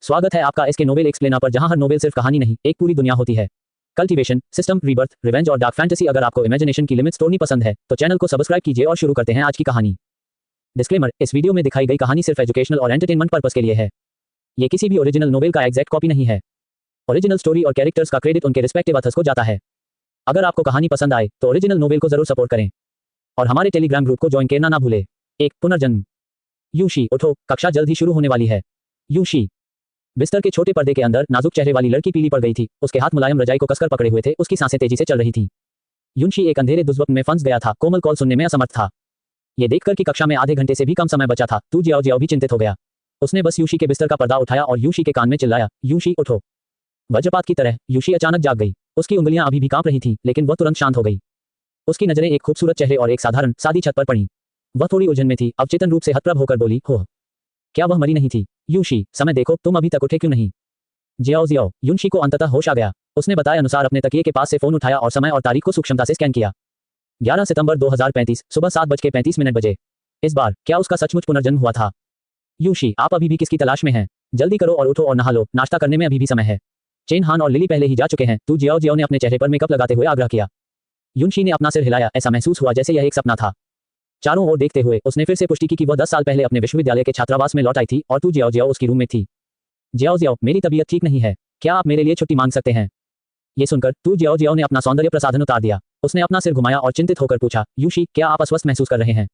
स्वागत है आपका इसके नोवेल एक्सप्लेनर पर, जहां हर नोवेल सिर्फ कहानी नहीं, एक पूरी दुनिया होती है। कल्टीवेशन, सिस्टम, रीबर्थ, रिवेंज और डार्क फैंटेसी। अगर आपको इमेजिनेशन की लिमिट्स तोड़नी पसंद है तो चैनल को सब्सक्राइब कीजिए और शुरू करते हैं आज की कहानी। डिस्क्लेमर, इस वीडियो में दिखाई गई कहानी सिर्फ एजुकेशनल और एंटरटेनमेंट पर्पस के लिए है। ये किसी भी ओरिजिनल नोवेल का एग्जैक्ट कॉपी नहीं है। ओरिजिनल स्टोरी और कैरेक्टर्स का क्रेडिट उनके रिस्पेक्टिव ऑथर्स को जाता है। अगर आपको कहानी पसंद आए तो ओरिजिनल नोवेल को जरूर सपोर्ट करें और हमारे टेलीग्राम ग्रुप को ज्वाइन करना ना भूले। एक पुनर्जन्म। यूशी, उठो, कक्षा जल्द ही शुरू होने वाली है। यूशी। बिस्तर के छोटे पर्दे के अंदर नाजुक चेहरे वाली लड़की पीली पड़ गई थी। उसके हाथ मुलायम रजाई को कसकर पकड़े हुए थे, उसकी सांसें तेजी से चल रही थीं। यूशी एक अंधेरे दुष्वप्न में फंस गया था। कोमल कॉल सुनने में असमर्थ था। ये देखकर कि कक्षा में आधे घंटे से भी कम समय बचा था, तू जियाओ जियाओ भी चिंतित हो गया। उसने बस यूशी के बिस्तर का पर्दा उठाया और यूशी के कान में चिल्लाया, यूशी उठो। वज्रपात की तरह यूशी अचानक जाग गई। उसकी उंगलियां अभी भी कांप रही थीं, लेकिन वह तुरंत शांत हो गई। उसकी नजरें एक खूबसूरत चेहरे और एक साधारण सादी छत पर पड़ी। वह थोड़ी उलझन में थी, अवचेतन रूप से हतप्रभ होकर बोली, हो, क्या वह मरी नहीं थी? यूशी, समय देखो, तुम अभी तक उठे क्यों नहीं? Xiao Xiao. यूशी को अंततः होश आ गया। उसने बताए अनुसार अपने तकिए के पास से फोन उठाया और समय और तारीख को सूक्ष्मता से स्कैन किया। 11 सितंबर 2035, सुबह 7:35 बजे। इस बार क्या उसका सचमुच पुनर्जन्म हुआ था? यूशी, आप अभी भी किसकी तलाश में हैं? जल्दी करो और उठो और नहा लो, नाश्ता करने में अभी भी समय है। चेन हान और लिली पहले ही जा चुके हैं। तू जियाओ जियाओ ने अपने चेहरे पर मेकअप लगाते हुए आग्रह किया। यूशी ने अपना सिर हिलाया। ऐसा महसूस हुआ जैसे यह एक सपना था। चारों ओर देखते हुए उसने फिर से पुष्टि की कि वह 10 साल पहले अपने विश्वविद्यालय के छात्रावास में लौट आई थी और तू जियाओ जियाओ उसकी रूम में थी। जियाओ जियाओ, मेरी तबीयत ठीक नहीं है, क्या आप मेरे लिए छुट्टी मांग सकते हैं? ये सुनकर तू जियाओ जियाओ ने अपना सौंदर्य प्रसाधन उतार दिया। उसने अपना सिर घुमाया और चिंतित होकर पूछा, यूशी, क्या आप अस्वस्थ महसूस कर रहे हैं?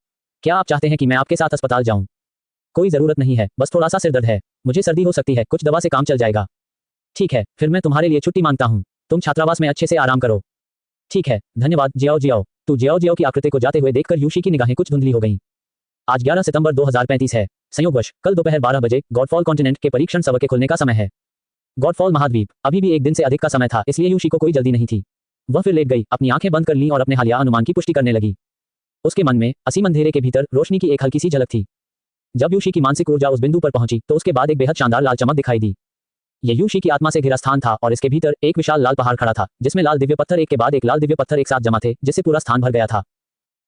क्या आप चाहते हैं कि मैं आपके साथ अस्पताल जाऊं? कोई जरूरत नहीं है, बस थोड़ा सा सिर दर्द है। मुझे सर्दी हो सकती है, कुछ दवा से काम चल जाएगा। ठीक है, फिर मैं तुम्हारे लिए छुट्टी मांगता हूं। तुम छात्रावास में अच्छे से आराम करो। ठीक है, धन्यवाद जियाओ जियाओ। तू जियाओ जियाओ की आकृति को जाते हुए देखकर यूशी की निगाहें कुछ धुंधली हो गईं। आज 11 सितंबर 2035 है। संयोगवश कल दोपहर 12 बजे गॉडफॉल कॉन्टिनेंट के परीक्षण सत्र के खुलने का समय है। गॉडफॉल महाद्वीप अभी भी एक दिन से अधिक का समय था, इसलिए यूशी को कोई जल्दी नहीं थी। वह फिर लेट गई, अपनी आंखें बंद कर लीं और अपने हालिया अनुमान की पुष्टि करने लगी। उसके मन में असीम अंधेरे के भीतर रोशनी की एक हल्की सी झलक थी। जब यूशी की मानसिक ऊर्जा उस बिंदु पर पहुंची तो उसके बाद एक बेहद शानदार लाल चमक दिखाई दी। यह यूशी की आत्मा से घिरा स्थान था और इसके भीतर एक विशाल लाल पहाड़ खड़ा था, जिसमें लाल दिव्य पत्थर एक के बाद एक लाल दिव्य पत्थर एक साथ जमा थे, जिससे पूरा स्थान भर गया था।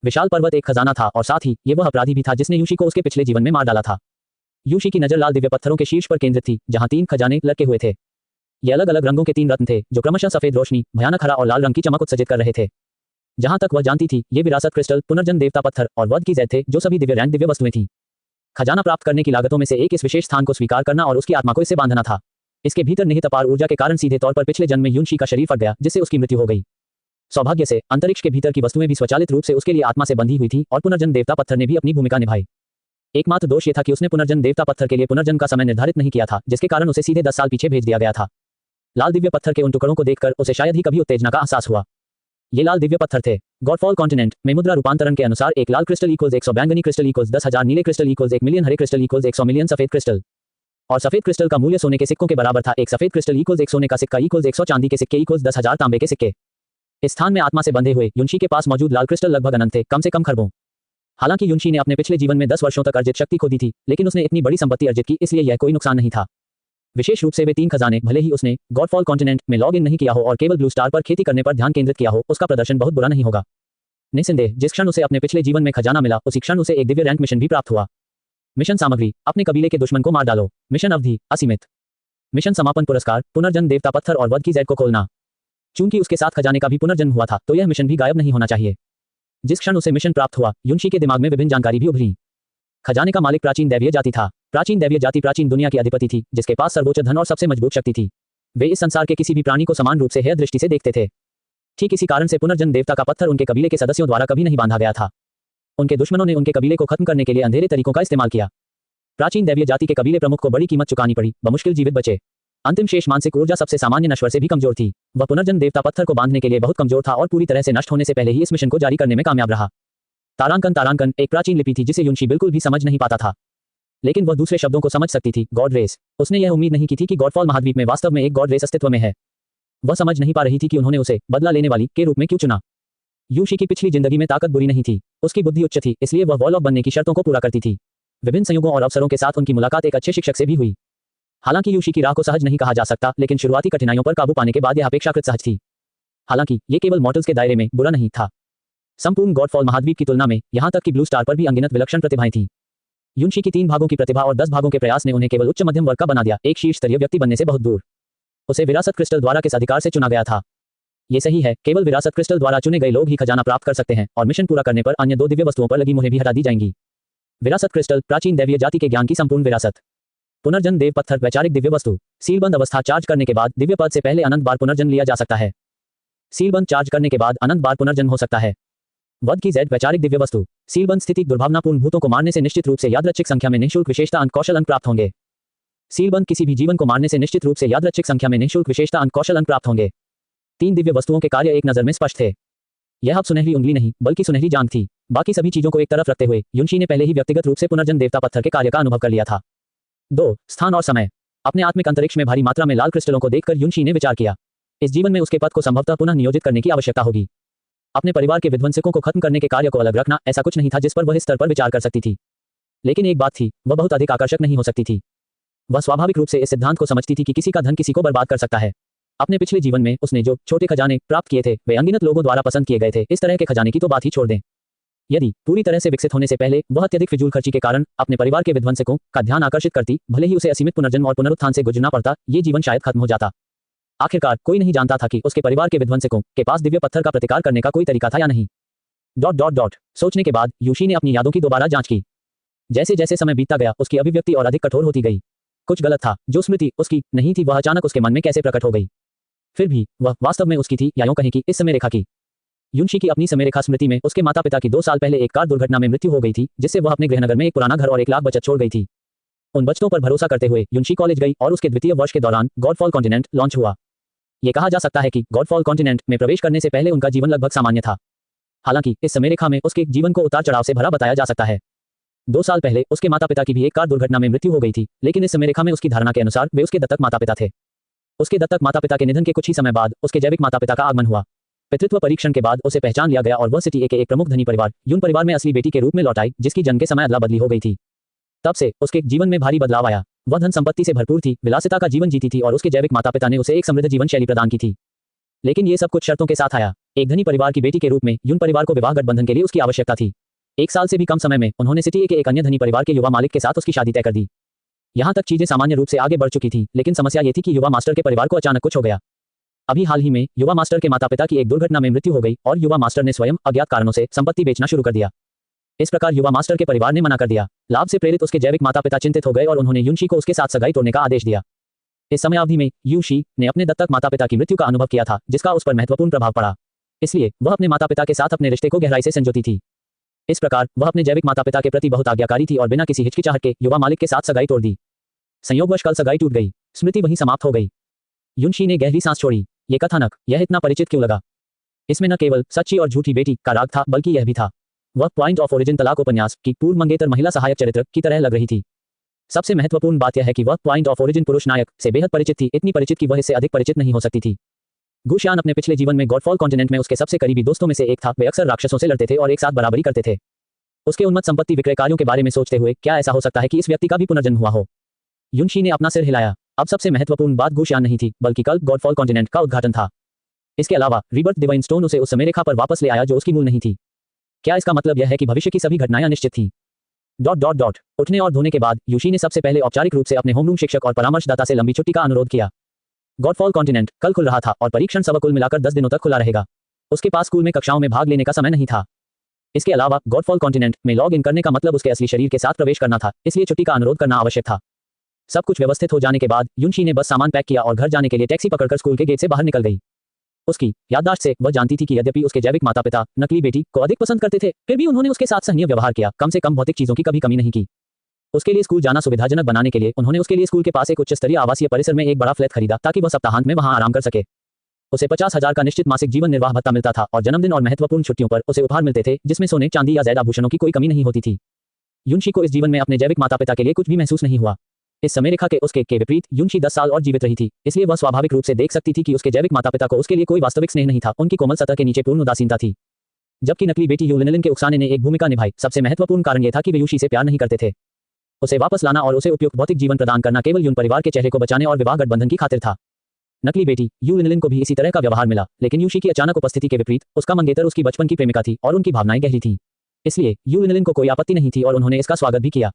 विशाल पर्वत एक खजाना था और साथ ही ये वह अपराधी भी था जिसने यूशी को उसके पिछले जीवन में मार डाला था। यूशी की नजर लाल दिव्य पत्थरों के शीर्ष पर केंद्रित थी, जहां 3 खजाने लटके हुए थे। ये अलग अलग रंगों के 3 रत्न थे, जो क्रमशः सफेद रोशनी, भयानक हरा और लाल रंग की चमक उत्सर्जित कर रहे थे। जहां तक वह जानती थी, ये विरासत क्रिस्टल, पुनर्जन्म देवता पत्थर और वध की जैद थे, जो सभी दिव्य रैंक दिव्य वस्तुएं थीं। खजाना प्राप्त करने की लागतों में से एक इस विशेष स्थान को स्वीकार करना और उसकी आत्मा को इससे बांधना था। इसके भीतर निहित अपार ऊर्जा के कारण सीधे तौर पर पिछले जन्म में यूशी का शरीर फट गया, जिससे उसकी मृत्यु हो गई। सौभाग्य से अंतरिक्ष के भीतर की वस्तुएं भी स्वचालित रूप से उसके लिए आत्मा से बंधी हुई थी और पुनर्जन्म देवता पत्थर ने भी अपनी भूमिका निभाई। एकमात्र दोष ये था कि उसने पुनर्जन्म देवता पत्थर के लिए पुनर्जन्म का समय निर्धारित नहीं किया था, जिसके कारण उसे सीधे 10 साल पीछे भेज दिया गया था। लाल दिव्य पत्थर के उन टुकड़ों को देखकर उसे शायद ही कभी उत्तेजना का एहसास हुआ। ये लाल दिव्य पत्थर थे। गॉडफॉल कॉन्टिनेंट में मुद्रा रूपांतरण के अनुसार एक लाल क्रिस्टल इक्वल्स 100 बैंगनी क्रिस्टल इक्वल्स 10,000 नीले क्रिस्टल इक्वल्स 1 मिलियन हरे क्रिस्टल इक्वल्स 100 मिलियन सफेद क्रिस्टल। और सफेद क्रिस्टल का मूल्य सोने के सिक्कों के बराबर था। एक सफेद क्रिस्टल इक्वल्स 1 सोने का सिक्का इक्वल्स 100 चांदी के सिक्के इक्वल्स 10,000 तांबे के सिक्के। इस स्थान में आत्मा से बंधे हुए यूशी के पास मौजूद लाल क्रिस्टल लगभग अनंत थे, कम से कम खरबों। हालांकि यूशी ने अपने पिछले जीवन में 10 वर्षों तक अर्जित शक्ति खो दी थी, लेकिन उसने इतनी बड़ी संपत्ति अर्जित की, इसलिए यह कोई नुकसान नहीं था। विशेष रूप से वे 3 खजाने, भले ही उसने गॉडफॉल कॉन्टिनेंट में लॉग इन नहीं किया हो और केवल ब्लू स्टार पर खेती करने पर ध्यान केंद्रित किया हो, उसका प्रदर्शन बहुत बुरा नहीं होगा। निस्संदेह जिस क्षण उसे अपने पिछले जीवन में खजाना मिला, उसी क्षण उसे एक दिव्य रैंक मिशन भी प्राप्त हुआ। मिशन सामग्री, अपने कबीले के दुश्मन को मार डालो। मिशन अवधि, असीमित। मिशन समापन पुरस्कार, पुनर्जन्म देवता पत्थर और वध की जैद को खोलना। चूंकि उसके साथ खजाने का भी पुनर्जन्म हुआ था, तो यह मिशन भी गायब नहीं होना चाहिए। जिस क्षण उसे मिशन प्राप्त हुआ, यूशी के दिमाग में विभिन्न जानकारी भी उभरी। खजाने का मालिक प्राचीन दैवीय जाति था। प्राचीन दैवीय जाति प्राचीन दुनिया की अधिपति थी, जिसके पास सर्वोच्च धन और सबसे मजबूत शक्ति थी। वे इस संसार के किसी भी प्राणी को समान रूप से हेय दृष्टि से देखते थे। ठीक इसी कारण से पुनर्जन्म देवता का पत्थर उनके कबीले के सदस्यों द्वारा कभी नहीं बांधा गया था। उनके दुश्मनों ने उनके कबीले को खत्म करने के लिए अंधेरे तरीकों का इस्तेमाल किया। प्राचीन दैवीय जाति के कबीले प्रमुख को बड़ी कीमत चुकानी पड़ी, बमुश्किल जीवित बचे। अंतिम शेष मानसिक ऊर्जा सबसे सामान्य नश्वर से भी कमजोर थी। वह पुनर्जन्म देवता पत्थर को बांधने के लिए बहुत कमजोर था और पूरी तरह से नष्ट होने से पहले ही इस मिशन को जारी करने में कामयाब रहा। तारांकन एक प्राचीन लिपि थी जिसे यूशी बिल्कुल भी समझ नहीं पाता था, लेकिन वह दूसरे शब्दों को समझ सकती थी, गॉड रेस। उसने यह उम्मीद नहीं की थी कि गॉडफॉल महाद्वीप में वास्तव में एक गॉड रेस अस्तित्व में है। वह समझ नहीं पा रही थी कि उन्होंने उसे बदला लेने वाली के रूप में क्यों चुना। यूशी की पिछली जिंदगी में ताकत बुरी नहीं थी, उसकी बुद्धि उच्च थी, इसलिए वह वॉलॉक बनने की शर्तों को पूरा करती थी। विभिन्न संयोगों और अवसरों के साथ उनकी मुलाकात एक अच्छे शिक्षक से भी हुई। हालांकि यूशी की राह को सहज नहीं कहा जा सकता, लेकिन शुरुआती कठिनाइयों पर काबू पाने के बाद यह अपेक्षाकृत सहज थी। हालांकि ये केवल मॉर्टल्स के दायरे में बुरा नहीं था। संपूर्ण गॉडफॉल महाद्वीप की तुलना में यहां तक कि ब्लू स्टार पर भी अनगिनत विलक्षण प्रतिभाएं थीं। युनशी की 3 भागों की प्रतिभा और 10 भागों के प्रयास ने उन्हें केवल उच्च मध्यम वर्ग का बना दिया, एक शीर्ष स्तरीय व्यक्ति बनने से बहुत दूर। उसे विरासत क्रिस्टल द्वारा किस अधिकार से चुना गया था? ये सही है, केवल विरासत क्रिस्टल द्वारा चुने गए लोग ही खजाना प्राप्त कर सकते हैं और मिशन पूरा करने पर अन्य 2 दिव्य वस्तुओं पर लगी मुहरें भी हटा दी जाएंगी। विरासत क्रिस्टल, प्राचीन दैवीय जाति के ज्ञान की संपूर्ण विरासत। पुनर्जन्म देव पत्थर, वैचारिक दिव्य वस्तु। सीलबंद अवस्था, चार्ज करने के बाद दिव्य पद से पहले अनंत बार पुनर्जन्म लिया जा सकता है। सीलबंद, चार्ज करने के बाद अनंत बार पुनर्जन्म हो सकता है। वध की जेड, वैचारिक दिव्य वस्तु। सीलबंद स्थिति, दुर्भावनापूर्ण भूतों को मारने से निश्चित रूप से यादृच्छिक संख्या में निःशुल्क विशेषता अंक कौशल अंक प्राप्त होंगे। सीलबंद, किसी भी जीवन को मारने से निश्चित रूप से यादृच्छिक संख्या में निःशुल्क विशेषता अंक कौशल अंक प्राप्त होंगे। 3 दिव्य वस्तुओं के कार्य एक नजर में स्पष्ट थे। यह अब सुनहरी उंगली नहीं बल्कि सुनहरी जांघ थी। बाकी सभी चीजों को एक तरफ रखते हुए युनशी ने पहले ही व्यक्तिगत रूप से पुनर्जन्म देवता पत्थर के कार्य का अनुभव कर लिया था। 2. स्थान और समय। अपने आत्मिक अंतरिक्ष में भारी मात्रा में लाल क्रिस्टलों को देखकर युनशी ने विचार किया, इस जीवन में उसके पद को संभवतः पुनः नियोजित करने की आवश्यकता होगी। अपने परिवार के विध्वंसकों को खत्म करने के कार्य को अलग रखना ऐसा कुछ नहीं था जिस पर वह इस स्तर पर विचार कर सकती थी। लेकिन एक बात थी, वह बहुत अधिक आकर्षक नहीं हो सकती थी। वह स्वाभाविक रूप से इस सिद्धांत को समझती थी कि किसी का धन किसी को बर्बाद कर सकता है। अपने पिछले जीवन में उसने जो छोटे खजाने प्राप्त किए थे वे अनगिनत लोगों द्वारा पसंद किए गए थे। इस तरह के खजाने की तो बात ही छोड़ दें। यदि पूरी तरह से विकसित होने से पहले वह अत्यधिक फिजूल खर्ची के कारण अपने परिवार के विध्वंसकों का ध्यान आकर्षित करती, भले ही उसे असीमित पुनर्जन्म और पुनरुत्थान से गुजरना पड़ता, ये जीवन शायद खत्म हो जाता। आखिरकार कोई नहीं जानता था कि उसके परिवार के विध्वंसकों के पास दिव्य पत्थर का प्रतिकार करने का कोई तरीका था या नहीं। सोचने के बाद युनशी ने अपनी यादों की दोबारा जांच की। जैसे जैसे समय बीतता गया उसकी अभिव्यक्ति और अधिक कठोर होती गई। कुछ गलत था, जो स्मृति उसकी नहीं थी वह अचानक उसके मन में कैसे प्रकट हो गई। फिर भी वह वास्तव में उसकी थी या यूं कहें कि इस समय रेखा की। युनशी की अपनी समय रेखा स्मृति में उसके माता पिता की 2 साल पहले एक कार दुर्घटना में मृत्यु हो गई थी, जिससे वह अपने गृहनगर में एक पुराना घर और 1 लाख बचत छोड़ गई थी। उन बचतों पर भरोसा करते हुए युनशी कॉलेज गई और उसके द्वितीय वर्ष के दौरान गॉडफॉल कॉन्टिनेंट लॉन्च हुआ। यह कहा जा सकता है कि गॉडफॉल कॉन्टिनेंट में प्रवेश करने से पहले उनका जीवन लगभग सामान्य था। हालांकि इस समय रेखा में उसके जीवन को उतार चढ़ाव से भरा बताया जा सकता है। 2 साल पहले उसके माता पिता की भी एक कार दुर्घटना में मृत्यु हो गई थी, लेकिन इस समय रेखा में उसकी धारणा के अनुसार वे उसके दत्तक माता पिता थे। उसके दत्तक माता पिता के निधन के कुछ ही समय बाद उसके जैविक माता पिता का आगमन हुआ। पितृत्व परीक्षण के बाद उसे पहचान लिया गया और वह सिटी ए के एक प्रमुख धनी परिवार यून परिवार में असली बेटी के रूप में लौट आई, जिसकी जन्म के समय अदला बदली हो गई थी। तब से उसके जीवन में भारी बदलाव आया। वह धन संपत्ति से भरपूर थी, विलासिता का जीवन जीती थी और उसके जैविक माता पिता ने उसे एक समृद्ध जीवन शैली प्रदान की थी। लेकिन ये सब कुछ शर्तों के साथ आया। एक धनी परिवार की बेटी के रूप में यून परिवार को विवाह गठबंधन के लिए उसकी आवश्यकता थी। 1 साल से भी कम समय में उन्होंने सिटी ए के एक अन्य धनी परिवार के युवा मालिक के साथ उसकी शादी तय कर दी। यहाँ तक चीजें सामान्य रूप से आगे बढ़ चुकी थी, लेकिन समस्या ये थी कि युवा मास्टर के परिवार को अचानक कुछ हो गया। अभी हाल ही में युवा मास्टर के माता पिता की एक दुर्घटना में मृत्यु हो गई और युवा मास्टर ने स्वयं अज्ञात कारणों से संपत्ति बेचना शुरू कर दिया। इस प्रकार युवा मास्टर के परिवार ने मना कर दिया। लाभ से प्रेरित उसके जैविक माता पिता चिंतित हो गए और उन्होंने युनशी को उसके साथ सगाई तोड़ने का आदेश दिया। इस समय अवधि में युनशी ने अपने दत्तक माता पिता की मृत्यु का अनुभव किया था, जिसका उस पर महत्वपूर्ण प्रभाव पड़ा। इसलिए वह अपने माता पिता के साथ अपने रिश्ते को गहराई से संजोती थी। इस प्रकार वह अपने जैविक माता पिता के प्रति बहुत आज्ञाकारी थी और बिना किसी हिचकिचाहट के युवा मालिक के साथ सगाई तोड़ दी। संयोगवश कल सगाई टूट गई, स्मृति वहीं समाप्त हो गई। युनशी ने गहरी सांस छोड़ी। ये कथानक यह इतना परिचित क्यों लगा? इसमें न केवल सच्ची और झूठी बेटी का राग था, बल्कि यह भी था। वह पॉइंट ऑफ ओरिजिन तलाक उपन्यास की पूर्व मंगेतर महिला सहायक चरित्र की तरह लग रही थी। सबसे महत्वपूर्ण बात यह है कि वह पॉइंट ऑफ ओरिजिन पुरुष नायक से बेहद परिचित थी, इतनी परिचित कि वह इससे अधिक परिचित नहीं हो सकती थी। गुशियान अपने पिछले जीवन में गॉडफॉल कॉन्टिनेंट में उसके सबसे करीबी दोस्तों में से एक था। वे अक्सर राक्षसों से लड़ते थे और एक साथ बराबरी करते थे। उसके उन्मत्त संपत्ति विक्रय कार्यों के बारे में सोचते हुए क्या ऐसा हो सकता है कि इस व्यक्ति का भी पुनर्जन्म हुआ हो? युनशी ने अपना सिर हिलाया। अब सबसे महत्वपूर्ण बात गुशियान नहीं थी, बल्कि कल गॉडफॉल कॉन्टिनेंट का उद्घाटन था। इसके अलावा रिबर्थ डिवाइन स्टोन उसे उस समय रेखा पर वापस ले आया जो उसकी मूल नहीं थी। क्या इसका मतलब यह है कि भविष्य की सभी घटनाएं अनिश्चित थीं? उठने और धोने के बाद युनशी ने सबसे पहले औपचारिक रूप से अपने होमरूम शिक्षक और परामर्शदाता से लंबी छुट्टी का अनुरोध किया। गॉडफॉल कॉन्टिनेंट कल खुल रहा था और परीक्षण सब कुल मिलाकर 10 दिनों तक खुला रहेगा। उसके पास स्कूल में कक्षाओं में भाग लेने का समय नहीं था। इसके अलावा गॉडफॉल कॉन्टिनेंट में लॉग इन करने का मतलब उसके असली शरीर के साथ प्रवेश करना था, इसलिए छुट्टी का अनुरोध करना आवश्यक था। सब कुछ व्यवस्थित हो जाने के बाद युनशी ने बस सामान पैक किया और घर जाने के लिए टैक्सी पकड़कर स्कूल के गेट से बाहर निकल गई। उसकी याददाश्त से वह जानती थी कि यद्यपि उसके जैविक माता पिता नकली बेटी को अधिक पसंद करते थे, फिर भी उन्होंने उसके साथ सहनीय व्यवहार किया। कम से कम भौतिक चीजों की कभी कमी नहीं की। उसके लिए स्कूल जाना सुविधाजनक बनाने के लिए उन्होंने उसके लिए स्कूल के पास एक उच्च स्तरीय आवासीय परिसर में एक बड़ा फ्लैट खरीदा ताकि वह सप्ताहांत में वहां आराम कर सके। उसे 50,000 का निश्चित मासिक जीवन निर्वाह भत्ता मिलता था और जन्मदिन और महत्वपूर्ण छुट्टियों पर उसे उपहार मिलते थे, जिसमें सोने, चांदी या ज़ैद आभूषणों की कोई कमी नहीं होती थी। युनशी को इस जीवन में अपने जैविक माता पिता के लिए कुछ भी महसूस नहीं हुआ। इस समय रेखा के उसके विपरीत युनशी 10 साल और जीवित रही थी, इसलिए वह स्वाभाविक रूप से देख सकती थी कि उसके जैविक माता पिता को उसके लिए कोई वास्तविक स्नेह नहीं था। उनकी कोमल सतह के नीचे पूर्ण उदासीनता थी। जबकि नकली बेटी यू लिनलिन के उकसाने ने एक भूमिका निभाई। सबसे महत्वपूर्ण कारण यह था कि वे युनशी से प्यार नहीं करते थे। उसे वापस लाना और उसे उपयुक्त भौतिक जीवन प्रदान करना केवल यून परिवार के चेहरे को बचाने और विवाह गठबंधन की खातिर था। नकली बेटी यू लिनलिन को भी इसी तरह का व्यवहार मिला, लेकिन युनशी की अचानक उपस्थिति के विपरीत उसका मंगेतर उसकी बचपन की प्रेमिका थी और उनकी भावनाएं गहरी थीं। इसलिए यू लिनलिन को कोई आपत्ति नहीं थी और उन्होंने इसका स्वागत भी किया।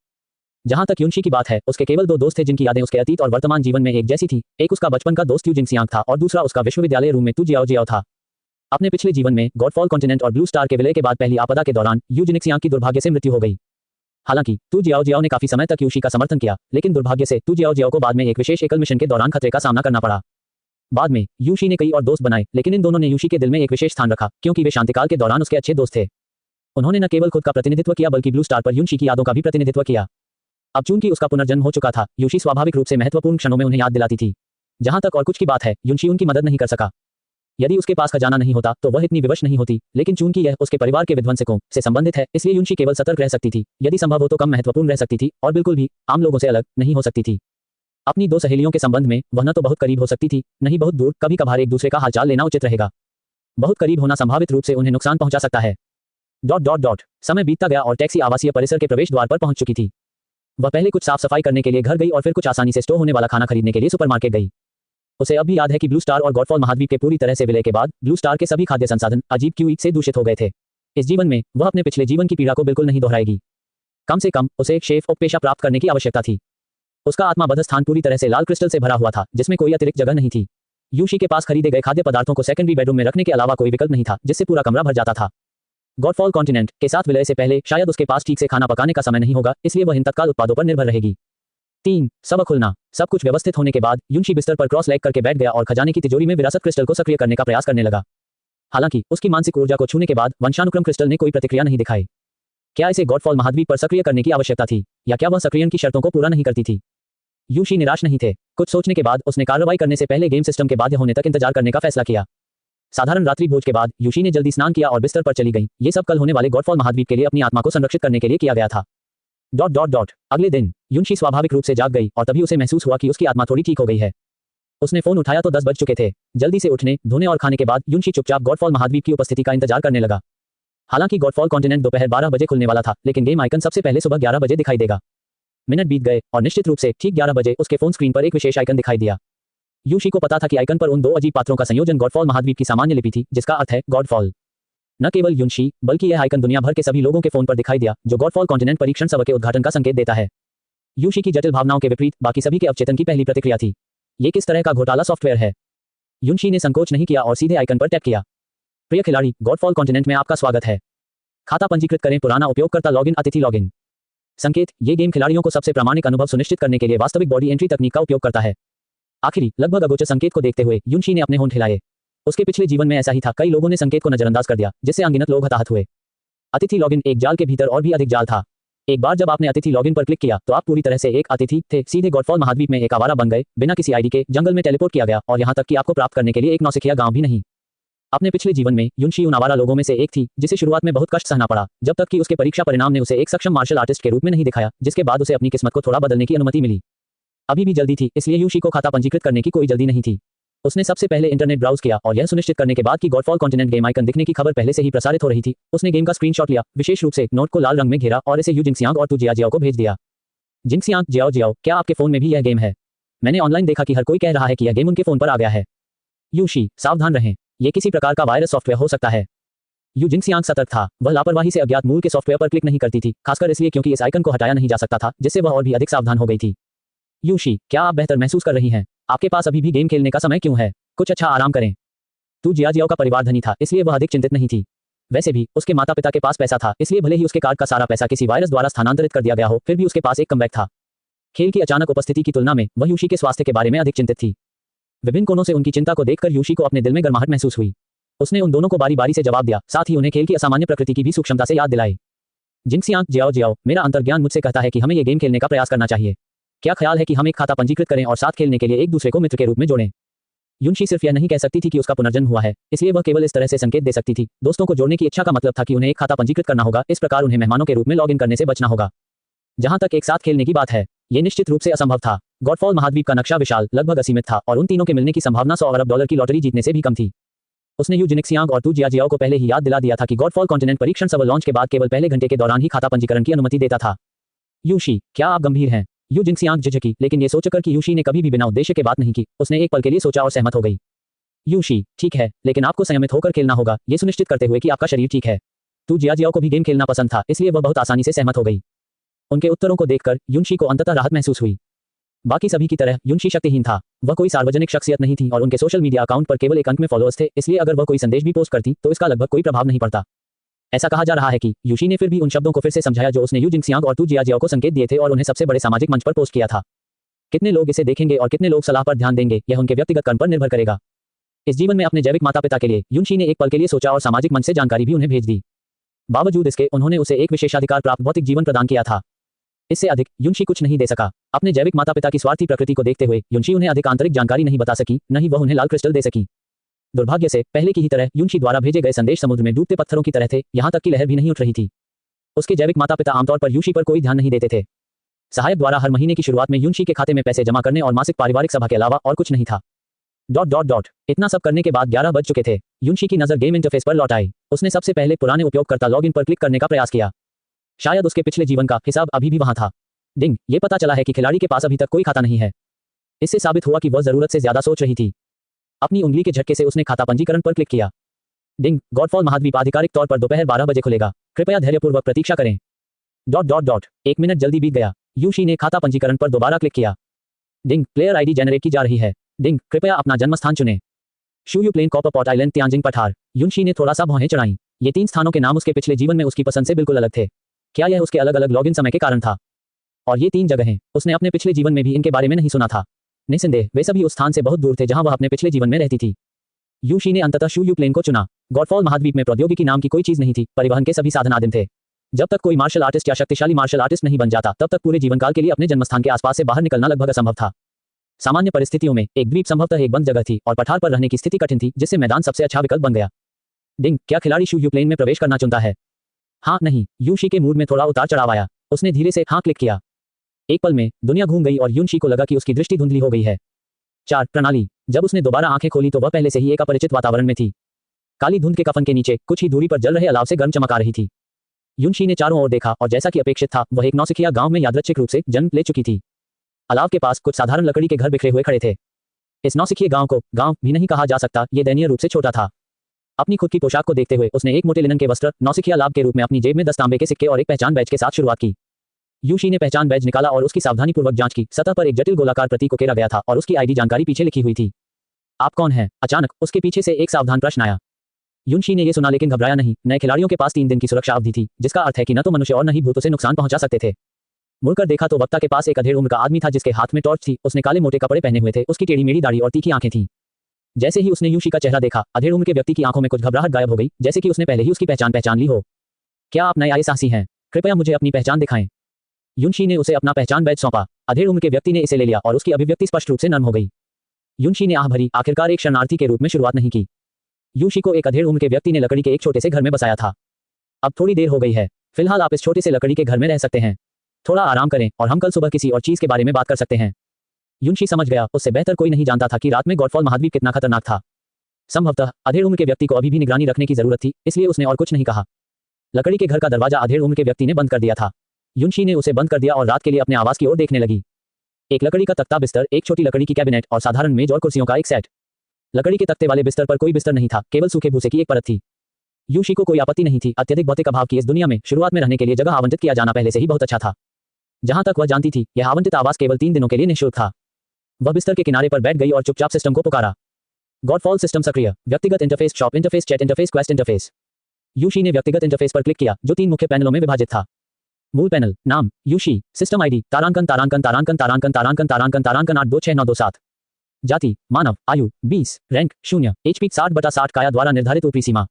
जहां तक यूनशी की बात है, उसके केवल 2 दोस्त थे जिनकी यादें उसके अतीत और वर्तमान जीवन में एक जैसी थी। एक उसका बचपन का दोस्त यू जिंगसियांग था और दूसरा उसका विश्वविद्यालय रूम में तू जियाओ जियाओ था। अपने पिछले जीवन में गॉडफॉल कॉन्टिनेंट और ब्लू स्टार के विलय के बाद पहली आपदा के दौरान यू जिंगसियांग की दुर्भाग्य से मृत्यु हो गई। हालांकि तू जियाओ जियाओ ने काफी समय तक यूशी का समर्थन किया, लेकिन दुर्भाग्य से तू जियाओ जियाओ को बाद में एक विशेष एकल मिशन के दौरान खतरे का सामना करना पड़ा। बाद में यूशी ने कई और दोस्त बनाए, लेकिन इन दोनों ने यूशी के दिल में एक विशेष स्थान रखा क्योंकि वे शांतिकाल के दौरान उसके अच्छे दोस्त थे। उन्होंने न केवल खुद का प्रतिनिधित्व किया बल्कि ब्लू स्टार पर यूशी की यादों का भी प्रतिनिधित्व किया। अब चूंकि उसका पुनर्जन्म हो चुका था, यूशी स्वाभाविक रूप से महत्वपूर्ण क्षणों में उन्हें याद दिलाती थी। जहां तक और कुछ की बात है, यूशी उनकी मदद नहीं कर सका। यदि उसके पास खजाना नहीं होता तो वह इतनी विवश नहीं होती, लेकिन चूंकि यह उसके परिवार के विध्वंसकों से संबंधित है, इसलिए यूशी केवल सतर्क रह सकती थी, यदि संभव हो तो कम महत्वपूर्ण रह सकती थी और बिल्कुल भी आम लोगों से अलग नहीं हो सकती थी। अपनी 2 सहेलियों के संबंध में वह न तो बहुत करीब हो सकती थी, न ही बहुत दूर। कभी कभार एक दूसरे का हालचाल लेना उचित रहेगा। बहुत करीब होना संभावित रूप से उन्हें नुकसान पहुंचा सकता है। ... समय बीतता गया और टैक्सी आवासीय परिसर के प्रवेश द्वार पर पहुंच चुकी थी। वह पहले कुछ साफ सफाई करने के लिए घर गई और फिर कुछ आसानी से स्टोर होने वाला खाना खरीदने के लिए सुपरमार्केट गई। उसे अब भी याद है कि ब्लू स्टार और गॉडफॉल महाद्वीप के पूरी तरह से विलय के बाद ब्लू स्टार के सभी खाद्य संसाधन अजीब क्यूइक से दूषित हो गए थे। इस जीवन में वह अपने पिछले जीवन की पीड़ा को बिल्कुल नहीं दोहराएगी। कम से कम उसे एक शेफ पेशा प्राप्त करने की आवश्यकता थी। उसका आत्मा स्थान पूरी तरह से लाल क्रिस्टल से भरा हुआ था, जिसमें कोई अतिरिक्त जगह नहीं थी। यूशी के पास खरीदे गए खाद्य पदार्थों को सेकेंडरी बेडरूम में रखने के अलावा कोई विकल्प नहीं था, जिससे पूरा कमरा भर जाता था। गॉडफॉल कॉन्टिनेंट के साथ विलय से पहले शायद उसके पास ठीक से खाना पकाने का समय नहीं होगा, इसलिए वह इन तत्काल उत्पादों पर निर्भर रहेगी। 3. सबक खुलना। सब कुछ व्यवस्थित होने के बाद यूशी बिस्तर पर क्रॉस लेग करके बैठ गया और खजाने की तिजोरी में विरासत क्रिस्टल को सक्रिय करने का प्रयास करने लगा। हालांकि उसकी मानसिक ऊर्जा को छूने के बाद वंशानुक्रम क्रिस्टल ने कोई प्रतिक्रिया नहीं दिखाई। क्या इसे गॉडफॉल महाद्वीप पर सक्रिय करने की आवश्यकता थी, या क्या वह सक्रियण की शर्तों को पूरा नहीं करती थी? यूशी निराश नहीं थे। कुछ सोचने के बाद उसने कार्रवाई करने से पहले गेम सिस्टम के बाध्य होने तक इंतजार करने का फैसला किया। साधारण रात्रि भोज के बाद यूशी ने जल्दी स्नान किया और बिस्तर पर चली गई। ये सब कल होने वाले गॉडफॉल महाद्वीप के लिए अपनी आत्मा को संरक्षित करने के लिए किया गया था। ... अगले दिन यूशी स्वाभाविक रूप से जाग गई और तभी उसे महसूस हुआ कि उसकी आत्मा थोड़ी ठीक हो गई है। उसने फोन उठाया तो 10 बज चुके थे। जल्दी से उठने, धोने और खाने के बाद यूशी चुपचाप गॉडफॉल महाद्वीप की उपस्थिति का इंतजार करने लगा। हालांकि गॉडफॉल कॉन्टिनेंट दोपहर 12 बजे खुलने वाला था, लेकिन गेम आइकन सबसे पहले सुबह 11 बजे दिखाई देगा। मिनट बीत गए और निश्चित रूप से ठीक 11 बजे उसके फोन स्क्रीन पर एक विशेष आइकन दिखाई दिया। यूशी को पता था कि आइकन पर उन 2 अजीब पात्रों का संयोजन गॉडफॉल महाद्वीप की सामान्य लिपि थी, जिसका अर्थ है गॉडफॉल। न केवल यूशी, बल्कि यह आइकन दुनिया भर के सभी लोगों के फोन पर दिखाई दिया, जो गॉडफॉल कॉन्टिनेंट परीक्षण सत्र के उद्घाटन का संकेत देता है। यूशी की जटिल भावनाओं के विपरीत बाकी सभी के अवचेतन की पहली प्रतिक्रिया थी। ये किस तरह का घोटाला सॉफ्टवेयर है? यूशी ने संकोच नहीं किया और सीधे आइकन पर टैप किया। प्रिय खिलाड़ी, गॉडफॉल कॉन्टिनेंट में आपका स्वागत है। खाता पंजीकृत करें। पुराना उपयोगकर्ता लॉगिन, अतिथि लॉगिन। संकेत: ये गेम खिलाड़ियों को सबसे प्रामाणिक अनुभव सुनिश्चित करने के लिए वास्तविक बॉडी एंट्री तकनीक का उपयोग करता है। आखिरी लगभग अगोचर संकेत को देखते हुए यूशी ने अपने होंठ हिलाए। उसके पिछले जीवन में ऐसा ही था, कई लोगों ने संकेत को नजरअंदाज कर दिया, जिससे अनगिनत लोग हताहत हुए। अतिथि लॉगिन एक जाल के भीतर और भी अधिक जाल था। एक बार जब आपने अतिथि लॉगिन पर क्लिक किया तो आप पूरी तरह से एक अतिथि थे, सीधे गॉडफॉल महाद्वीप में एक आवारा बन गए, बिना किसी आईडी के जंगल में टेलीपोर्ट किया गया और यहां तक कि आपको प्राप्त करने के लिए एक नौसिखिया गांव भी नहीं। अपने पिछले जीवन में यूशी उन आवारा लोगों में से एक थी जिसे शुरुआत में बहुत कष्ट सहना पड़ा, जब तक कि उसके परीक्षा परिणाम ने उसे एक सक्षम मार्शल आर्टिस्ट के रूप में नहीं दिखाया, जिसके बाद उसे अपनी किस्मत को थोड़ा बदलने की अनुमति मिली। अभी भी जल्दी थी, इसलिए यूशी को खाता पंजीकृत करने की कोई जल्दी नहीं थी। उसने सबसे पहले इंटरनेट ब्राउज किया और यह सुनिश्चित करने के बाद कि गॉडफॉल कॉन्टिनेंट गेम आइकन दिखने की खबर पहले से ही प्रसारित हो रही थी, उसने गेम का स्क्रीनशॉट लिया, विशेष रूप से एक नोट को लाल रंग में घेरा और इसे यू जिंगसियांग और तू जिया जियाओ को भेज दिया। जिंगसियांग, जियाओ जियाओ, क्या आपके फोन में भी यह गेम है? मैंने ऑनलाइन देखा कि हर कोई कह रहा है कि यह गेम उनके फोन पर आ गया है। यूशी, सावधान रहें, यह किसी प्रकार का वायरस सॉफ्टवेयर हो सकता है। यू जिंगसियांग सतर्क था। वह लापरवाही से अज्ञात मूल के सॉफ्टवेयर पर क्लिक नहीं करती थी, खासकर इसलिए क्योंकि इस आइकन को हटाया नहीं जा सकता था, जिससे वह और भी अधिक सावधान हो गई थी। यूशी, क्या आप बेहतर महसूस कर रही हैं? आपके पास अभी भी गेम खेलने का समय क्यों है? कुछ अच्छा आराम करें। तू जिया जियाओ का परिवार धनी था, इसलिए वह अधिक चिंतित नहीं थी। वैसे भी उसके माता पिता के पास पैसा था, इसलिए भले ही उसके कार्ड का सारा पैसा किसी वायरस द्वारा स्थानांतरित कर दिया गया हो, फिर भी उसके पास एक कमबैक था। खेल की अचानक उपस्थिति की तुलना में वह यूशी के स्वास्थ्य के बारे में अधिक चिंतित थी। विभिन्न कोनों से उनकी चिंता को देखकर यूशी को अपने दिल में गर्माहट महसूस हुई। उसने उन दोनों को बारी बारी से जवाब दिया, साथ ही उन्हें खेल की असामान्य प्रकृति की भी सूक्ष्मता से याद दिलाई। जिंगसियांग, जियाओ जियाओ, मेरा अंतर्ज्ञान मुझसे कहता है कि हमें ये गेम खेलने का प्रयास करना चाहिए। क्या ख्याल है कि हम एक खाता पंजीकृत करें और साथ खेलने के लिए एक दूसरे को मित्र के रूप में जोड़ें? यूशी सिर्फ यह नहीं कह सकती थी कि उसका पुनर्जन्म हुआ है, इसलिए वह केवल इस तरह से संकेत दे सकती थी। दोस्तों को जोड़ने की इच्छा का मतलब था कि उन्हें एक खाता पंजीकृत करना होगा, इस प्रकार उन्हें मेहमानों के रूप में लॉगिन करने से बचना होगा। जहां तक एक साथ खेलने की बात है, यह निश्चित रूप से असंभव था। गॉडफॉल महाद्वीप का नक्शा विशाल, लगभग असीमित था और उन तीनों के मिलने की संभावना $100 अरब की लॉटरी जीतने से भी कम थी। उसने यू जिंगसियांग और तू जिया जियाओ को पहले ही याद दिला दिया था कि गॉडफॉल कॉन्टिनेंट परीक्षण सत्र लॉन्च के बाद केवल पहले घंटे के दौरान ही खाता पंजीकरण की अनुमति देता था। यूशी, क्या आप गंभीर हैं? यू जिंगसियांग झिझकी, लेकिन ये सोचकर कि यूशी ने कभी भी बिना उद्देश्य के बात नहीं की, उसने एक पल के लिए सोचा और सहमत हो गई। यूशी, ठीक है, लेकिन आपको संयमित होकर खेलना होगा, ये सुनिश्चित करते हुए कि आपका शरीर ठीक है। तू जिया जियाओ को भी गेम खेलना पसंद था, इसलिए वह बहुत आसानी से सहमत हो गई। उनके उत्तरों को देखकर युनशी को अंततः राहत महसूस हुई। बाकी सभी की तरह युनशी शक्तिहीन था। वह कोई सार्वजनिक शख्सियत नहीं थी और उनके सोशल मीडिया अकाउंट पर केवल एक अंक में फॉलोअर्स थे, इसलिए अगर वह कोई संदेश भी पोस्ट करती तो इसका लगभग कोई प्रभाव नहीं पड़ता। ऐसा कहा जा रहा है कि युशी ने फिर भी उन शब्दों को फिर से समझाया जो उसने यू जिंगसियांग और तू जियाजियाओ को संकेत दिए थे और उन्हें सबसे बड़े सामाजिक मंच पर पोस्ट किया था। कितने लोग इसे देखेंगे और कितने लोग सलाह पर ध्यान देंगे, यह उनके व्यक्तिगत कर्म पर निर्भर करेगा। इस जीवन में अपने जैविक माता पिता के लिए युनशी ने एक पल के लिए सोचा और सामाजिक मंच से जानकारी भी उन्हें भेज दी। बावजूद इसके उन्होंने उसे एक विशेषाधिकार प्राप्त भौतिक जीवन प्रदान किया था। इससे अधिक युनशी कुछ नहीं दे सका। अपने जैविक माता पिता की स्वार्थी प्रकृति को देखते हुए युनशी उन्हें अधिक आंतरिक जानकारी नहीं बता सकी, न ही वह उन्हें लाल क्रिस्टल दे सकी। दुर्भाग्य से पहले की ही तरह युनशी द्वारा भेजे गए संदेश समुद्र में डूबते पत्थरों की तरह थे, यहाँ तक कि लहर भी नहीं उठ रही थी। उसके जैविक माता पिता आमतौर पर युनशी पर कोई ध्यान नहीं देते थे। सहायक द्वारा हर महीने की शुरुआत में युनशी के खाते में पैसे जमा करने और मासिक पारिवारिक सभा के अलावा और कुछ नहीं था। इतना सब करने के बाद 11 बज चुके थे। युनशी की नजर गेम इंटरफेस पर लौट आई। उसने सबसे पहले पुराने उपयोगकर्ता लॉगिन पर क्लिक करने का प्रयास किया। शायद उसके पिछले जीवन का हिसाब अभी भी वहां था। डिंग, ये पता चला है कि खिलाड़ी के पास अभी तक कोई खाता नहीं है। इससे साबित हुआ कि वह जरूरत से ज्यादा सोच रही थी। अपनी उंगली के झटके से उसने खाता पंजीकरण पर क्लिक किया। डिंग, गॉडफॉल महाद्वीप आधिकारिक तौर पर दोपहर 12 बजे खुलेगा। कृपया धैर्यपूर्वक प्रतीक्षा करें। 1 मिनट जल्दी बीत गया। युनशी ने खाता पंजीकरण पर दोबारा क्लिक किया। डिंग, प्लेयर आईडी जनरेट की जा रही है। डिंग, कृपया अपना जन्मस्थान चुनें। शूयू प्लेन कॉपर पॉट आइलैंड तियानजिंग पठार। युनशी ने थोड़ा सा भौहें चढ़ाई। ये 3 स्थानों के नाम उसके पिछले जीवन में उसकी पसंद से बिल्कुल अलग थे। क्या यह उसके अलग अलग लॉगिन समय के कारण था? और ये 3 जगहें उसने अपने पिछले जीवन में भी इनके बारे में नहीं सुना था। निस्संदेह वे सभी उस स्थान से बहुत दूर थे जहां वह अपने पिछले जीवन में रहती थी। युनशी ने अंततः शूयू प्लेन को चुना। गॉडफॉल महाद्वीप में प्रौद्योगिकी नाम की कोई चीज नहीं थी, परिवहन के सभी साधन आदिम थे। जब तक कोई मार्शल आर्टिस्ट या शक्तिशाली मार्शल आर्टिस्ट नहीं बन जाता तब तक पूरे जीवनकाल के लिए अपने जन्मस्थान के आसपास से बाहर निकलना लगभग असंभव था। सामान्य परिस्थितियों में एक द्वीप संभवतः एक बंद जगह थी और पठार पर रहने की स्थिति कठिन थी, जिससे मैदान सबसे अच्छा विकल्प बन गया। डिंग, क्या खिलाड़ी शूयू प्लेन में प्रवेश करना चुनता है? हाँ, नहीं। युनशी के मूड में थोड़ा उतार चढ़ाव आया। उसने धीरे से हाँ क्लिक किया। एक पल में दुनिया घूम गई और युनशी को लगा कि उसकी दृष्टि धुंधली हो गई है। 4 प्रणाली। जब उसने दोबारा आंखें खोली तो वह पहले से ही एक अपरिचित वातावरण में थी। काली धुंध के कफन के नीचे कुछ ही दूरी पर जल रहे अलाव से गर्म चमक आ रही थी। युनशी ने चारों ओर देखा और जैसा कि अपेक्षित था वह एक नौसिखिया गांव में यादृच्छिक रूप से जन्म ले चुकी थी। अलाव के पास कुछ साधारण लकड़ी के घर बिखरे हुए खड़े थे। इस नौसिखिए गांव को गांव भी नहीं कहा जा सकता, ये दयनीय रूप से छोटा था। अपनी खुद की पोशाक को देखते हुए उसने एक मोटे लिनन के वस्त्र नौसिखिया लाभ के रूप में अपनी जेब में 10 तांबे के सिक्के और एक पहचान बैज के साथ शुरुआत की। युनशी ने पहचान बैज निकाला और उसकी सावधानीपूर्वक जांच की। सतह पर एक जटिल गोलाकार प्रतीक उकेरा गया था और उसकी आईडी जानकारी पीछे लिखी हुई थी। आप कौन हैं? अचानक उसके पीछे से एक सावधान प्रश्न आया। युनशी ने यह सुना लेकिन घबराया नहीं। नए खिलाड़ियों के पास 3 दिन की सुरक्षा अवधि थी, जिसका अर्थ है कि न तो मनुष्य और न ही भूत उसे नुकसान पहुंचा सकते थे। मुड़कर देखा तो वक्ता के पास एक अधेड़ उम्र का आदमी था जिसके हाथ में टॉर्च थी। उसने काले मोटे कपड़े पहने हुए थे। उसकी टेढ़ी मेढ़ी दाढ़ी और तीखी आंखें थीं। जैसे ही उसने युनशी का चेहरा देखा, अधेड़ उम्र के व्यक्ति की आंखों में कुछ घबराहट गायब हो गई, जैसे कि उसने पहले ही उसकी पहचान ली हो। क्या आप नए आए साहसी हैं? कृपया मुझे अपनी पहचान दिखाएं। युनशी ने उसे अपना पहचान बैज सौंपा। अधेड़ उम्र के व्यक्ति ने इसे ले लिया और उसकी अभिव्यक्ति स्पष्ट रूप से नर्म हो गई। युनशी ने आह भरी, आखिरकार एक शरणार्थी के रूप में शुरुआत नहीं की। युनशी को एक अधेड़ उम्र के व्यक्ति ने लकड़ी के एक छोटे से घर में बसाया था। अब थोड़ी देर हो गई है। फिलहाल आप इस छोटे से लकड़ी के घर में रह सकते हैं। थोड़ा आराम करें और हम कल सुबह किसी और चीज के बारे में बात कर सकते हैं। युनशी समझ गया, उससे बेहतर कोई नहीं जानता था कि रात में गॉडफॉल महाद्वीप कितना खतरनाक था। संभवतः अधेड़ उम्र के व्यक्ति को अभी भी निगरानी रखने की जरूरत थी, इसलिए उसने और कुछ नहीं कहा। लकड़ी के घर का दरवाजा अधेड़ उम्र के व्यक्ति ने बंद कर दिया था। युनशी ने उसे बंद कर दिया और रात के लिए अपने आवास की ओर देखने लगी। एक लकड़ी का तख्ता बिस्तर, एक छोटी लकड़ी की कैबिनेट और साधारण मेज और कुर्सियों का एक सेट। लकड़ी के तख्ते वाले बिस्तर पर कोई बिस्तर नहीं था, केवल सूखे भूसे की एक परत थी। युनशी को कोई आपत्ति नहीं थी। अत्यधिक भौतिक अभाव की इस दुनिया में शुरुआत में रहने के लिए जगह आवंटित किया जाना पहले से ही बहुत अच्छा था। जहां तक वह जानती थी, यह आवंटित आवास केवल 3 दिनों के लिए निःशुल्क था। वह बिस्तर के किनारे पर बैठ गई और चुपचाप सिस्टम को पुकारा। गॉडफॉल सिस्टम सक्रिय। व्यक्तिगत interface, shop interface, chat interface, quest interface. Yunshi ने व्यक्तिगत इंटरफेस पर क्लिक किया, जो 3 मुख्य पैनलों में विभाजित था। मूल पैनल, नाम युनशी, सिस्टम आईडी तारांकन 826927। जाति मानव, आयु 20, रैंक 0, एचपी 60/60, काया द्वारा निर्धारित ऊपरी सीमा,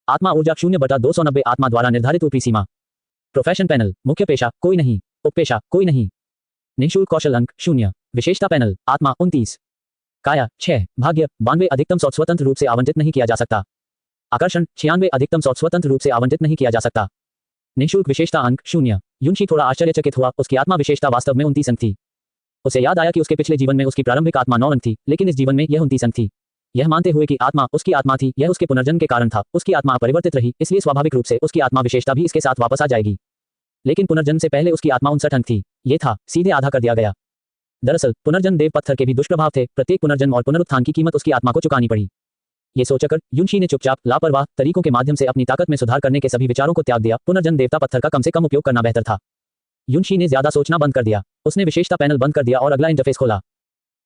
आत्मा ऊर्जा 0/290, आत्मा द्वारा निर्धारित ऊपरी सीमा। प्रोफेशन पैनल, मुख्य पेशा कोई नहीं, उपपेशा कोई नहीं, निःशुल्क कौशल अंक 0। विशेषता पैनल, आत्मा 29, काया 6, भाग्य 92, अधिकतम सौत स्वतंत्र रूप से आवंटित नहीं किया जा सकता। आकर्षण 96, अधिकतम सौत स्वतंत्र रूप से आवंटित नहीं किया जा सकता। निःशुल्क विशेषता अंक 0। युनशी थोड़ा आश्चर्यचकित हुआ। उसकी आत्मा विशेषता वास्तव में 29 अंक थी। उसे याद आया कि उसके पिछले जीवन में उसकी प्रारंभिक आत्मा 9 अंक थी, लेकिन इस जीवन में यह 29 अंक थी। यह मानते हुए कि आत्मा उसकी आत्मा थी, यह उसके पुनर्जन्म के कारण था। उसकी आत्मा अपरिवर्तित रही, इसलिए स्वाभाविक रूप से उसकी आत्मा विशेषता भी इसके साथ वापस आ जाएगी। लेकिन पुनर्जन्म से पहले उसकी आत्मा 59 अंक थी। ये था, सीधे आधा कर दिया गया। दरअसल पुनर्जन्म देव पत्थर के भी दुष्प्रभाव थे। प्रत्येक पुनर्जन्म और पुनरुत्थान की कीमत उसकी आत्मा को चुकानी पड़ी। ये सोचकर युनशी ने चुपचाप लापरवाह तरीकों के माध्यम से अपनी ताकत में सुधार करने के सभी विचारों को त्याग दिया। पुनर्जन्म देवता पत्थर का कम से कम उपयोग करना बेहतर था। युनशी ने ज्यादा सोचना बंद कर दिया। उसने विशेषता पैनल बंद कर दिया और अगला इंटरफेस खोला।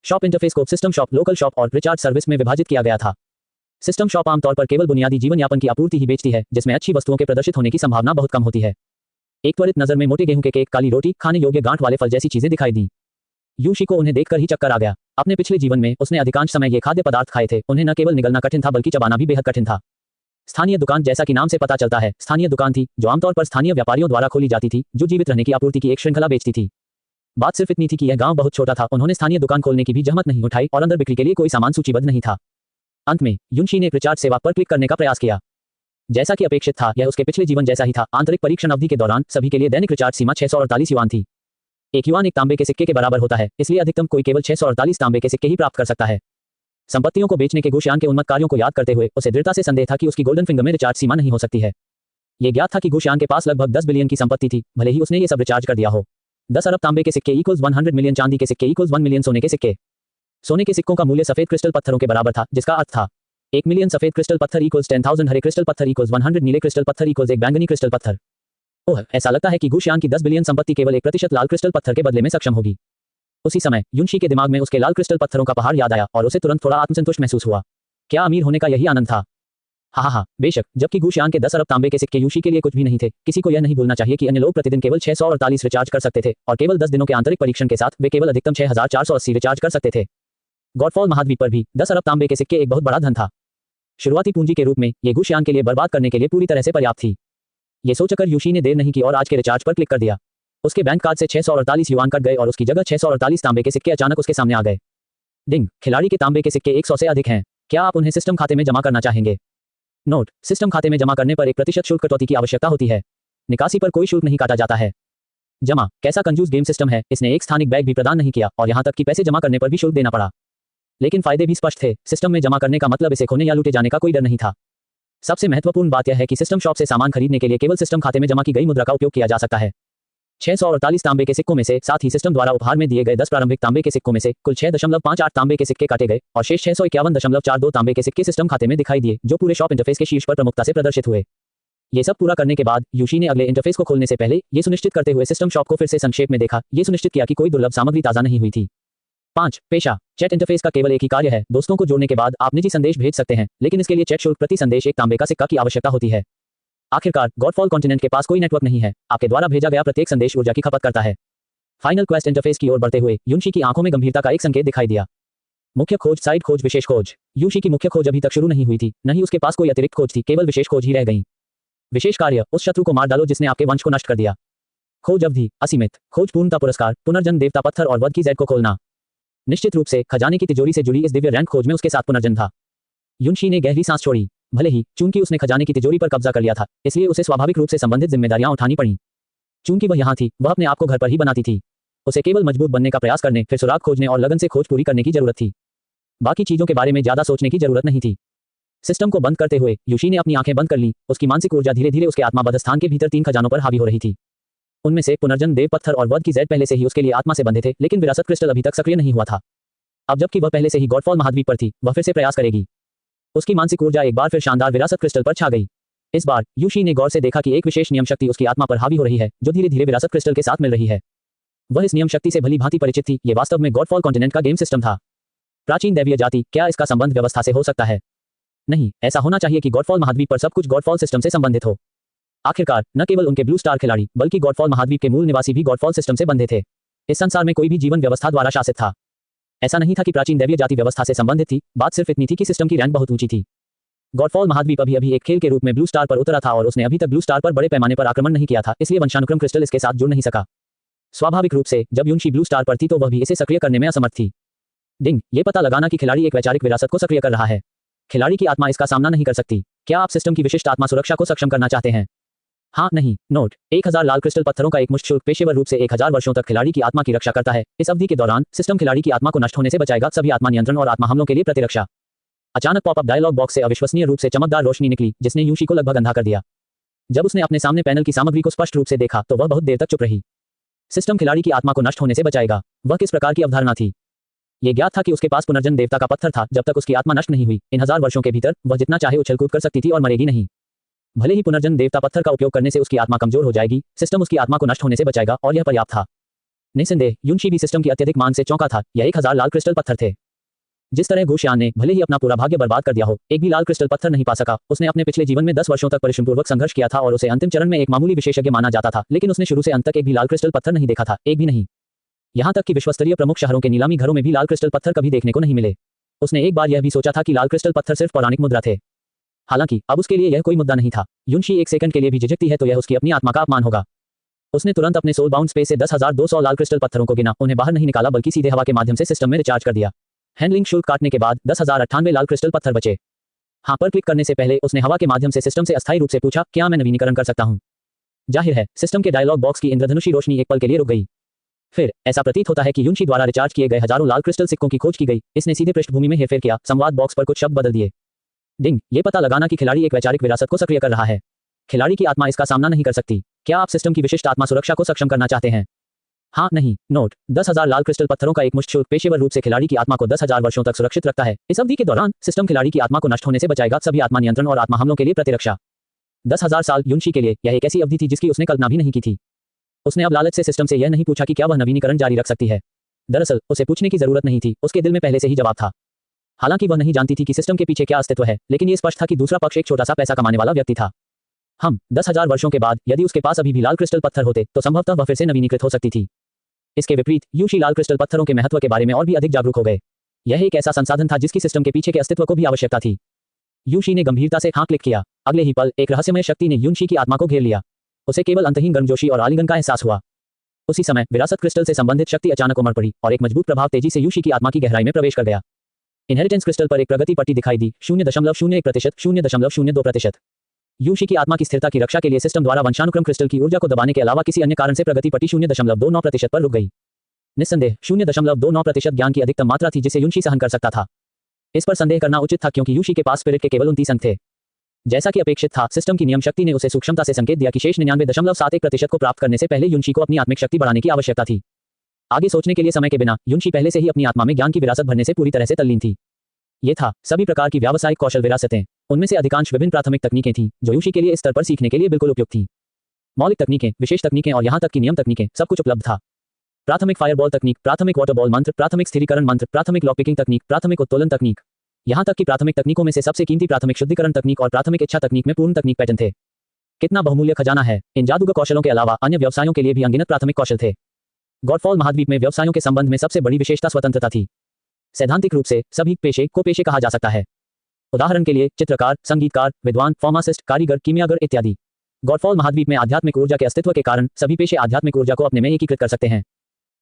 शॉप इंटरफेस को सिस्टम शॉप, लोकल शॉप और रिचार्ज सर्विस में विभाजित किया गया था। सिस्टम शॉप आमतौर पर केवल बुनियादी जीवन यापन की आपूर्ति ही बेचती है, जिसमें अच्छी वस्तुओं के प्रदर्शित होने की संभावना बहुत कम होती है। एक त्वरित नजर में मोटे गेहूं के केक, काली रोटी, खाने योग्य गांठ वाले फल जैसी चीजें दिखाई दी। युनशी को उन्हें देखकर ही चक्कर आ गया। अपने पिछले जीवन में उसने अधिकांश समय ये खाद्य पदार्थ खाए थे। उन्हें न केवल निगलना कठिन था बल्कि चबाना भी बेहद कठिन था। स्थानीय दुकान, जैसा कि नाम से पता चलता है, स्थानीय दुकान थी जो आमतौर पर स्थानीय व्यापारियों द्वारा खोली जाती थी, जो जीवित रहने की आपूर्ति की एक श्रृंखला बेचती थी। बात सिर्फ इतनी थी कि यह गांव बहुत छोटा था। उन्होंने स्थानीय दुकान खोलने की भी जहमत नहीं उठाई और अंदर बिक्री के लिए कोई सामान सूचीबद्ध नहीं था। अंत में युनशी ने रिचार्ज सेवा पर क्लिक करने का प्रयास किया। जैसा कि अपेक्षित था, यह उसके पिछले जीवन जैसा ही था। आंतरिक परीक्षण अवधि के दौरान सभी के लिए दैनिक रिचार्ज सीमा 648 युआन थी। एक युआन एक तांबे के सिक्के के बराबर होता है, इसलिए अधिकतम कोई केवल 648 तांबे के सिक्के ही प्राप्त कर सकता है। संपत्तियों को बेचने के गुशियान के उन्मत्त कार्यों को याद करते हुए उसे दृढ़ता से संदेह था कि उसकी गोल्डन फिंगर में रिचार्ज सीमा नहीं हो सकती है। यह ज्ञात था कि गुशियान के पास लगभग 10 बिलियन की संपत्ति थी, भले ही उसने ये सब रिचार्ज कर दिया हो। 10 अरब तांबे के सिक्के इक्वल्स 100 मिलियन, चांदी के सिक्के इक्वल्स 1 मिलियन सोने के सिक्के। सोने के सिक्कों का मूल्य सफेद क्रिस्टल पत्थरों के बराबर था, जिसका अर्थ था 1 मिलियन सफेद क्रिस्टल पत्थर इक्वल्स 10,000 हरे क्रिस्टल पत्थर इक्वल्स 100 नीले क्रिस्टल पत्थर इक्वल्स 1 बैंगनी क्रिस्टल पत्थर। ओह, ऐसा लगता है कि गुशियान की 10 बिलियन संपत्ति केवल 1% लाल क्रिस्टल पत्थर के बदले में सक्षम होगी। उसी समय युनशी के दिमाग में उसके लाल क्रिस्टल पत्थरों का पहाड़ याद आया और उसे तुरंत थोड़ा आत्मसंतुष्ट महसूस हुआ। क्या अमीर होने का यही आनंद था? हाँ, बेशक। जबकि गुशियान के 10 अरब तांबे के सिक्के युनशी के लिए कुछ भी नहीं थे, किसी को यह नहीं भूलना चाहिए कि अन्य लोग प्रतिदिन केवल 648 रिचार्ज कर सकते थे और केवल 10 दिनों के आंतरिक परीक्षण के साथ वे केवल अधिकतम 6480 रिचार्ज कर सकते थे। गॉडफॉल महाद्वीप पर भी 10 अरब तांबे के सिक्के एक बहुत बड़ा धन था। शुरुआती पूंजी के रूप में ये गुशियान के लिए बर्बाद करने के लिए पूरी तरह से पर्याप्त थी। ये सोचकर युनशी ने देर नहीं की और आज के रिचार्ज पर क्लिक कर दिया। उसके बैंक कार्ड से 648 युआन कट गए और उसकी जगह 648 तांबे के सिक्के अचानक उसके सामने आ गए। डिंग, खिलाड़ी के तांबे के सिक्के 100 से अधिक हैं। क्या आप उन्हें सिस्टम खाते में जमा करना चाहेंगे? नोट: सिस्टम खाते में जमा करने पर 1% शुल्क कटौती की आवश्यकता होती है। निकासी पर कोई शुल्क नहीं काटा जाता है। जमा: कैसा कंजूस गेम सिस्टम है, इसने एक स्थानिक बैग भी प्रदान नहीं किया और यहां तक कि पैसे जमा करने पर भी शुल्क देना पड़ा। लेकिन फायदे भी स्पष्ट थे। सिस्टम में जमा करने का मतलब इसे खोने या लूटे जाने का कोई डर नहीं था। सबसे महत्वपूर्ण बात यह है कि सिस्टम शॉप से सामान खरीदने के लिए केवल सिस्टम खाते में जमा की गई मुद्रा का उपयोग किया जा सकता है। 648 तांबे के सिक्कों में से, साथ ही सिस्टम द्वारा उपहार में दिए गए 10 प्रारंभिक तांबे के सिक्कों में से कुल 6.58 तांबे के सिक्के काटे गए और शेष 651.42 तांबे के सिक्के सिस्टम खाते में दिखाई दिए, जो पूरे शॉप इंटरफेस के शीर्ष पर प्रमुखता से प्रदर्शित हुए। ये सब पूरा करने के बाद युनशी ने अगले इंटरफेस को खोलने से पहले ये सुनिश्चित करते हुए सिस्टम शॉप को फिर से संक्षेप में देखा, ये सुनिश्चित किया कि कोई दुर्लभ सामग्री ताजा नहीं हुई थी। 5. पेशा: चैट इंटरफेस का केवल एक ही कार्य है। दोस्तों को जोड़ने के बाद आप निजी संदेश भेज सकते हैं, लेकिन इसके लिए चैट शुल्क प्रति संदेश एक तांबे का सिक्का की आवश्यकता होती है। आखिरकार गॉडफॉल कॉन्टिनेंट के पास कोई नेटवर्क नहीं है। आपके द्वारा भेजा गया प्रत्येक संदेश ऊर्जा की खपत करता है। फाइनल क्वेस्ट इंटरफेस की ओर बढ़ते हुए युनशी की आंखों में गंभीरता का एक संकेत दिखाई दिया। मुख्य खोज, साइड खोज, विशेष खोज। युनशी की मुख्य खोज अभी तक शुरू नहीं हुई थी, न ही उसके पास कोई अतिरिक्त खोज थी, केवल विशेष खोज ही रह गई। विशेष कार्य: उस शत्रु को मार डालो जिसने आपके वंश को नष्ट कर दिया। खोज अवधि: असीमित। खोज पूर्णता पुरस्कार: पुनर्जन्म देवता पत्थर और वध की जेड को खोलना। निश्चित रूप से खजाने की तिजोरी से जुड़ी इस दिव्य रैंक खोज में उसके साथ पुनर्जन्म था। युनशी ने गहरी सांस छोड़ी। भले ही चूंकि उसने खजाने की तिजोरी पर कब्जा कर लिया था, इसलिए उसे स्वाभाविक रूप से संबंधित जिम्मेदारियां उठानी पड़ी। चूंकि वह यहां थी, वह अपने आप को घर पर ही बनाती थी। उसे केवल मजबूत बनने का प्रयास करने, फिर सुराग खोजने और लगन से खोज पूरी करने की जरूरत थी। बाकी चीजों के बारे में ज्यादा सोचने की जरूरत नहीं थी। सिस्टम को बंद करते हुए युनशी ने अपनी आंखें बंद कर ली। उसकी मानसिक ऊर्जा धीरे धीरे उसके आत्मा बद्ध स्थान के भीतर 3 खजानों पर हावी हो रही थी। उनमें से पुनर्जन्म देव पत्थर और वध की जेड पहले से ही उसके लिए आत्मा से बंधे थे, लेकिन विरासत क्रिस्टल अभी तक सक्रिय नहीं हुआ था। अब जबकि वह पहले से ही गॉडफॉल महाद्वीप पर थी, वह फिर से प्रयास करेगी। उसकी मानसिक ऊर्जा एक बार फिर शानदार विरासत क्रिस्टल पर छा गई। इस बार युनशी ने गौर से देखा कि एक विशेष नियम शक्ति उसकी आत्मा पर हावी हो रही है, जो धीरे धीरे विरासत क्रिस्टल के साथ मिल रही है। वह इस नियम शक्ति से भली भांति परिचित थी। यह वास्तव में गॉडफॉल कॉन्टिनेंट का गेम सिस्टम था। प्राचीन दैवीय जाति, क्या इसका संबंध व्यवस्था से हो सकता है? नहीं, ऐसा होना चाहिए कि गॉडफॉल महाद्वीप पर सब कुछ गॉडफॉल सिस्टम से संबंधित हो। आखिरकार न केवल उनके ब्लू स्टार खिलाड़ी, बल्कि गॉडफॉल महाद्वीप के मूल निवासी भी गॉडफॉल सिस्टम से बंधे थे। इस संसार में कोई भी जीवन व्यवस्था द्वारा शासित था। ऐसा नहीं था कि प्राचीन दैवीय जाति व्यवस्था से संबंधित थी, बात सिर्फ इतनी थी कि सिस्टम की रैंक बहुत ऊंची थी। गॉडफॉल महाद्वीप अभी अभी एक खेल के रूप में ब्लू स्टार पर उतरा था और उसने अभी तक ब्लू स्टार पर बड़े पैमाने पर आक्रमण नहीं किया था, इसलिए वंशानुक्रम क्रिस्टल इसके साथ जुड़ नहीं सका। स्वाभाविक रूप से जब युनशी ब्लू स्टार पर थी तो वह भी इसे सक्रिय करने में असमर्थ थी। डिंग, ये पता लगाना कि खिलाड़ी एक वैचारिक विरासत को सक्रिय कर रहा है। खिलाड़ी की आत्मा इसका सामना नहीं कर सकती। क्या आप सिस्टम की विशिष्ट आत्मा सुरक्षा को सक्षम करना चाहते हैं? हाँ, नहीं। नोट: 1000 लाल क्रिस्टल पत्थरों का एक मुश्त शुल्क पेशेवर रूप से 1000 वर्षों तक खिलाड़ी की आत्मा की रक्षा करता है। इस अवधि के दौरान सिस्टम खिलाड़ी की आत्मा को नष्ट होने से बचाएगा, सभी आत्मा नियंत्रण और आत्मा हमलों के लिए प्रतिरक्षा। अचानक पॉपअप डायलॉग बॉक्स से अविश्वसनीय रूप से चमकदार रोशनी निकली, जिसने युनशी को लगभग अंधा कर दिया। जब उसने अपने सामने पैनल की सामग्री को स्पष्ट रूप से देखा तो वह बहुत देर तक चुप रही। सिस्टम खिलाड़ी की आत्मा को नष्ट होने से बचाएगा, वह किस प्रकार की अवधारणा थी? यह ज्ञात था कि उसके पास पुनर्जन्म देवता का पत्थर था। जब तक उसकी आत्मा नष्ट नहीं हुई, इन 1000 वर्षों के भीतर वह जितना चाहे उछल कूद कर सकती थी और मरेगी नहीं। भले ही पुनर्जन्म देवता पत्थर का उपयोग करने से उसकी आत्मा कमजोर हो जाएगी, सिस्टम उसकी आत्मा को नष्ट होने से बचाएगा और यह पर्याप्त था। निस्संदेह युनशी भी सिस्टम की अत्यधिक मांग से चौंका था। यह 1000 लाल क्रिस्टल पत्थर थे। जिस तरह गुशियान ने भले ही अपना पूरा भाग्य बर्बाद कर दिया हो, एक भी लाल क्रिस्टल पत्थर नहीं पा सका। उसने अपने पिछले जीवन में 10 वर्षों तक परिश्रमपूर्वक संघर्ष किया था और उसे अंतिम चरण में एक मामूली विशेषज्ञ माना जाता था, लेकिन उसने शुरू से अंत तक एक भी लाल क्रिस्टल पत्थर नहीं देखा था, एक भी नहीं। यहाँ तक कि विश्वस्तरीय प्रमुख शहरों के नीलामी घरों में भी लाल क्रिस्टल पत्थर कभी देखने को नहीं मिले। उसने एक बार यह भी सोचा था कि लाल क्रिस्टल पत्थर सिर्फ पौराणिक मुद्रा थे। हालांकि अब उसके लिए यह कोई मुद्दा नहीं था। युनशी एक सेकंड के लिए भी झिझकती है तो यह उसकी अपनी आत्मा का अपमान होगा। उसने तुरंत अपने सोल बाउंड स्पेस से 10,200 लाल क्रिस्टल पत्थरों को गिना, उन्हें बाहर नहीं निकाला बल्कि सीधे हवा के माध्यम से सिस्टम में रिचार्ज कर दिया। हैंडलिंग शुल्क काटने के बाद 10,098 लाल क्रिस्टल पत्थर बचे। हाँ पर क्लिक करने से पहले उसने हवा के माध्यम से सिस्टम से अस्थायी रूप से पूछा, क्या मैं नवीनीकरण कर सकता हूँ? जाहिर है सिस्टम के डायलॉग बॉक्स की इंद्रधनुषी रोशनी एक पल के लिए रुक गई। फिर ऐसा प्रतीत होता है कि युनशी द्वारा रिचार्ज किए गए हजारों लाल क्रिस्टल सिक्कों की खोज की गई। इसने सीधे पृष्ठभूमि में हेरफेर किया, संवाद बॉक्स पर कुछ शब्द बदल दिए। डिंग, ये पता लगाना कि खिलाड़ी एक वैचारिक विरासत को सक्रिय कर रहा है। खिलाड़ी की आत्मा इसका सामना नहीं कर सकती। क्या आप सिस्टम की विशिष्ट आत्मा सुरक्षा को सक्षम करना चाहते हैं? हाँ, नहीं। नोट, 10,000 लाल क्रिस्टल पत्थरों का एक मुश्त शुल्क पेशेवर रूप से खिलाड़ी की आत्मा को 10,000 वर्षों तक सुरक्षित रखता है। इस अवधि के दौरान सिस्टम खिलाड़ी की आत्मा को नष्ट होने से बचाएगा, सभी आत्मा नियंत्रण और आत्मा हमलों के लिए प्रतिरक्षा। 10,000 साल युनशी के लिए यह एक ऐसी अवधि थी जिसकी उसने कल्पना भी नहीं की थी। उसने अब लालच से सिस्टम से यह नहीं पूछा कि क्या वह नवीनीकरण जारी रख सकती है। दरअसल उसे पूछने की जरूरत नहीं थी, उसके दिल में पहले से ही जवाब था। हालांकि वह नहीं जानती थी कि सिस्टम के पीछे क्या अस्तित्व है, लेकिन ये स्पष्ट था कि दूसरा पक्ष एक छोटा सा पैसा कमाने वाला व्यक्ति था। 10,000 वर्षों के बाद यदि उसके पास अभी भी लाल क्रिस्टल पत्थर होते तो संभवतः वह फिर से नवीनीकृत हो सकती थी। इसके विपरीत युनशी लाल क्रिस्टल पत्थरों के महत्व के बारे में और भी अधिक जागरूक हो गए। यह एक ऐसा संसाधन था जिसकी सिस्टम के पीछे के अस्तित्व को भी आवश्यकता थी। युनशी ने गंभीरता से हाँ क्लिक किया। अगले ही पल एक रहस्यमय शक्ति ने युनशी की आत्मा को घेर लिया। उसे केवल अंतहीन गर्मजोशी और आलिंगन का एहसास हुआ। उसी समय विरासत क्रिस्टल से संबंधित शक्ति अचानक उमड़ पड़ी और एक मजबूत प्रभाव तेजी से युनशी की आत्मा की गहराई में प्रवेश कर गया। इनहेरिटेंस क्रिस्टल पर एक प्रगति पट्टी दिखाई दी, 0.01%, 0.02%। युनशी की आत्मा की स्थिरता की रक्षा के लिए सिस्टम द्वारा वंशानुक्रम क्रिस्टल की ऊर्जा को दबाने के अलावा किसी अन्य कारण से प्रगति पट्टी 0.29% पर रुक गई। निस्संदेह 0.29% ज्ञान की अधिकतम मात्रा थी जिसे युनशी सहन कर सकता था। इस पर संदेह करना उचित था क्योंकि युनशी के पास स्पिरिट के केवल 29 अंक थे। जैसा कि अपेक्षित था, सिस्टम की नियम शक्ति ने उसे सूक्ष्मता से संकेत दिया कि शेष 99.71% को प्राप्त करने से पहले युनशी को अपनी आत्मिक शक्ति बढ़ाने की आवश्यकता थी। आगे सोचने के लिए समय के बिना युनशी पहले से ही अपनी आत्मा में ज्ञान की विरासत भरने से पूरी तरह से तल्लीन थी। ये था सभी प्रकार की व्यावसायिक कौशल विरासतें। उनमें से अधिकांश विभिन्न प्राथमिक तकनीकें थीं जो युनशी के लिए इस स्तर पर सीखने के लिए बिल्कुल उपयुक्त थीं। मौलिक तकनीकें, विशेष तकनीकें और यहाँ तक कि नियम तकनीकें, सब कुछ उपलब्ध था। प्राथमिक फायरबॉल तकनीक, प्राथमिक वाटरबॉल मंत्र, प्राथमिक स्थिरीकरण मंत्र, प्राथमिक लॉकपिकिंग तकनीक, प्राथमिक उत्तोलन तकनीक। यहाँ तक कि प्राथमिक तकनीकों में से सबसे कीमती प्राथमिक शुद्धिकरण तकनीक और प्राथमिक इच्छा तकनीक में पूर्ण तकनीक पैटर्न थे। कितना बहुमूल्य खजाना है। इन जादूगर कौशलों के अलावा अन्य व्यवसायों के लिए भी अनगिनत प्राथमिक कौशल थे। गॉडफॉल महाद्वीप में व्यवसायों के संबंध में सबसे बड़ी विशेषता स्वतंत्रता थी। सैद्धांतिक रूप से सभी पेशे को पेशे कहा जा सकता है। उदाहरण के लिए चित्रकार, संगीतकार, विद्वान, फार्मासिस्ट, कारीगर, कीमियागर इत्यादि। गॉडफॉल महाद्वीप में आध्यात्मिक ऊर्जा के अस्तित्व के कारण सभी पेशे आध्यात्मिक ऊर्जा को अपने में एकीकृत कर सकते हैं।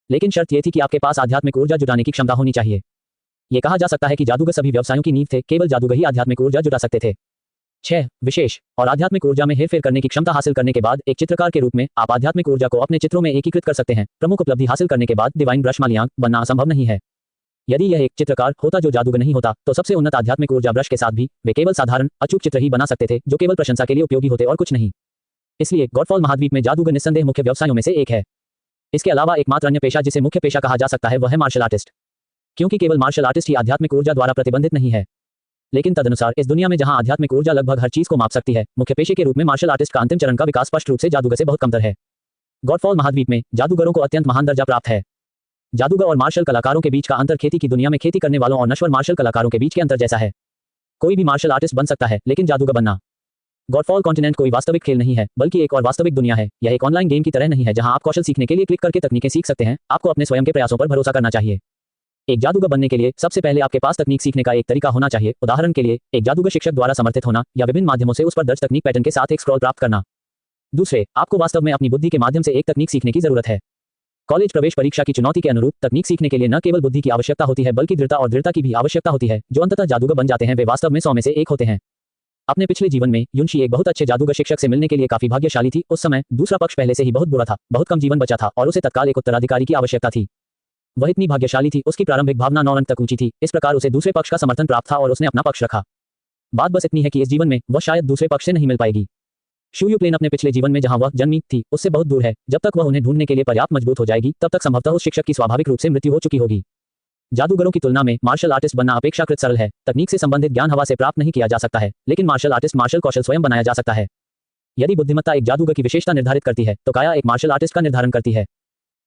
लेकिन शर्त यह थी कि आपके पास आध्यात्मिक ऊर्जा जुटाने की क्षमता होनी चाहिए। यह कहा जा सकता है कि जादूगर सभी व्यवसायों की नींव थे, केवल जादूगर ही आध्यात्मिक ऊर्जा जुटा सकते थे। 6. विशेष और आध्यात्मिक ऊर्जा में हेरफेर करने की क्षमता हासिल करने के बाद एक चित्रकार के रूप में आप आध्यात्मिक ऊर्जा को अपने चित्रों में एकीकृत कर सकते हैं। प्रमुख उपलब्धि हासिल करने के बाद डिवाइन ब्रश मालियांग बनना असंभव नहीं है। यदि यह एक चित्रकार होता जो जादूगर नहीं होता, तो सबसे उन्नत आध्यात्मिक ऊर्जा ब्रश के साथ भी वे केवल साधारण अचूक चित्र ही बना सकते थे जो केवल प्रशंसा के लिए उपयोगी होते और कुछ नहीं। इसलिए गॉडफॉल महाद्वीप में जादूगर निस्संदेह मुख्य व्यवसायों में से एक है। इसके अलावा एकमात्र अन्य पेशा जिसे मुख्य पेशा कहा जा सकता है वह है मार्शल आर्टिस्ट, क्योंकि केवल मार्शल आर्टिस्ट ही आध्यात्मिक ऊर्जा द्वारा प्रतिबंधित नहीं है। लेकिन तदनुसार इस दुनिया में जहां आध्यात्मिक ऊर्जा लगभग हर चीज को माप सकती है, मुख्य पेशे के रूप में मार्शल आर्टिस्ट का अंतिम चरण का विकास स्पष्ट रूप से जादूगर से बहुत कमतर है। गॉडफॉल महाद्वीप में जादूगरों को अत्यंत महान दर्जा प्राप्त है। जादूगर और मार्शल कलाकारों के बीच का अंतर खेती की दुनिया में खेती करने वालों और नश्वर मार्शल कलाकारों के बीच के अंतर जैसा है। कोई भी मार्शल आर्टिस्ट बन सकता है, लेकिन जादूगर बनना। गॉडफॉल कॉन्टिनेंट कोई वास्तविक खेल नहीं है, बल्कि एक और वास्तविक दुनिया है। यह एक ऑनलाइन गेम की तरह नहीं है जहां आप कौशल सीखने के लिए क्लिक करके तकनीकें सीख सकते हैं। आपको अपने स्वयं के प्रयासों पर भरोसा करना चाहिए। एक जादूगर बनने के लिए सबसे पहले आपके पास तकनीक सीखने का एक तरीका होना चाहिए। उदाहरण के लिए एक जादूगर शिक्षक द्वारा समर्थित होना या विभिन्न माध्यमों से उस पर दर्ज तकनीक पैटर्न के साथ एक स्क्रॉल प्राप्त करना। दूसरे, आपको वास्तव में अपनी बुद्धि के माध्यम से एक तकनीक सीखने की जरूरत है। कॉलेज प्रवेश परीक्षा की चुनौती के अनुरूप तकनीक सीखने के लिए न केवल बुद्धि की आवश्यकता होती है बल्कि दृढ़ता और दृढ़ता की भी आवश्यकता होती है। जो अंततः जादूगर बन जाते हैं वे वास्तव में 100 में से एक होते हैं। अपने पिछले जीवन में युनशी एक बहुत अच्छे जादूगर शिक्षक से मिलने के लिए काफी भाग्यशाली थी। उस समय दूसरा पक्ष पहले से ही बहुत बुरा था, बहुत कम जीवन बचा था और उसे तत्काल एक उत्तराधिकारी की आवश्यकता थी। वह इतनी भाग्यशाली थी, उसकी प्रारंभिक भावना 9 अंक तक ऊंची थी। इस प्रकार उसे दूसरे पक्ष का समर्थन प्राप्त था और उसने अपना पक्ष रखा। बात बस इतनी है कि इस जीवन में वह शायद दूसरे पक्ष से नहीं मिल पाएगी। शूयू प्लेन अपने पिछले जीवन में जहां वह जन्मी थी उससे बहुत दूर है। जब तक वह उन्हें ढूंढने के लिए पर्याप्त मजबूत हो जाएगी, तब तक संभवतः उस शिक्षक की स्वाभाविक रूप से मृत्यु हो चुकी होगी। जादूगरों की तुलना में मार्शल आर्टिस्ट बनना अपेक्षाकृत सरल है। तकनीक से संबंधित ज्ञान हवा से प्राप्त नहीं किया जा सकता है, लेकिन मार्शल आर्टिस्ट मार्शल कौशल स्वयं बनाया जा सकता है। यदि बुद्धिमत्ता एक जादूगर की विशेषता निर्धारित करती है तो काया एक मार्शल आर्टिस्ट का निर्धारण करती है।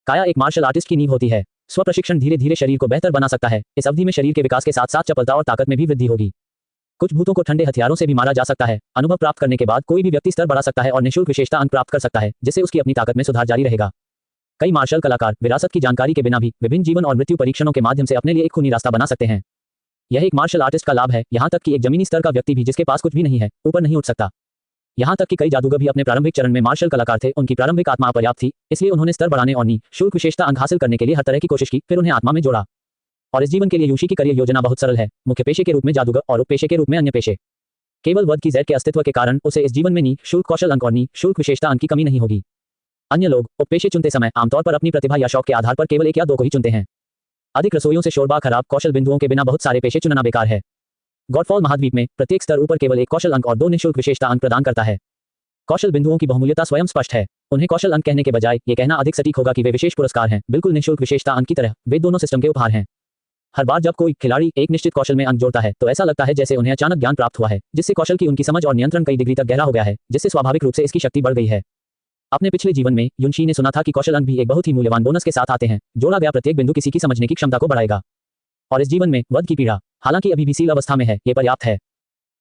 काया एक मार्शल आर्टिस्ट की नींव होती है। स्व प्रशिक्षण धीरे धीरे शरीर को बेहतर बना सकता है। इस अवधि में शरीर के विकास के साथ साथ चपलता और ताकत में भी वृद्धि होगी। कुछ भूतों को ठंडे हथियारों से भी मारा जा सकता है। अनुभव प्राप्त करने के बाद कोई भी व्यक्ति स्तर बढ़ा सकता है और निःशुल्क विशेषता अंक प्राप्त कर सकता है, जिससे उसकी अपनी ताकत में सुधार जारी रहेगा। कई मार्शल कलाकार विरासत की जानकारी के बिना भी विभिन्न जीवन और मृत्यु परीक्षणों के माध्यम से अपने लिए एक खूनी रास्ता बना सकते हैं। यह एक मार्शल आर्टिस्ट का लाभ है, यहाँ तक कि एक जमीनी स्तर का व्यक्ति भी जिसके पास कुछ भी नहीं है, ऊपर नहीं उठ सकता। यहाँ तक कि कई जादूगर भी अपने प्रारंभिक चरण में मार्शल कलाकार थे। उनकी प्रारंभिक आत्मा अपर्याप्त थी, इसलिए उन्होंने स्तर बढ़ाने और निःशुल्क विशेषता अंक हासिल करने के लिए हर तरह की कोशिश की, फिर उन्हें आत्मा में जोड़ा। और इस जीवन के लिए यूशी की करियर योजना बहुत सरल है। मुख्य पेशे के रूप में जादूगर और उपपेशे के रूप में अन्य पेशे। केवल वध की ज़ैड के अस्तित्व के कारण उसे इस जीवन में निःशुल्क कौशल अंक और निःशुल्क विशेषता अंक की कमी नहीं होगी। अन्य लोग उपपेशे चुनते समय आमतौर पर अपनी प्रतिभा या शौक के आधार पर केवल एक या दो को ही चुनते हैं। अधिक रसोइयों से शोरबा खराब कौशल बिंदुओं के बिना बहुत सारे पेशे चुनना बेकार है। गॉडफॉल महाद्वीप में प्रत्येक स्तर ऊपर केवल एक कौशल अंक और दो निःशुल्क विशेषता अंक प्रदान करता है। कौशल बिंदुओं की बहुमूल्यता स्वयं स्पष्ट है। उन्हें कौशल अंक कहने के बजाय ये कहना अधिक सटीक होगा कि वे विशेष पुरस्कार हैं, बिल्कुल निःशुल्क विशेषता अंक की तरह। वे दोनों सिस्टम के उपहार हैं। हर बार जब कोई खिलाड़ी एक निश्चित कौशल में अंक जोड़ता है तो ऐसा लगता है जैसे उन्हें अचानक ज्ञान प्राप्त हुआ है, जिससे कौशल की उनकी समझ और नियंत्रण कई डिग्री तक गहरा हो गया है, जिससे स्वाभाविक रूप से इसकी शक्ति बढ़ गई है। अपने पिछले जीवन में युनशी ने सुना था कि कौशल अंक भी एक बहुत ही मूल्यवान बोनस के साथ आते हैं। जोड़ा गया प्रत्येक बिंदु किसी की समझने की क्षमता को बढ़ाएगा। और इस जीवन में वध की पीड़ा, हालांकि अभी भी सील अवस्था में है, ये पर्याप्त है।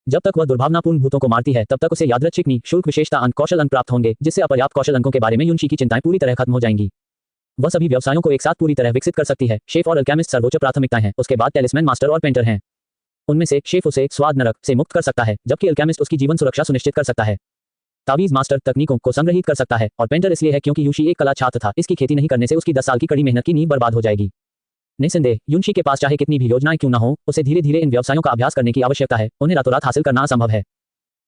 जब तक वह दुर्भावनापूर्ण भूतों को मारती है तब तक उसे यादृच्छिक निःशुल्क विशेषता अंक कौशल अंक प्राप्त होंगे, जिससे अपर्याप्त कौशल अंकों के बारे में युनशी की चिंताएं पूरी तरह खत्म हो जाएंगी। वह सभी व्यवसायों को एक साथ पूरी तरह विकसित कर सकती है। शेफ और अल्केमिस्ट सर्वोच्च प्राथमिकताएं हैं, उसके बाद टेलिस्मैन मास्टर और पेंटर हैं। उनमें से शेफ उसे स्वाद नरक से मुक्त कर सकता है, जबकि अल्केमिस्ट उसकी जीवन सुरक्षा सुनिश्चित कर सकता है। तावीज मास्टर तकनीकों को संग्रहित कर सकता है और पेंटर इसलिए है क्योंकि युनशी एक कला छात्र था। इसकी खेती नहीं करने से उसकी 10 साल की कड़ी मेहनत की नींव बर्बाद हो जाएगी। निस्संदेह युनशी के पास चाहे कितनी भी योजनाएं क्यों न हो, उसे धीरे धीरे इन व्यवसायों का अभ्यास करने की आवश्यकता है। उन्हें रातों रात हासिल करना असंभव है।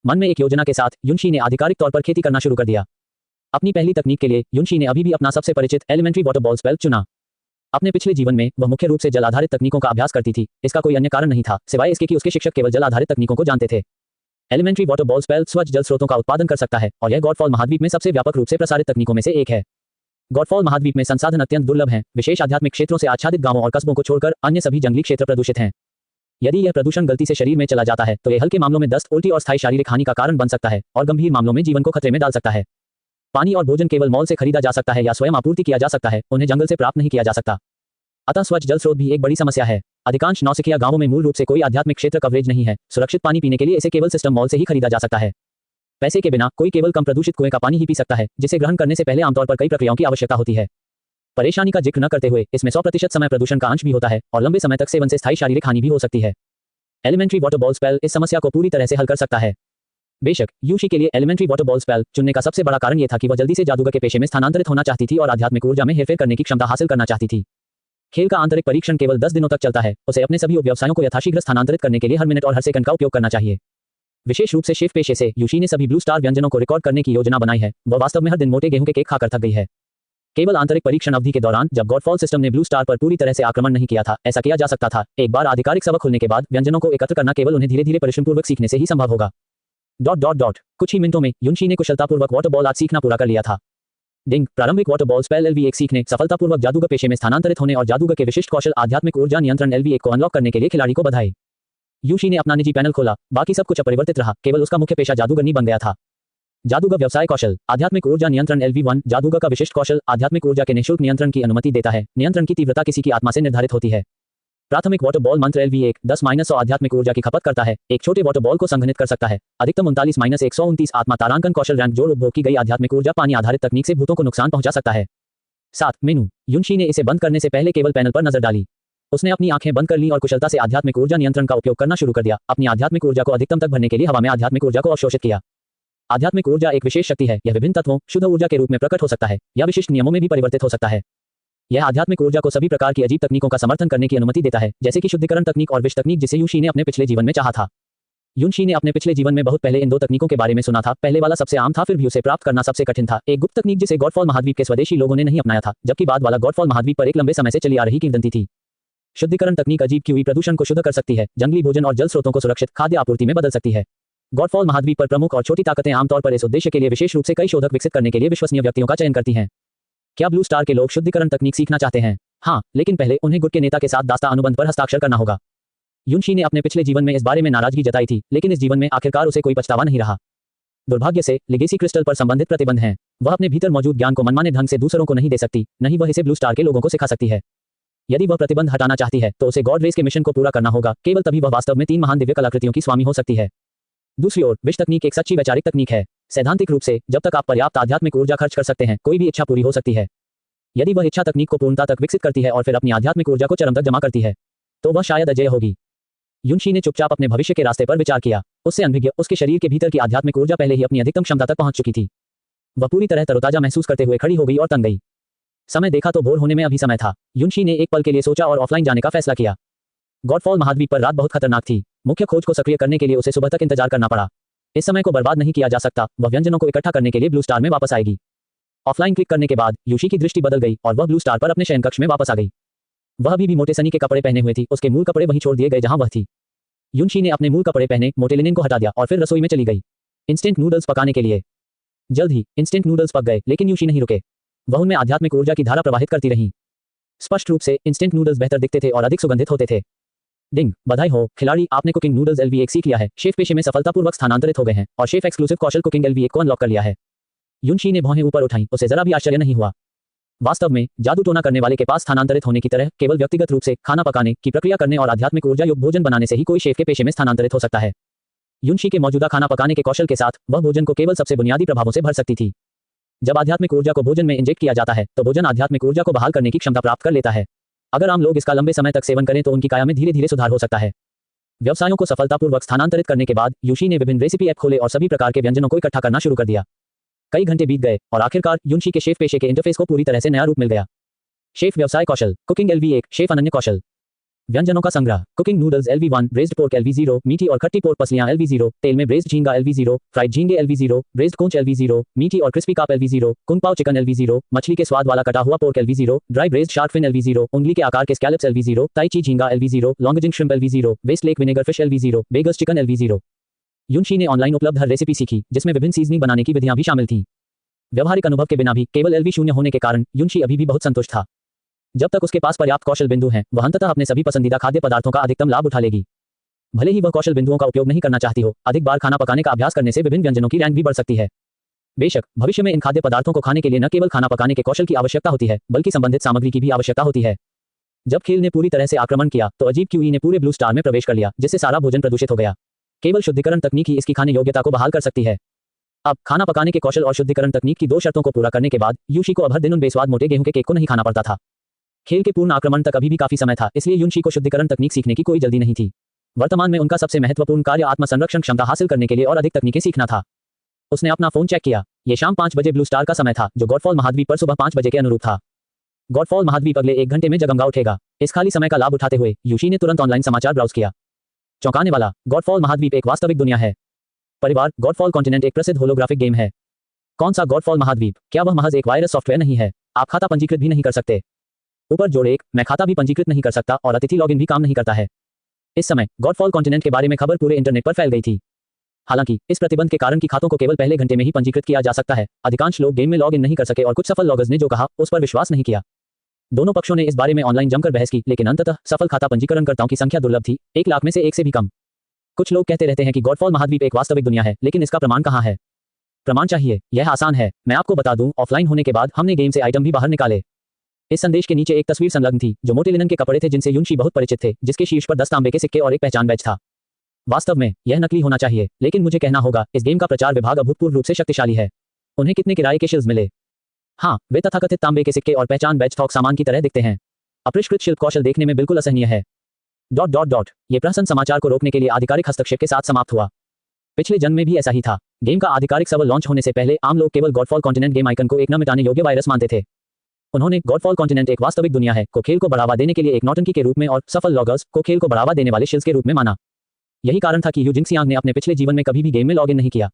मन में एक योजना के साथ युनशी ने आधिकारिक तौर पर खेती करना शुरू कर दिया। अपनी पहली तकनीक के लिए युनशी ने अभी भी अपना सबसे परिचित एलिमेंट्री वाटर बॉल स्पेल चुना। अपने पिछले जीवन में वह मुख्य रूप से जल आधारित तकनीकों का अभ्यास करती थी। इसका कोई अन्य कारण नहीं था सिवाय इसके कि उसके शिक्षक केवल जल आधारित तकनीकों को जानते थे। एलिमेंट्री वाटर बॉल स्पेल स्वच्छ जल स्रोतों का उत्पादन कर सकता है और यह गॉडफॉल महाद्वीप में सबसे व्यापक रूप से प्रसारित तकनीकों में से एक है। गॉडफॉल महाद्वीप में संसाधन अत्यंत दुर्लभ हैं। विशेष आध्यात्मिक क्षेत्रों से आच्छादित गांवों और कस्बों को छोड़कर अन्य सभी जंगली क्षेत्र प्रदूषित हैं। यदि यह प्रदूषण गलती से शरीर में चला जाता है तो यह हल्के मामलों में दस्त, उल्टी और स्थायी शारीरिक हानि का कारण बन सकता है और गंभीर मामलों में जीवन को खतरे में डाल सकता है। पानी और भोजन केवल मॉल से खरीदा जा सकता है या स्वयं आपूर्ति किया जा सकता है, उन्हें जंगल से प्राप्त नहीं किया जा सकता। अतः स्वच्छ जल स्रोत भी एक बड़ी समस्या है। अधिकांश नौसिखिया गांवों में मूल रूप से कोई आध्यात्मिक क्षेत्र कवरेज नहीं है। सुरक्षित पानी पीने के लिए इसे केवल सिस्टम मॉल से ही खरीदा जा सकता है। पैसे के बिना कोई केवल कम प्रदूषित कुएं का पानी ही पी सकता है, जिसे ग्रहण करने से पहले आमतौर पर कई प्रक्रियाओं की आवश्यकता होती है। परेशानी का जिक्र न करते हुए इसमें 100% समय प्रदूषण का अंश भी होता है और लंबे समय तक सेवन से स्थायी शारीरिक हानि भी हो सकती है। एलिमेंट्री वाटर बॉल स्पेल इस समस्या को पूरी तरह से हल कर सकता है। बेशक युनशी के लिए एलिमेंट्री वाटर बॉल स्पेल चुनने का सबसे बड़ा कारण यह था कि वह जल्दी से जादूगर के पेशे में स्थानांतरित होना चाहती थी और आध्यात्मिक ऊर्जा में हेरफेर करने की क्षमता हासिल करना चाहती थी। खेल का आंतरिक परीक्षण केवल 10 दिनों तक चलता है। उसे अपने सभी व्यवसायों को यथाशीघ्र स्थानांतरित करने के लिए हर मिनट और हर सेकंड का उपयोग करना चाहिए। विशेष रूप से शेफ पेशे से युनशी ने सभी ब्लू स्टार व्यंजनों को रिकॉर्ड करने की योजना बनाई है। वह वास्तव में हर दिन मोटे गेहूं के केक खाकर थक गई है। केवल आंतरिक परीक्षण अवधि के दौरान जब गॉडफॉल सिस्टम ने ब्लू स्टार पर पूरी तरह से आक्रमण नहीं किया था, ऐसा किया जा सकता था। एक बार आधिकारिक सबक खुलने के बाद व्यंजनों को एकत्र करना केवल उन्हें धीरे धीरे परिश्रमपूर्वक सीखने से ही संभव होगा। कुछ ही मिनटों में युनशी ने कुशलतापूर्वक वाटर बॉल आर्ट सीखना पूरा कर लिया था। डिंग प्रारंभिक वाटर बॉल स्पेल LV1 सीखने, सफलतापूर्वक जादूगर पेशे में स्थानांतरित होने और जादूगर के विशिष्ट कौशल आध्यात्मिक ऊर्जा नियंत्रण LV1 को अनलॉक करने के लिए खिलाड़ी को बधाई। युनशी ने अपना निजी पैनल खोला, बाकी सब कुछ अपरिवर्तित रहा, केवल उसका मुख्य पेशा जादूगरनी बन गया था। जादूगर व्यवसाय कौशल आध्यात्मिक ऊर्जा नियंत्रण LV1 जादूगर का विशिष्ट कौशल आध्यात्मिक ऊर्जा के निःशुल्क नियंत्रण की अनुमति देता है। नियंत्रण की तीव्रता किसी की आत्मा से निर्धारित होती है। प्राथमिक वाटर बॉल मंत्र LV1 10-100 आध्यात्मिक ऊर्जा की खपत करता है। एक छोटे वाटर बॉल को संघनित कर सकता है। अधिकतम 39-129 आत्मा तारांकन कौशल रैंक जोड़ उपभोग की गई आध्यात्मिक ऊर्जा पानी आधारित तकनीक से भूतों को नुकसान पहुंचा सकता है। 7 मेनू युनशी ने इसे बंद करने से पहले केवल पैनल पर नजर डाली। उसने अपनी आंखें बंद कर ली और कुशलता से आध्यात्मिक ऊर्जा नियंत्रण का उपयोग करना शुरू कर दिया। अपनी आध्यात्मिक ऊर्जा को अधिकतम तक भरने के लिए हवा में आध्यात्मिक ऊर्जा को अवशोषित किया। आध्यात्मिक ऊर्जा एक विशेष शक्ति है। यह विभिन्न तत्वों शुद्ध ऊर्जा के रूप में प्रकट हो सकता है या विशिष्ट नियमों में भी परिवर्तित हो सकता है। यह आध्यात्मिक ऊर्जा को सभी प्रकार की अजीब तकनीकों का समर्थन करने की अनुमति देता है, जैसे कि शुद्धिकरण तकनीक और विष तकनीक, जिसे युनशी ने अपने पिछले जीवन में चाहा था। युनशी ने अपने पिछले जीवन में बहुत पहले इन दो तकनीकों के बारे में सुना था। पहले वाला सबसे आम था, फिर भी उसे प्राप्त करना सबसे कठिन था। एक गुप्त तकनीक जिसे गॉडफॉल महाद्वीप के स्वदेशी लोगों ने नहीं अपनाया था, जबकि बाद वाला गॉडफॉल महाद्वीप पर एक लंबे समय से चली आ रही किंवदंती थी। शुद्धिकरण तकनीक अजीब की हुई प्रदूषण को शुद्ध कर सकती है, जंगली भोजन और जल स्रोतों को सुरक्षित खाद्य आपूर्ति में बदल सकती है। गॉडफॉल महाद्वीप पर प्रमुख और छोटी ताकतें आमतौर पर इस उद्देश्य के लिए विशेष रूप से कई शोधक विकसित करने के लिए विश्वसनीय व्यक्तियों का चयन करती हैं। क्या ब्लू स्टार के लोग शुद्धिकरण तकनीक सीखना चाहते हैं? हाँ, लेकिन पहले उन्हें गुट के नेता के साथ दास्ता अनुबंध पर हस्ताक्षर करना होगा। युनशी ने अपने पिछले जीवन में इस बारे में नाराजगी जताई थी, लेकिन इस जीवन में आखिरकार उसे कोई पछतावा नहीं रहा। दुर्भाग्य से लेगेसी क्रिस्टल पर संबंधित प्रतिबंध हैं। वह अपने भीतर मौजूद ज्ञान को मनमाने ढंग से दूसरों को नहीं दे सकती, न ही वह इसे ब्लू स्टार के लोगों को सिखा सकती है। यदि वह प्रतिबंध हटाना चाहती है तो उसे गॉड रेस के मिशन को पूरा करना होगा। केवल तभी वह वास्तव में 3 महान दिव्य कलाकृतियों की स्वामी हो सकती है। दूसरी ओर विश तकनीक एक सच्ची वैचारिक तकनीक है। सैद्धांतिक रूप से जब तक आप पर्याप्त आध्यात्मिक ऊर्जा खर्च कर सकते हैं, कोई भी इच्छा पूरी हो सकती है। यदि वह इच्छा तकनीक को पूर्णता तक विकसित करती है और फिर अपनी आध्यात्मिक ऊर्जा को चरम तक जमा करती है, तो वह शायद अजेय होगी। युनशी ने चुपचाप अपने भविष्य के रास्ते पर विचार किया। उससे अनभिज्ञ उसके शरीर के भीतर की आध्यात्मिक ऊर्जा पहले ही अपनी अधिकतम क्षमता तक पहुंच चुकी थी। वह पूरी तरह तरोताजा महसूस करते हुए खड़ी हो गई और तन गई। समय देखा तो भोर होने में अभी समय था। युनशी ने एक पल के लिए सोचा और ऑफलाइन जाने का फैसला किया। गॉडफॉल महाद्वीप पर रात बहुत खतरनाक थी। मुख्य खोज को सक्रिय करने के लिए उसे सुबह तक इंतजार करना पड़ा। इस समय को बर्बाद नहीं किया जा सकता। वह व्यंजनों को इकट्ठा करने के लिए ब्लू स्टार में वापस आएगी। ऑफलाइन क्लिक करने के बाद युशी की दृष्टि बदल गई और वह ब्लू स्टार पर अपने शयन कक्ष में वापस आ गई। वह अभी भी मोटे सनी के कपड़े पहने हुए थी। उसके मूल कपड़े वहीं छोड़ दिए गए जहां वह थी। युनशी ने अपने मूल कपड़े पहने, मोटे लिनेन को हटा दिया और फिर रसोई में चली गई इंस्टेंट नूडल्स पकाने के लिए। जल्द ही इंस्टेंट नूडल्स पक गए, लेकिन युशी नहीं रुके। वह उनमें आध्यात्मिक ऊर्जा की धारा प्रवाहित करती रही। स्पष्ट रूप से इंस्टेंट नूडल्स बेहतर दिखते थे और अधिक सुगंधित होते थे। डिंग, बधाई हो खिलाड़ी, आपने कुकिंग नूडल्स LV1 सीख लिया है। शेफ पेशे में सफलतापूर्वक स्थानांतरित हो गए हैं और शेफ एक्सक्लूसिव कौशल कुकिंग LV1 को अनलॉक कर लिया है। युनशी ने भौहें ऊपर उठाई। उसे जरा भी आश्चर्य नहीं हुआ। वास्तव में जादू टोना करने वाले के पास स्थानांतरित होने की तरह केवल व्यक्तिगत रूप से खाना पकाने की प्रक्रिया करने और आध्यात्मिक ऊर्जा युक्त भोजन बनाने से ही कोई शेफ के पेशे में स्थानांतरित हो सकता है। युनशी के मौजूदा खाना पकाने के कौशल के साथ वह भोजन को केवल सबसे बुनियादी प्रभावों से भर सकती थी। जब आध्यात्मिक ऊर्जा को भोजन में इंजेक्ट किया जाता है तो भोजन आध्यात्मिक ऊर्जा को बहाल करने की क्षमता प्राप्त कर लेता है। अगर आम लोग इसका लंबे समय तक सेवन करें तो उनकी काया में धीरे धीरे सुधार हो सकता है। व्यवसायों को सफलतापूर्वक स्थानांतरित करने के बाद युशी ने विभिन्न रेसिपी ऐप खोले और सभी प्रकार के व्यंजनों को इकट्ठा करना शुरू कर दिया। कई घंटे बीत गए और आखिरकार युनशी के शेफ पेशे के इंटरफेस को पूरी तरह से नया रूप मिल गया। शेफ व्यवसाय कौशल, कुकिंग LV1, शेफ अनन्य कौशल। व्यंजनों का संग्रह, cooking noodles LV1, ब्रेज्ड pork LV0, मीठी और खट्टी पोर्क पसलियां LV0, तेल में ब्रेज्ड झींगा LV0, फ्राइड झींगे LV0, ब्रेज्ड कोंच LV0, मीठी और क्रिस्पी काप LV0, kung pao chicken LV0, मछली के स्वाद वाला कटा हुआ pork LV0, dry braised shark fin LV0, उंगली के आकार के स्कैलप्स LV0, ताई ची झींगा LV0, Longjing shrimp LV0, West Lake vinegar fish LV0, beggar's chicken LV0। Yunshi ने ऑनलाइन उपलब्ध हर रेसिपी सीखी, जिसमें विभिन्न सीजनिंग बनाने की विधियां भी शामिल थीं। व्यावहारिक अनुभव के बिना भी केवल LV शून्य होने के कारण युनशी अभी भी बहुत संतुष्ट था। जब तक उसके पास पर्याप्त कौशल बिंदु हैं, वह अंततः अपने सभी पसंदीदा खाद्य पदार्थों का अधिकतम लाभ उठा लेगी। भले ही वह कौशल बिंदुओं का उपयोग नहीं करना चाहती हो, अधिक बार खाना पकाने का अभ्यास करने से विभिन्न व्यंजनों की रैंक भी बढ़ सकती है। बेशक भविष्य में इन खाद्य पदार्थों को खाने के लिए न केवल खाना पकाने के कौशल की आवश्यकता होती है, बल्कि संबंधित सामग्री की भी आवश्यकता होती है। जब खेल ने पूरी तरह से आक्रमण किया तो अजीब QE ने पूरे ब्लू स्टार में प्रवेश कर लिया, जिससे सारा भोजन प्रदूषित हो गया। केवल शुद्धिकरण तकनीक ही इसकी खाने योग्यता को बहाल कर सकती है। अब खाना पकाने के कौशल और शुद्धिकरण तकनीक की 2 शर्तों को पूरा करने के बाद युशी को अब हर दिन उन बेस्वाद मोटे गेहूं के केक को नहीं खाना पड़ता था। खेल के पूर्ण आक्रमण तक अभी भी काफी समय था, इसलिए युनशी को शुद्धिकरण तकनीक सीखने की कोई जल्दी नहीं थी। वर्तमान में उनका सबसे महत्वपूर्ण कार्य आत्मसंरक्षण क्षमता हासिल करने के लिए और अधिक तकनीकें सीखना था। उसने अपना फोन चेक किया। यह शाम 5 बजे ब्लू स्टार का समय था, जो गॉडफॉल महाद्वीप पर सुबह 5 बजे के अनुरूप था। गॉडफॉल महाद्वीप अगले 1 घंटे में जगमगा उठेगा। इस खाली समय का लाभ उठाते हुए युशी ने तुरंत ऑनलाइन समाचार ब्राउज किया। चौंकाने वाला, गॉडफॉल महाद्वीप एक वास्तविक दुनिया है। परिवार, गॉडफॉल कॉन्टिनेंट एक प्रसिद्ध होलोग्राफिक गेम है। कौन सा गॉडफॉल महाद्वीप? क्या वह महज एक वायरस सॉफ्टवेयर नहीं है? आप खाता पंजीकृत भी नहीं कर सकते। ऊपर जोड़ 1, मैं खाता भी पंजीकृत नहीं कर सकता और अतिथि लॉगिन भी काम नहीं करता है। इस समय गॉडफॉल कॉन्टिनेंट के बारे में खबर पूरे इंटरनेट पर फैल गई थी। हालांकि इस प्रतिबंध के कारण कि खातों को केवल पहले घंटे में ही पंजीकृत किया जा सकता है, अधिकांश लोग गेम में लॉग इन नहीं कर सके और कुछ सफल लॉगर्स ने जो कहा उस पर विश्वास नहीं किया। दोनों पक्षों ने इस बारे में ऑनलाइन जमकर बहस की, लेकिन अंततः सफल खाता पंजीकरणकर्ताओं की संख्या दुर्लभ थी, 1 लाख में से 1 से भी कम। कुछ लोग कहते रहते हैं कि गॉडफॉल महाद्वीप एक वास्तविक दुनिया है, लेकिन इसका प्रमाण कहाँ है? प्रमाण चाहिए, यह आसान है। मैं आपको बता दूं, ऑफलाइन होने के बाद हमने गेम से आइटम भी बाहर निकाले। इस संदेश के नीचे एक तस्वीर संलग्न थी, जो मोटे लिनन के कपड़े थे जिनसे युनशी बहुत परिचित थे, जिसके शीर्ष पर 10 तांबे के सिक्के और एक पहचान बैज था। वास्तव में यह नकली होना चाहिए, लेकिन मुझे कहना होगा, इस गेम का प्रचार विभाग अभूतपूर्व रूप से शक्तिशाली है। उन्हें कितने किराए के शिल्स मिले? हाँ, वे तथाकथित तांबे के सिक्के और पहचान बैज थोक सामान की तरह दिखते हैं। अपरिष्कृत शिल्प कौशल देखने में बिल्कुल असहनीय है। ... ये प्रहसन समाचार को रोकने के लिए आधिकारिक हस्तक्षेप के साथ समाप्त हुआ। पिछले जन्म में भी ऐसा ही था। गेम का आधिकारिक सर्वर लॉन्च होने से पहले आम लोग केवल गॉडफॉल कॉन्टिनेंट गेम आइकन को एक न मिटाने योग्य वायरस मानते थे। उन्होंने गॉडफॉल कॉन्टिनेंट एक वास्तविक दुनिया है को खेल को बढ़ावा देने के लिए एक नौटंकी के रूप में और सफल लॉगर्स को खेल को बढ़ावा देने वाले शिल्स के रूप में माना। यही कारण था कि यू जिंगसियांग ने अपने पिछले जीवन में कभी भी गेम में लॉग इन नहीं किया।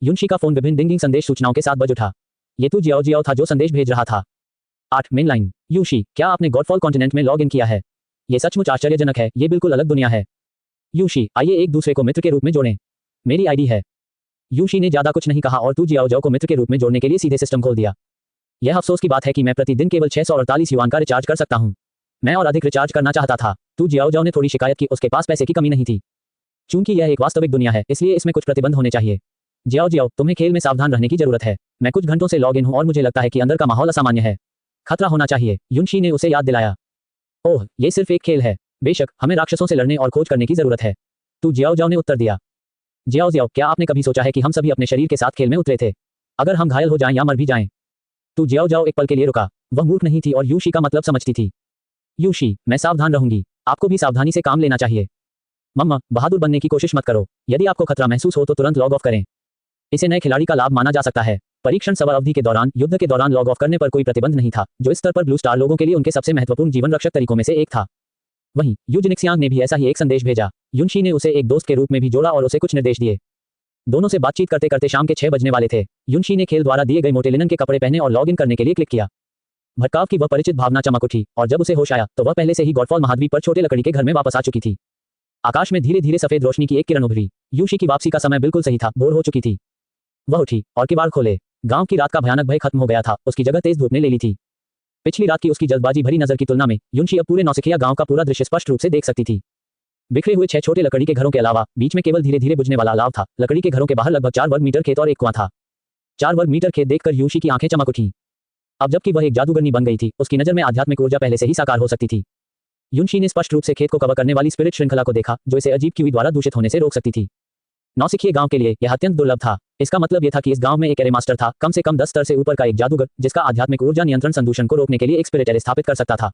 युनशी का फोन विभिन्न डिंगिंग संदेश सूचनाओं के साथ बज उठा। ये तू जियाओ था जो संदेश भेज रहा था। 8 मेन लाइन। युशी, क्या आपने गॉडफॉल कॉन्टिनेंट में लॉग इन किया है? ये सचमुच आश्चर्यजनक है, ये बिल्कुल अलग दुनिया है। युशी, आइए एक दूसरे को मित्र के रूप में जोड़ें। मेरी आईडी है। युशी ने ज्यादा कुछ नहीं कहा और तू जियाओ को मित्र के रूप में जोड़ने के लिए सीधे सिस्टम खोल दिया। यह अफसोस की बात है कि मैं प्रतिदिन केवल 648 युआन का रिचार्ज कर सकता हूं। मैं और अधिक रिचार्ज करना चाहता था। तू जियाओ ने थोड़ी शिकायत की, उसके पास पैसे की कमी नहीं थी। चूंकि यह एक वास्तविक दुनिया है, इसलिए इसमें कुछ प्रतिबंध होने चाहिए। जियाओ जियाओ, तुम्हें खेल में सावधान रहने की जरूरत है। मैं कुछ घंटों से लॉग इन हूं और मुझे लगता है कि अंदर का माहौल असामान्य है। खतरा होना चाहिए, युनशी ने उसे याद दिलाया। ओह, ये सिर्फ एक खेल है। बेशक, हमें राक्षसों से लड़ने और खोज करने की जरूरत है। तू जियाओ जियाओ ने उत्तर दिया। जियाओ जियाओ, क्या आपने कभी सोचा है कि हम सभी अपने शरीर के साथ खेल में उतरे थे? अगर हम घायल हो जाएं या मर भी जाएं। तू जियाओ जियाओ एक पल के लिए रुका। वह मूर्ख नहीं थी और यूशी का मतलब समझती थी। यूशी, मैं सावधान रहूंगी। आपको भी सावधानी से काम लेना चाहिए। मम्मा, बहादुर बनने की कोशिश मत करो। यदि आपको खतरा महसूस हो तो तुरंत लॉग ऑफ करें। इसे नए खिलाड़ी का लाभ माना जा सकता है। परीक्षण सवर अवधि के दौरान युद्ध के दौरान लॉग ऑफ करने पर कोई प्रतिबंध नहीं था, जो इस स्तर पर ब्लू स्टार लोगों के लिए उनके सबसे महत्वपूर्ण जीवन रक्षक तरीकों में से एक था। वहीं यूजिनिक्सियांग ने भी ऐसा ही एक संदेश भेजा। युनशी ने उसे एक दोस्त के रूप में भी जोड़ा और उसे कुछ निर्देश दिए। दोनों से बातचीत करते करते शाम के 6 बजने वाले थे। युनशी ने खेल द्वारा दिए गए मोटे लिनन के कपड़े पहने और लॉग इन करने के लिए क्लिक किया। भटकाव की वह परिचित भावना चमक उठी और जब उसे होश आया तो वह पहले से ही गॉडफॉल महाद्वीप पर छोटे लकड़ी के घर में वापस आ चुकी थी। आकाश में धीरे धीरे सफेद रोशनी की एक किरण उभरी। यूशी की वापसी का समय बिल्कुल सही था, भोर हो चुकी थी। वह उठी और किवाड़ खोले। गांव की रात का भयानक भय खत्म हो गया था, उसकी जगह तेज धूप ने ले ली थी। पिछली रात की उसकी जल्दबाजी भरी नजर की तुलना में युनशी अब पूरे नौसिखिया गांव का पूरा दृश्य स्पष्ट रूप से देख सकती थी। बिखरे हुए 6 छोटे लकड़ी के घरों के अलावा बीच में केवल धीरे धीरे बुझने वाला अलाव था। लकड़ी के घरों के बाहर लगभग 4 वर्ग मीटर खेत और एक कुआं था। 4 वर्ग मीटर खेत देखकर यूशी की आंखें चमक उठी। अब जबकि वह एक जादूगरनी बन गई थी, उसकी नजर में आध्यात्मिक ऊर्जा पहले से ही साकार हो सकती थी। युनशी ने स्पष्ट रूप से खेत को कवर करने वाली स्पिरिट श्रृंखला को देखा, जो इसे अजीब कीवी द्वारा दूषित होने से रोक सकती थी। नौसिखिए गांव के लिए यह अत्यंत दुर्लभ था। इसका मतलब यह था कि इस गांव में एक एरे मास्टर था, कम से कम 10 स्तर से ऊपर का एक जादूगर, जिसका आध्यात्मिक ऊर्जा नियंत्रण संदूषण को रोकने के लिए एक स्पिरिट एरे स्थापित कर सकता था।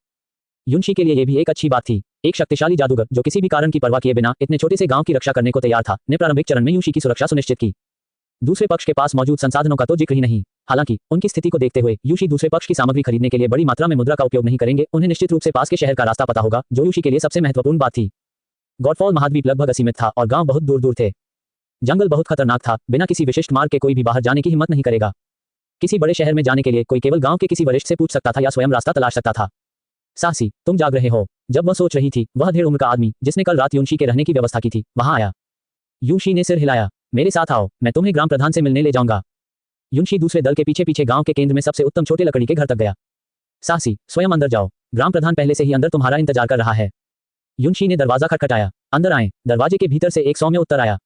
युनशी के लिए यह भी एक अच्छी बात थी। एक शक्तिशाली जादूगर जो किसी भी कारण की परवाह किए बिना इतने छोटे से गांव की रक्षा करने को तैयार था, ने प्रारंभिक चरण में युनशी की सुरक्षा सुनिश्चित की। दूसरे पक्ष के पास मौजूद संसाधनों का तो जिक्र ही नहीं। हालांकि उनकी स्थिति को देखते हुए यूशी दूसरे पक्ष की सामग्री खरीदने के लिए बड़ी मात्रा में मुद्रा का उपयोग नहीं करेंगे। उन्हें निश्चित रूप से पास के शहर का रास्ता पता होगा, जो यूशी के लिए सबसे महत्वपूर्ण बात थी। गॉडफॉल महाद्वीप लगभग असीमित था और गांव बहुत दूर दूर थे। जंगल बहुत खतरनाक था, बिना किसी विशिष्ट मार्ग के कोई भी बाहर जाने की हिम्मत नहीं करेगा। किसी बड़े शहर में जाने के लिए कोई केवल गांव के किसी वरिष्ठ से पूछ सकता था या स्वयं रास्ता तलाश सकता था। साहसी, तुम जाग रहे हो। जब वह सोच रही थी, वह ढेर उम्र का आदमी जिसने कल रात युनशी के रहने की व्यवस्था की थी, वहां आया। युनशी ने सिर हिलाया। मेरे साथ आओ, मैं तुम्हें ग्राम प्रधान से मिलने ले जाऊंगा। युनशी दूसरे दल के पीछे पीछे गांव के केंद्र में सबसे उत्तम छोटे लकड़ी के घर तक गया। साहसी, स्वयं अंदर जाओ। ग्राम प्रधान पहले से ही अंदर तुम्हारा इंतजार कर रहा है। युनशी ने दरवाजा खटखटाया। अंदर आए। दरवाजे के भीतर से एक सौम्य उत्तर आया।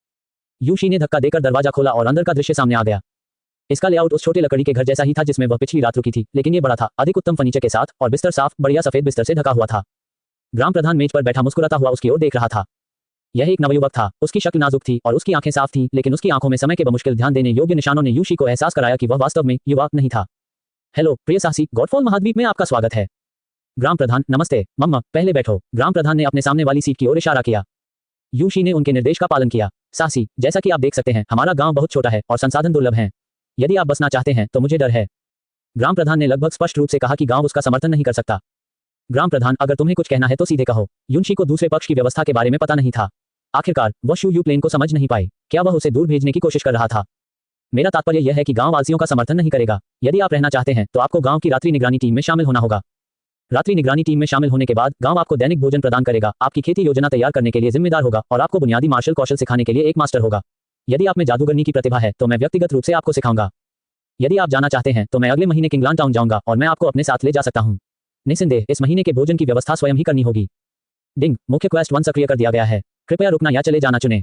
युनशी ने धक्का देकर दरवाजा खोला और अंदर का दृश्य सामने आ गया। इसका लेआउट उस छोटे लकड़ी के घर जैसा ही था जिसमें वह पिछली रात रुकी थी, लेकिन ये बड़ा था, अधिक उत्तम फर्नीचर के साथ, और बिस्तर साफ बढ़िया सफेद बिस्तर से ढका हुआ था। ग्राम प्रधान मेज पर बैठा मुस्कुराता हुआ उसकी ओर देख रहा था। यह एक नवयुवक था। उसकी शक्ल नाजुक थी और उसकी आंखें साफ थीं, लेकिन उसकी आंखों में समय के बमुश्किल ध्यान देने योग्य निशानों ने यूशी को एहसास कराया कि वह वास्तव में युवा नहीं था। हेलो प्रिय साहसी, गॉडफॉल महाद्वीप में आपका स्वागत है। ग्राम प्रधान, नमस्ते। मम्मा, पहले बैठो। ग्राम प्रधान ने अपने सामने वाली सीट की ओर इशारा किया। यूशी ने उनके निर्देश का पालन किया। साहसी, जैसा कि आप देख सकते हैं, हमारा गांव बहुत छोटा है और संसाधन दुर्लभ हैं। यदि आप बसना चाहते हैं तो मुझे डर है। ग्राम प्रधान ने लगभग स्पष्ट रूप से कहा कि गांव उसका समर्थन नहीं कर सकता। ग्राम प्रधान, अगर तुम्हें कुछ कहना है तो सीधे कहो। युनशी को दूसरे पक्ष की व्यवस्था के बारे में पता नहीं था। आखिरकार वह शू यू प्लेन को समझ नहीं पाई। क्या वह उसे दूर भेजने की कोशिश कर रहा था? मेरा तात्पर्य यह है कि गांव वासियों का समर्थन नहीं करेगा। यदि आप रहना चाहते हैं तो आपको गांव की रात्रि निगरानी टीम में शामिल होना होगा। रात्रि निगरानी टीम में शामिल होने के बाद गांव आपको दैनिक भोजन प्रदान करेगा, आपकी खेती योजना तैयार करने के लिए जिम्मेदार होगा और आपको बुनियादी मार्शल कौशल सिखाने के लिए एक मास्टर होगा। यदि आप में जादूगरनी की प्रतिभा है तो मैं व्यक्तिगत रूप से आपको सिखाऊंगा। यदि आप जाना चाहते हैं तो मैं अगले महीने किंगलान टाउन जाऊंगा और मैं आपको अपने साथ ले जा सकता हूं। निस्संदेह इस महीने के भोजन की व्यवस्था स्वयं ही करनी होगी। डिंग, मुख्य क्वेस्ट 1 सक्रिय कर दिया गया है। कृपया रुकना या चले जाना चुनें।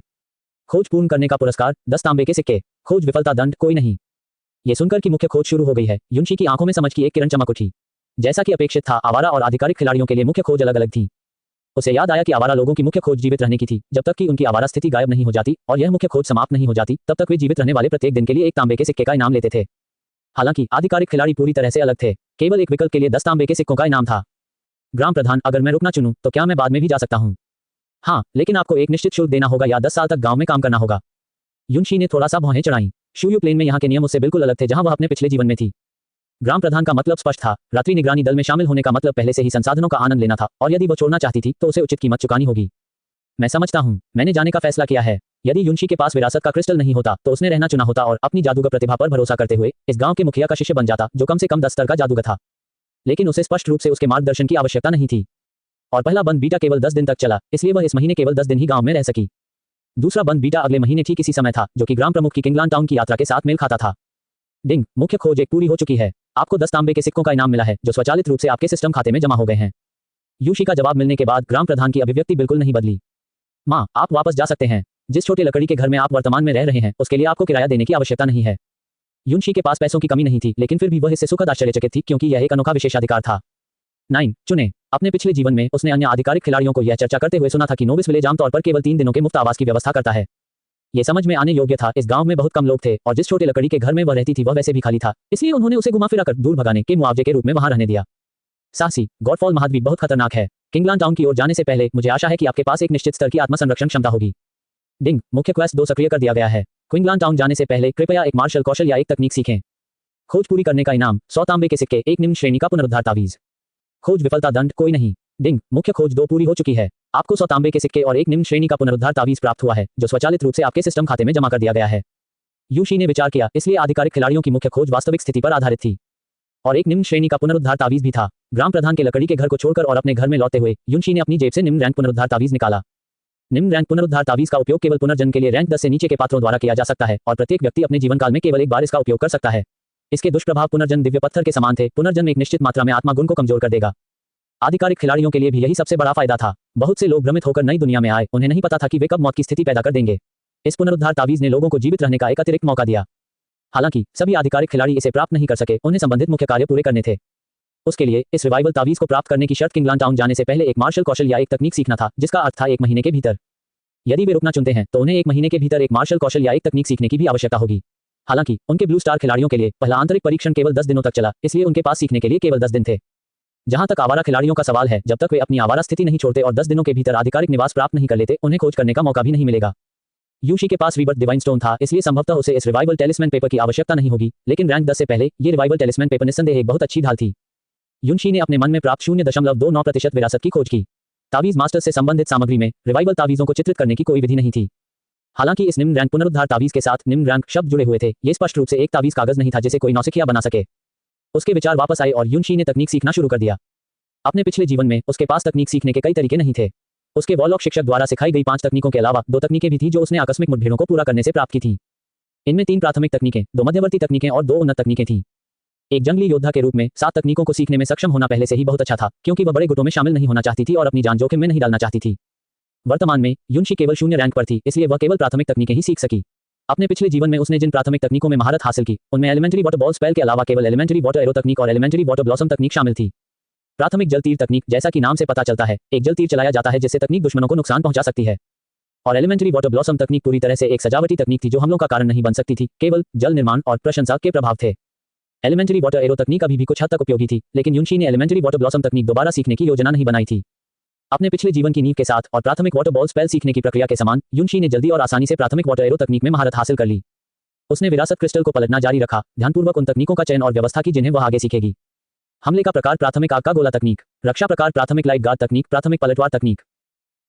खोज पूर्ण करने का पुरस्कार 10 तांबे के सिक्के। खोज विफलता दंड कोई नहीं। ये सुनकर कि मुख्य खोज शुरू हो गई है, युनशी की आंखों में समझ की एक किरण चमक उठी। जैसा कि अपेक्षित था, आवारा और आधिकारिक खिलाड़ियों के लिए मुख्य खोज अलग अलग थी। उसे याद आया कि आवारा लोगों की मुख्य खोज जीवित रहने की थी। जब तक कि उनकी आवारा स्थिति गायब नहीं हो जाती और यह मुख्य खोज समाप्त नहीं हो जाती, तब तक वे जीवित रहने वाले प्रत्येक दिन के लिए 1 तांबे के सिक्के का इनाम लेते थे। हालांकि आधिकारिक खिलाड़ी पूरी तरह से अलग थे। केवल एक विकल्प के लिए 10 तांबे के सिक्कों का इनाम था। ग्राम प्रधान, अगर मैं रुकना चुनूं तो क्या मैं बाद में भी जा सकता हूं? हाँ, लेकिन आपको एक निश्चित शुल्क देना होगा या 10 साल तक गांव में काम करना होगा। युनशी ने थोड़ा सा भौहें चढ़ाई। शूयू प्लेन में यहाँ के नियम उससे बिल्कुल अलग थे जहां वह अपने पिछले जीवन में थी। ग्राम प्रधान का मतलब स्पष्ट था। रात्रि निगरानी दल में शामिल होने का मतलब पहले से ही संसाधनों का आनंद लेना था, और यदि वो छोड़ना चाहती थी तो उसे उचित कीमत चुकानी होगी। मैं समझता हूँ, मैंने जाने का फैसला किया है। यदि युनशी के पास विरासत का क्रिस्टल नहीं होता तो उसने रहना चुना होता और अपनी जादूगर प्रतिभा पर भरोसा करते हुए इस गांव के मुखिया का शिष्य बन जाता, जो कम से कम 10 स्तर का जादूगर था। लेकिन उसे स्पष्ट रूप से उसके मार्गदर्शन की आवश्यकता नहीं थी। और पहला बंद बीटा केवल 10 दिन तक चला, इसलिए वह इस महीने केवल 10 दिन ही गांव में रह सकी। दूसरा बंद बीटा अगले महीने ठीक इसी समय था, जो कि ग्राम प्रमुख की किंगलान टाउन की यात्रा के साथ मेल खाता था। डिंग, मुख्य खोज एक पूरी हो चुकी है। आपको 10 तांबे के सिक्कों का इनाम मिला है, जो स्वचालित रूप से आपके सिस्टम खाते में जमा हो गए हैं। यूशी का जवाब मिलने के बाद ग्राम प्रधान की अभिव्यक्ति बिल्कुल नहीं बदली। माँ, आप वापस जा सकते हैं। जिस छोटे लकड़ी के घर में आप वर्तमान में रह रहे हैं उसके लिए आपको किराया देने की आवश्यकता नहीं है। युनशी के पास पैसों की कमी नहीं थी, लेकिन फिर भी वह इससे सुखद आश्चर्यचकित थी क्योंकि यह एक अनोखा विशेषाधिकार था। 9 चुने। अपने पिछले जीवन में उसने अन्य आधिकारिक खिलाड़ियों को यह चर्चा करते हुए सुना था कि नोविस विलेज आमतौर पर केवल 3 दिनों के मुफ्त आवास की व्यवस्था करता है। ये समझ में आने योग्य था, इस गांव में बहुत कम लोग थे और जिस छोटे लकड़ी के घर में वह रहती थी वह वैसे भी खाली था, इसलिए उन्होंने उसे घुमा फिरा कर दूर भगाने के मुआवजे के रूप में वहां रहने दिया। साहसी। गॉडफॉल महाद्वीप बहुत खतरनाक है। किंगलान टाउन की ओर जाने से पहले मुझे आशा है कि आपके पास एक निश्चित स्तर की आत्मसंरक्षण क्षमता होगी। डिंग। मुख्य क्वेस्ट 2 सक्रिय कर दिया गया है। क्विंगलान टाउन जाने से पहले कृपया एक मार्शल कौशल या एक तकनीक सीखें। खोज पूरी करने का इनाम 100 तांबे के सिक्के, एक निम्न श्रेणी का पुनरुद्धार तावीज। खोज विफलता दंड कोई नहीं। डिंग। मुख्य खोज 2 पूरी हो चुकी है। आपको 100 तांबे के सिक्के और एक निम्न श्रेणी का पुनरुद्धार तावीज प्राप्त हुआ है जो स्वचालित रूप से आपके सिस्टम खाते में जमा कर दिया गया है। यूशी ने विचार किया, इसलिए आधिकारिक खिलाड़ियों की मुख्य खोज वास्तविक स्थिति पर आधारित थी और एक निम्न श्रेणी का पुनरुद्धार तावीज भी था। ग्राम प्रधान के लकड़ी के घर को छोड़कर और अपने घर में लौटते हुए यूशी ने अपनी जेब से निम्न रैंक पुनरुद्धार तावीज निकाला। निम्न रैंक पुनरुद्धार तावीज का उपयोग केवल पुनर्जन्म के लिए रैंक 10 से नीचे के पात्रों द्वारा किया जा सकता है और प्रत्येक व्यक्ति अपने जीवन काल में केवल एक बार इसका उपयोग कर सकता है। इसके दुष्प्रभाव पुनर्जन्म दिव्य पत्थर के समान थे। पुनर्जन्म एक निश्चित मात्रा में आत्मा गुण को कमजोर कर देगा। आधिकारिक खिलाड़ियों के लिए भी यही सबसे बड़ा फायदा था। बहुत से लोग भ्रमित होकर नई दुनिया में आए, उन्हें नहीं पता था कि वे कब मौत की स्थिति पैदा कर देंगे। इस पुनरुद्धार तावीज ने लोगों को जीवित रहने का एक अतिरिक्त मौका दिया। हालांकि सभी आधिकारिक खिलाड़ी इसे प्राप्त नहीं कर सके, उन्हें संबंधित मुख्य कार्य पूरे करने थे। उसके लिए इस रिवाइवल तावीज को प्राप्त करने की शर्त किंगलान टाउन जाने से पहले एक मार्शल कौशल या एक तकनीक सीखना था, जिसका अर्थ था 1 महीने के भीतर। यदि वे रुकना चुनते हैं तो उन्हें 1 महीने के भीतर एक मार्शल कौशल या एक तकनीक सीखने की भी आवश्यकता होगी। हालांकि उनके ब्लू स्टार खिलाड़ियों के लिए पहला आंतरिक परीक्षण केवल 10 दिनों तक चला, इसलिए उनके पास सीखने के लिए केवल 10 दिन थे। जहां तक आवारा खिलाड़ियों का सवाल है, जब तक वे अपनी आवारा स्थिति नहीं छोड़ते और 10 दिनों के भीतर आधिकारिक निवास प्राप्त नहीं कर लेते, उन्हें खोज करने का मौका भी नहीं मिलेगा। यूशी के पास रीबर्थ डिवाइन स्टोन था, इसलिए संभवतः उसे इस रिवाइवल टेलिस्मैन पेपर की आवश्यकता नहीं होगी, लेकिन रैंक 10 से पहले ये रिवाइवल टेलिस्मैन पेपर निस्संदेह एक बहुत अच्छी ढाल थी। यूशी ने अपने मन में प्राप्त 0.29% विरासत की खोज की। तावीज मास्टर से संबंधित सामग्री में रिवाइवल तावीजों को चित्रित करने की कोई विधि नहीं थी। हालांकि इस निम्न रैंक पुनरुद्धार तावीज के साथ निम्न रैंक शब्द जुड़े हुए थे, ये स्पष्ट रूप से एक तावीज कागज नहीं था जिसे कोई नौसिखिया बना सके। उसके विचार वापस आए और यूशी ने तकनीक सीखना शुरू कर दिया। अपने पिछले जीवन में उसके पास तकनीक सीखने के कई तरीके नहीं थे। उसके वॉलॉक शिक्षक द्वारा सिखाई गई 5 तकनीकों के अलावा 2 तकनीकें भी थी जो उसने आकस्मिक मुठभेड़ों को पूरा करने से प्राप्त की थी। इनमें 3 प्राथमिक तकनीकें, 2 मध्यवर्ती तकनीकें और 2 उन्नत तकनीकें थीं। एक जंगली योद्धा के रूप में 7 तकनीकों को सीखने में सक्षम होना पहले से ही बहुत अच्छा था, क्योंकि वह बड़े गुटों में शामिल नहीं होना चाहती थी और अपनी जान जोखिम में नहीं डालना चाहती थी। वर्तमान में यूशी केवल 0 रैंक पर थी, इसलिए वह केवल प्राथमिक तकनीकें ही सीख सकी। अपने पिछले जीवन में उसने जिन प्राथमिक तकनीकों में महारत हासिल की, उनमें एलिमेंट्री वाटर बॉल स्पेल के अलावा केवल एलिमेंट्री वाटर एरो तकनीक और एलिमेंट्री वाटर ब्लॉसम तकनीक शामिल थी। प्राथमिक जल तीर तकनीक, जैसा कि नाम से पता चलता है, एक जल तीर चलाया जाता है जिससे तकनीक दुश्मनों को नुकसान पहुंचा सकती है। और एलिमेंट्री वाटर ब्लॉसम तकनीक पूरी तरह से एक सजावटी तकनीक थी जो हमलों का कारण नहीं बन सकती थी, केवल जल निर्माण और प्रशंसा के प्रभाव थे। एलिमेंट्री वाटर एरो तकनीक अभी भी कुछ हद तक उपयोगी थी, लेकिन यूशी ने एलिमेंट्री वाटर ब्लॉसम तकनीक दोबारा सीखने की योजना नहीं बनाई थी। अपने पिछले जीवन की नींव के साथ और प्राथमिक वाटर बॉल स्पेल सीखने की प्रक्रिया के समान, यूशी ने जल्दी और आसानी से प्राथमिक वाटर एरो तकनीक में महारत हासिल कर ली। उसने विरासत क्रिस्टल को पलटना जारी रखा, ध्यानपूर्वक उन तकनीकों का चयन और व्यवस्था की जिन्हें वह आगे सीखेगी। हमले का प्रकार प्राथमिक आग का गोला तकनीक, रक्षा प्रकार प्राथमिक लाइट गार्ड तकनीक, प्राथमिक पलटवार तकनीक,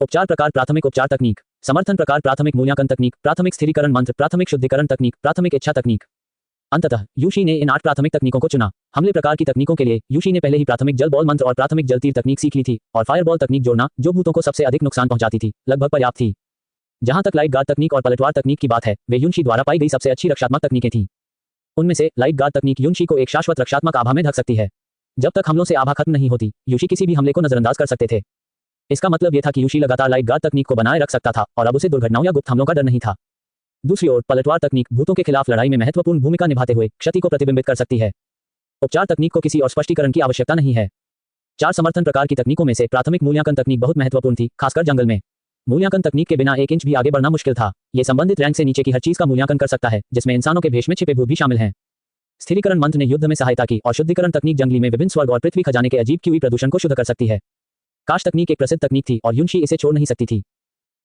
उपचार प्रकार प्राथमिक उपचार तकनीक, समर्थन प्रकार प्राथमिक मूल्यांकन तकनीक, प्राथमिक स्थिरीकरण मंत्र, प्राथमिक शुद्धिकरण तकनीक, प्राथमिक इच्छा तकनीक। अंततः यूशी ने इन 8 प्राथमिक तकनीकों को चुना। हमले प्रकार की तकनीकों के लिए यूशी ने पहले ही प्राथमिक जल बॉल मंत्र और प्राथमिक जल तीर तकनीक सीख ली थी, और फायरबॉल तकनीक जोड़ना, जो भूतों को सबसे अधिक नुकसान पहुंचाती थी, लगभग पर्याप्त थी। जहां तक लाइट गार्ड तकनीक और पलटवार तकनीक की बात है, वे यूशी द्वारा पाई गई सबसे अच्छी रक्षात्मक तकनीकें थीं। उनमें से लाइट गार्ड तकनीक यूशी को एक शाश्वत रक्षात्मक आभा में ढक सकती है। जब तक हमलों से आभा खत्म नहीं होती, यूशी किसी भी हमले को नजरअंदाज कर सकते थे। इसका मतलब यह था कि यूशी लगातार लाइट गार्ड तकनीक को बनाए रख सकता था और अब उसे दुर्घटनाओं या गुप्त हमलों का डर नहीं था। दूसरी ओर पलटवार तकनीक भूतों के खिलाफ लड़ाई में महत्वपूर्ण भूमिका निभाते हुए क्षति को प्रतिबिंबित कर सकती है। उपचार तकनीक को किसी और स्पष्टीकरण की आवश्यकता नहीं है। 4 समर्थन प्रकार की तकनीकों में से प्राथमिक मूल्यांकन तकनीक बहुत महत्वपूर्ण थी, खासकर जंगल में। मूल्यांकन तकनीक के बिना 1 इंच भी आगे बढ़ना मुश्किल था। ये संबंधित रैंक से नीचे की हर चीज का मूल्यांकन कर सकता है, जिसमें इंसानों के भेष में छिपे भूत भी शामिल हैं। स्थिरीकरण मंत्र ने युद्ध में सहायता की और शुद्धिकरण तकनीक जंगली में विभिन्न स्वर्ग और पृथ्वी खजाने के अजीब क्यूई प्रदूषण को शुद्ध कर सकती है। काश तकनीक एक प्रसिद्ध तकनीक थी और यूशी इसे छोड़ नहीं सकती थी।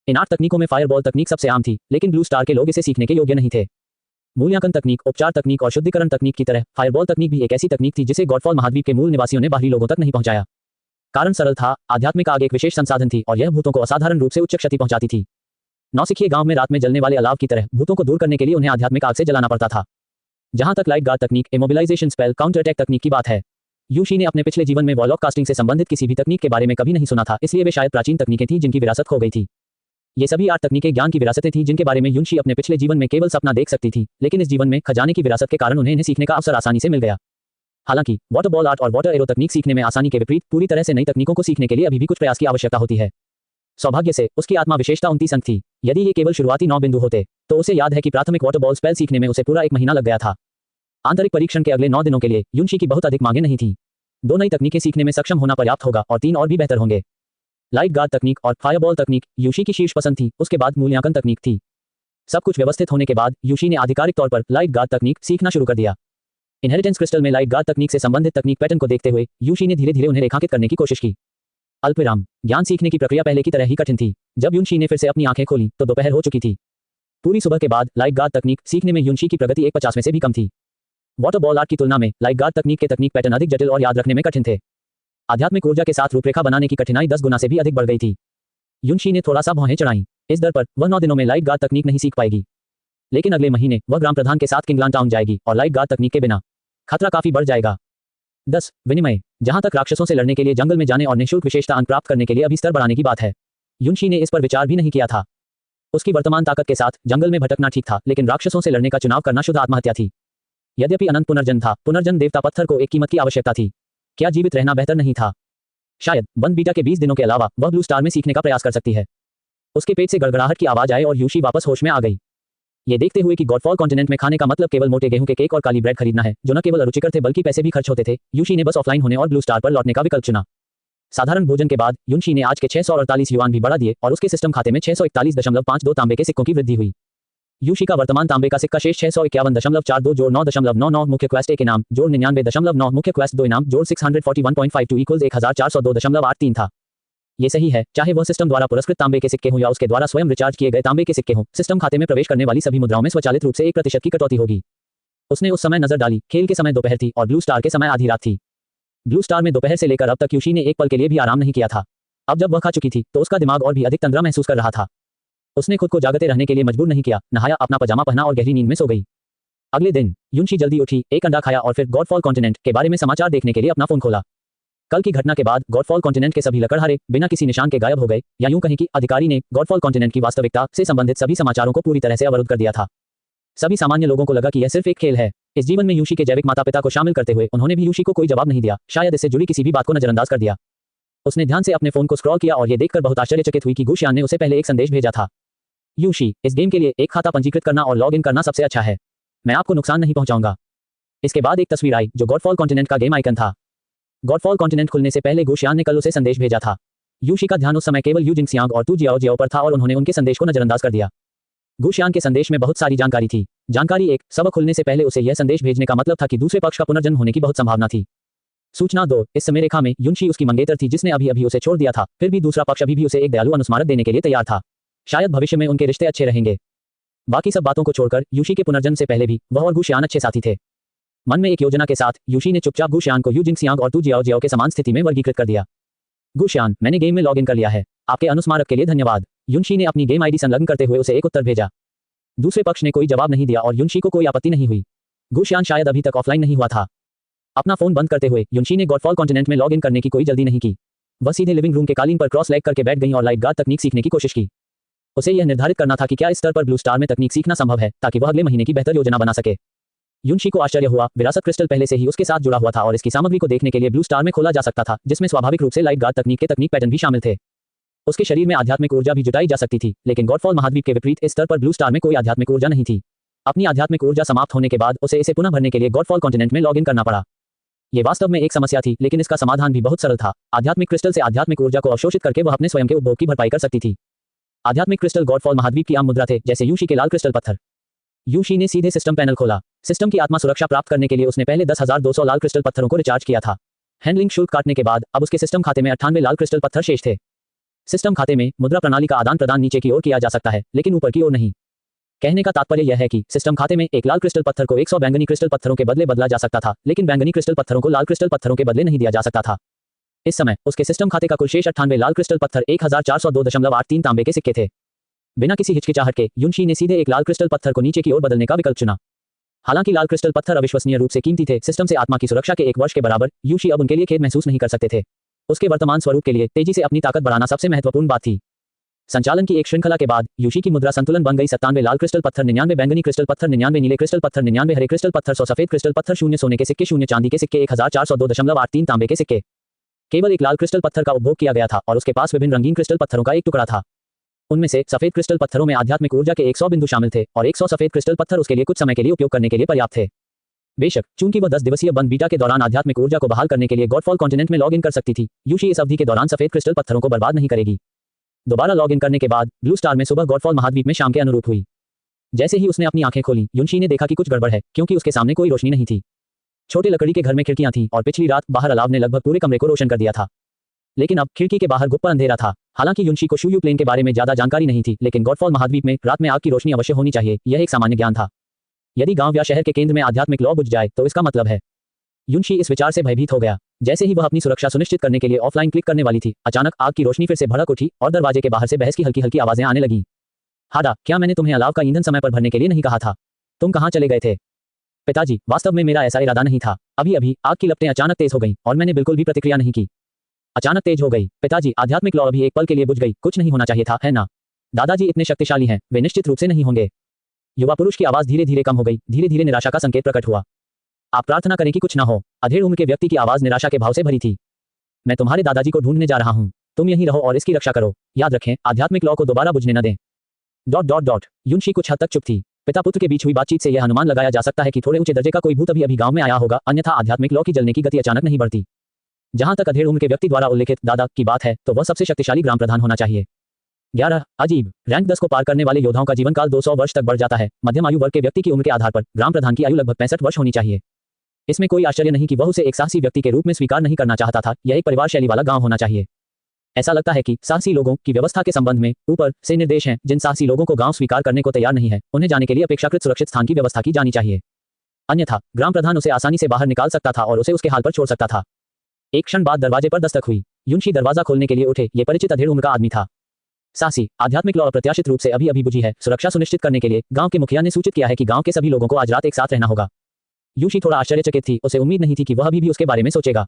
इन 8 तकनीकों में फायरबॉल तकनीक सबसे आम थी, लेकिन ब्लू स्टार के लोग इसे सीखने के योग्य नहीं थे। मूल्यांकन तकनीक, उपचार तकनीक और शुद्धिकरण तकनीक की तरह फायरबॉल तकनीक भी एक ऐसी तकनीक थी जिसे गॉडफॉल महाद्वीप के मूल निवासियों ने बाहरी लोगों तक नहीं पहुंचाया। कारण सरल था, आध्यात्मिक आग एक विशेष संसाधन थी और यह भूतों को असाधारण रूप से उच्च क्षति पहुंचाती थी। नौसिखिए गांव में रात में जलने वाले अलाव की तरह भूतों को दूर करने के लिए उन्हें आध्यात्मिक आग से जलाना पड़ता था। जहां तक लाइट गार्ड तकनीक, इमोबिलाइजेशन स्पेल, काउंटर अटैक तकनीक की बात है, यूशी ने अपने पिछले जीवन में वॉलॉक कास्टिंग से संबंधित किसी भी तकनीक के बारे में कभी नहीं सुना था, इसलिए वे शायद प्राचीन तकनीकें थीं जिनकी विरासत खो गई थी। ये सभी 8 तकनीकें ज्ञान की विरासतें थीं जिनके बारे में यूशी अपने पिछले जीवन में केवल सपना देख सकती थी, लेकिन इस जीवन में खजाने की विरासत के कारण उन्हें इन्हें सीखने का अवसर आसानी से मिल गया। हालांकि वाटर बॉल आर्ट और वाटर एरो तकनीक सीखने में आसानी के विपरीत पूरी तरह से नई तकनीकों को सीखने के लिए अभी भी कुछ प्रयास की आवश्यकता होती है। सौभाग्य से उसकी आत्मा विशेषता 29 अंक थी। यदि ये केवल शुरुआती 9 बिंदु होते तो उसे याद है कि प्राथमिक वाटर बॉल स्पेल सीखने में उसे पूरा 1 महीना लग गया था। आंतरिक परीक्षण के अगले 9 दिनों के लिए युनशी की बहुत अधिक मांगे नहीं थी। 2 नई तकनीकें सीखने में सक्षम होना पर्याप्त होगा और 3 और भी बेहतर होंगे। लाइट गार्ड तकनीक और फायरबॉल तकनीक युशी की शीर्ष पसंद थी, उसके बाद मूल्यांकन तकनीक थी। सब कुछ व्यवस्थित होने के बाद युशी ने आधिकारिक तौर पर लाइट गार्ड तकनीक सीखना शुरू कर दिया। इनहेरिटेंस क्रिस्टल में लाइट गार्ड तकनीक से संबंधित तकनीक पैटर्न को देखते हुए युशी ने धीरे धीरे उन्हें रेखांकित करने की कोशिश की। अल्पविराम। ज्ञान सीखने की प्रक्रिया पहले की तरह ही कठिन थी। जब युनशी ने फिर से अपनी आंखें खोली तो दोपहर हो चुकी थी। पूरी सुबह के बाद लाइट गार्ड तकनीक सीखने में युनशी की प्रगति 1/50 में से भी कम थी। वाटर बॉल आर्ट की तुलना में लाइट गार्ड तकनीक के तकनीक पैटर्न अधिक जटिल और याद रखने में कठिन थे। आध्यात्मिक ऊर्जा के साथ रूपरेखा बनाने की कठिनाई 10 गुना से भी अधिक बढ़ गई थी। युनशी ने थोड़ा सा भौहें चढ़ाई। इस दर पर वह 9 दिनों में लाइट गार्ड तकनीक नहीं सीख पाएगी, लेकिन अगले महीने वह ग्राम प्रधान के साथ किंगलान टाउन जाएगी और लाइट गार्ड तकनीक के बिना खतरा काफी बढ़ जाएगा। 10 विनिमय। जहां तक राक्षसों से लड़ने के लिए जंगल में जाने और निःशुल्क विशेषता अंक प्राप्त करने के लिए अभी स्तर बढ़ाने की बात है, युनशी ने इस पर विचार भी नहीं किया था। उसकी वर्तमान ताकत के साथ जंगल में भटकना ठीक था, लेकिन राक्षसों से लड़ने का चुनाव करना शुद्ध आत्महत्या थी। यद्यपि अनंत पुनर्जन्म था, पुनर्जन्म देवता पत्थर को एक कीमत की आवश्यकता थी। क्या जीवित रहना बेहतर नहीं था? शायद बंद बीटा के 20 दिनों के अलावा वह ब्लू स्टार में सीखने का प्रयास कर सकती है। उसके पेट से गड़गड़ाहट की आवाज आए और युशी वापस होश में आ गई। ये देखते हुए कि गॉडफॉल कॉन्टिनेंट में खाने का मतलब केवल मोटे गेहूं के केक और काली ब्रेड खरीदना है, जो न केवल अरुचिकर थे बल्कि पैसे भी खर्च होते थे, युशी ने बस ऑफलाइन होने और ब्लू स्टार पर लौटने का विकल्प चुना। साधारण भोजन के बाद युनशी ने आज के 648 युआन भी बढ़ा दिए और उसके सिस्टम खाते में 641.52 तांबे के सिक्कों की वृद्धि हुई। युशी का वर्तमान तांबे का सिक्का शेष 651.42 जोड़ 9.99 मुख्य क्वेस्ट 1 इनाम जोड़ 99.9 मुख्य क्वेस्ट 2 इनाम जोड़ 641.52 इक्वल्स 1402.83 था। ये सही है, चाहे वह सिस्टम द्वारा पुरस्कृत तांबे के सिक्के हों या उसके द्वारा स्वयं रिचार्ज किए गए तांबे के सिक्के हों, सिस्टम खाते में प्रवेश करने वाली सभी मुद्राओं में स्वचालित रूप से 1% की कटौती होगी। उसने उस समय नजर डाली, खेल के समय दोपहर थी और ब्लू स्टार के समय आधी रात थी। ब्लू स्टार में दोपहर से लेकर अब तक युशी ने एक पल के लिए भी आराम नहीं किया था। अब जब वह खा चुकी थी तो उसका दिमाग और भी अधिक तंद्रा महसूस कर रहा था। उसने खुद को जागते रहने के लिए मजबूर नहीं किया, नहाया, अपना पजामा पहना और गहरी नींद में सो गई। अगले दिन युनशी जल्दी उठी, एक अंडा खाया और फिर गॉडफॉल कॉन्टिनेंट के बारे में समाचार देखने के लिए अपना फोन खोला। कल की घटना के बाद गॉडफॉल कॉन्टिनेंट के सभी लकड़हारे बिना किसी निशान के गायब हो गए, या यूं कहें कि अधिकारी ने गॉडफॉल कॉन्टिनेंट की वास्तविकता से संबंधित सभी समाचारों को पूरी तरह से अवरुद्ध कर दिया था। सभी सामान्य लोगों को लगा कि यह सिर्फ एक खेल है। इस जीवन में युशी के जैविक माता पिता को शामिल करते हुए उन्होंने भी युशी को कोई जवाब नहीं दिया, शायद इससे जुड़ी किसी भी बात को नजरअंदाज कर दिया। उसने ध्यान से अपने फोन को स्क्रॉल किया और यह देखकर बहुत आश्चर्यचकित हुई कि गुशियान ने उसे पहले एक संदेश भेजा था। युशी, इस गेम के लिए एक खाता पंजीकृत करना और लॉग इन करना सबसे अच्छा है। मैं आपको नुकसान नहीं पहुंचाऊंगा। इसके बाद एक तस्वीर आई जो गॉडफॉल कॉन्टिनेंट का गेम आइकन था। गॉडफॉल कॉन्टिनेंट खुलने से पहले गुशियान ने कल उसे संदेश भेजा था। युशी का ध्यान उस समय केवल यू जिंगसियांग और तू जियाओ जियाओ पर था और उन्होंने उनके संदेश को नजरअंदाज कर दिया। गुशियान के संदेश में बहुत सारी जानकारी थी। जानकारी 1, सबक खुलने से पहले उसे यह संदेश भेजने का मतलब था कि दूसरे पक्ष का पुनर्जन्म होने की बहुत संभावना थी। सूचना 2, इस समय रेखा में युनशी उसकी मंगेतर थी जिसने अभी अभी उसे छोड़ दिया था, फिर भी दूसरा पक्ष अभी भी उसे एक दयालु अनुस्मारक देने के लिए तैयार था। शायद भविष्य में उनके रिश्ते अच्छे रहेंगे। बाकी सब बातों को छोड़कर युशी के पुनर्जन्म से पहले भी वह और गुशियान अच्छे साथी थे। मन में एक योजना के साथ युशी ने चुपचाप गुशियान को यू जिंगसियांग और तू जियाओ जियाओ के समान स्थिति में वर्गीकृत कर दिया। गुशियान, मैंने गेम में लॉग इन कर लिया है। आपके अनुस्मारक के लिए धन्यवाद। युनशी ने अपनी गेम आईडी संलग्न करते हुए उसे एक उत्तर भेजा। दूसरे पक्ष ने कोई जवाब नहीं दिया और युनशी को कोई आपत्ति नहीं हुई। गुशियान शायद अभी तक ऑफलाइन नहीं हुआ था। अपना फोन बंद करते हुए युनशी ने गॉडफॉल कॉन्टिनेंट में लॉग इन करने की कोई जल्दी नहीं की। वह सीधे लिविंग रूम के कालीन पर क्रॉस लेग करके बैठ गई और लाइट गार्ड तकनीक सीखने की कोशिश की। उसे यह निर्धारित करना था कि क्या इस स्तर पर ब्लू स्टार में तकनीक सीखना संभव है ताकि वह अगले महीने की बेहतर योजना बना सके। युनशी को आश्चर्य हुआ, विरासत क्रिस्टल पहले से ही उसके साथ जुड़ा हुआ था और इसकी सामग्री को देखने के लिए ब्लू स्टार में खोला जा सकता था, जिसमें स्वाभाविक रूप से लाइट गार्ड तकनीक के तकनीक पैटर्न भी शामिल थे। उसके शरीर में आध्यात्मिक ऊर्जा भी जुटाई जा सकती थी, लेकिन गॉडफॉल महाद्वीप के विपरीत इस स्तर पर ब्लू स्टार में कोई आध्यात्मिक ऊर्जा नहीं थी। अपनी आध्यात्मिक ऊर्जा समाप्त होने के बाद उसे इसे पुनः भरने के लिए गॉडफॉल कॉन्टिनेंट में लॉग इन करना पड़ा। ये वास्तव में एक समस्या थी, लेकिन इसका समाधान भी बहुत सरल था। आध्यात्मिक क्रिस्टल से आध्यात्मिक ऊर्जा को अवशोषित करके वह अपने स्वयं के उपभोग की भरपाई कर सकती थी। आध्यात्मिक क्रिस्टल गॉडफॉल महाद्वीप की आम मुद्रा थे, जैसे युशी के लाल क्रिस्टल पत्थर। युशी ने सीधे सिस्टम पैनल खोला। सिस्टम की आत्मा सुरक्षा प्राप्त करने के लिए उसने पहले 10,200 लाल क्रिस्टल पत्थरों को रिचार्ज किया था। हैंडलिंग शुल्क काटने के बाद अब उसके सिस्टम खाते में 98 लाल क्रिस्टल पत्थर शेष थे। सिस्टम खाते में मुद्रा प्रणाली का आदान प्रदान नीचे की ओर किया जा सकता है, लेकिन ऊपर की ओर नहीं। कहने का तात्पर्य यह है कि सिस्टम खाते में एक लाल क्रिस्टल पत्थर को 100 बैंगनी क्रिस्टल पत्थरों के बदले बदला जा सकता था, लेकिन बैंगनी क्रिस्टल पत्थरों को लाल क्रिस्टल पत्थरों के बदले नहीं दिया जा सकता था। इस समय उसके सिस्टम खाते का कुल शेष 98 लाल क्रिस्टल पत्थर 1402.83 तांबे के सिक्के थे। बिना किसी हिचकिचाहट के युनशी ने सीधे एक लाल क्रिस्टल पत्थर को नीचे की ओर बदलने का विकल्प चुना। हालांकि लाल क्रिस्टल पत्थर अविश्वसनीय रूप से कीमती थे, सिस्टम से आत्मा की सुरक्षा के 1 वर्ष के बराबर, युशी अब उनके लिए खेद महसूस नहीं कर सकते थे। उसके वर्तमान स्वरूप के लिए तेजी से अपनी ताकत बढ़ाना सबसे महत्वपूर्ण बात थी। संचालन की एक श्रृंखला के बाद युशी की मुद्रा संतुलन बन गई। 97 लाल क्रिस्टल पत्थर, 99 बैंगनी क्रिस्टल पत्थर, 99 नीले क्रिस्टल पत्थर, 99 हरे क्रिस्टल पत्थर, 100 सफेद क्रिस्टल पत्थर, 0 सोने के सिक्के, 0 चांदी के सिक्के, 1402.83 तांबे के सिक्के। केवल एक लाल क्रिस्टल पत्थर का उपभोग किया गया था और उसके पास विभिन्न रंगीन क्रिस्टल पत्थरों का एक टुकड़ा था। उनमें से सफेद क्रिस्टल पत्थरों में आध्यात्मिक ऊर्जा के 100 बिंदु शामिल थे और 100 सफेद क्रिस्टल पत्थर उसके लिए कुछ समय के लिए उपयोग करने के लिए पर्याप्त थे। बेशक चूंकि वह 10 दिवसीय बंद बीटा के दौरान आध्यात्मिक ऊर्जा को बहाल करने के लिए गॉडफॉल कॉन्टिनेंट में लॉग इन कर सकती थी, यूशी इस अवधि के दौरान सफेद क्रिस्टल पत्थरों को बर्बाद नहीं करेगी। दोबारा लॉग इन करने के बाद ब्लू स्टार में सुबह गॉडफॉल महाद्वीप में शाम के अनुरूप हुई। जैसे ही उसने अपनी आंखें खोली, युनशी ने देखा कि कुछ गड़बड़ है, क्योंकि उसके सामने कोई रोशनी नहीं थी। छोटे लकड़ी के घर में खिड़कियां थीं और पिछली रात बाहर अलाव ने लगभग पूरे कमरे को रोशन कर दिया था। लेकिन अब खिड़की के बाहर गुप्त अंधेरा था। हालांकि युनशी को शुयू प्लेन के बारे में ज्यादा जानकारी नहीं थी, लेकिन गॉडफॉल महाद्वीप में रात में आग की रोशनी अवश्य होनी चाहिए, यह एक सामान्य ज्ञान था। यदि गांव या शहर के केंद्र में आध्यात्मिक लौ बुझ जाए तो इसका मतलब है। युनशी इस विचार से भयभीत हो गया। जैसे ही वह अपनी सुरक्षा सुनिश्चित करने के लिए ऑफलाइन क्लिक करने वाली थी, अचानक आग की रोशनी फिर से भड़क उठी और दरवाजे के बाहर से बहस की हल्की हल्की आवाजें आने लगीं। हाडा, क्या मैंने तुम्हें अलाव का ईंधन समय पर भरने के लिए नहीं कहा था? तुम कहां चले गए थे? पिताजी, वास्तव में मेरा ऐसा इरादा नहीं था। अभी अभी आग की लपटें अचानक तेज हो गईं और मैंने बिल्कुल भी प्रतिक्रिया नहीं की। अचानक तेज हो गई। पिताजी, आध्यात्मिक लौ अभी एक पल के लिए बुझ गई, कुछ नहीं होना चाहिए था, है ना? दादाजी इतने शक्तिशाली हैं, वे निश्चित रूप से नहीं होंगे। युवा पुरुष की आवाज धीरे धीरे कम हो गई, धीरे धीरे निराशा का संकेत प्रकट हुआ। आप प्रार्थना करें कि कुछ ना हो। अधेड़ उम्र के व्यक्ति की आवाज निराशा के भाव से भरी थी। मैं तुम्हारे दादाजी को ढूंढने जा रहा हूं, तुम यहीं रहो और इसकी रक्षा करो। याद रखें, आध्यात्मिक लौ को दोबारा बुझने न दें। युनशी कुछ हद तक चुप थी। पिता पुत्र के बीच हुई बातचीत से यह अनुमान लगाया जा सकता है कि थोड़े ऊंचे दर्जे का कोई भूत अभी गांव में आया होगा, अन्यथा आध्यात्मिक लौ की जलने की गति अचानक नहीं बढ़ती। जहां तक अधेड़ उम्र के व्यक्ति द्वारा उल्लेखित दादा की बात है, तो वह सबसे शक्तिशाली ग्राम प्रधान होना चाहिए। 11 अजीब, रैंक 10 को पार करने वाले योद्धाओं का जीवन काल 200 वर्ष तक बढ़ जाता है। मध्यम आयु वर्ग के व्यक्ति की उम्र के आधार पर ग्राम प्रधान की आयु लगभग 65 वर्ष होनी चाहिए। इसमें कोई आश्चर्य नहीं कि वह उसे एक साहसी व्यक्ति के रूप में स्वीकार नहीं करना चाहता था। यह एक परिवार शैली वाला गांव होना चाहिए। ऐसा लगता है कि साहसी लोगों की व्यवस्था के संबंध में ऊपर से निर्देश हैं। जिन साहसी लोगों को गांव स्वीकार करने को तैयार नहीं है, उन्हें जाने के लिए अपेक्षाकृत सुरक्षित स्थान की व्यवस्था की जानी चाहिए। अन्यथा ग्राम प्रधान उसे आसानी से बाहर निकाल सकता था और उसे उसके हाल पर छोड़ सकता था। एक क्षण बाद दरवाजे पर दस्तक हुई। युनशी दरवाजा खोलने के लिए उठे। ये परिचित अधेड़ उम्र का आदमी था। साहसी, आध्यात्मिक लौ अप्रत्याशित रूप से अभी बुझी है। सुरक्षा सुनिश्चित करने के लिए गांव के मुखिया ने सूचित किया है कि गांव के सभी लोगों को आज रात एक साथ रहना होगा। युनशी थोड़ा आश्चर्यचकित थी। उसे उम्मीद नहीं थी कि वह अभी भी उसके बारे में सोचेगा।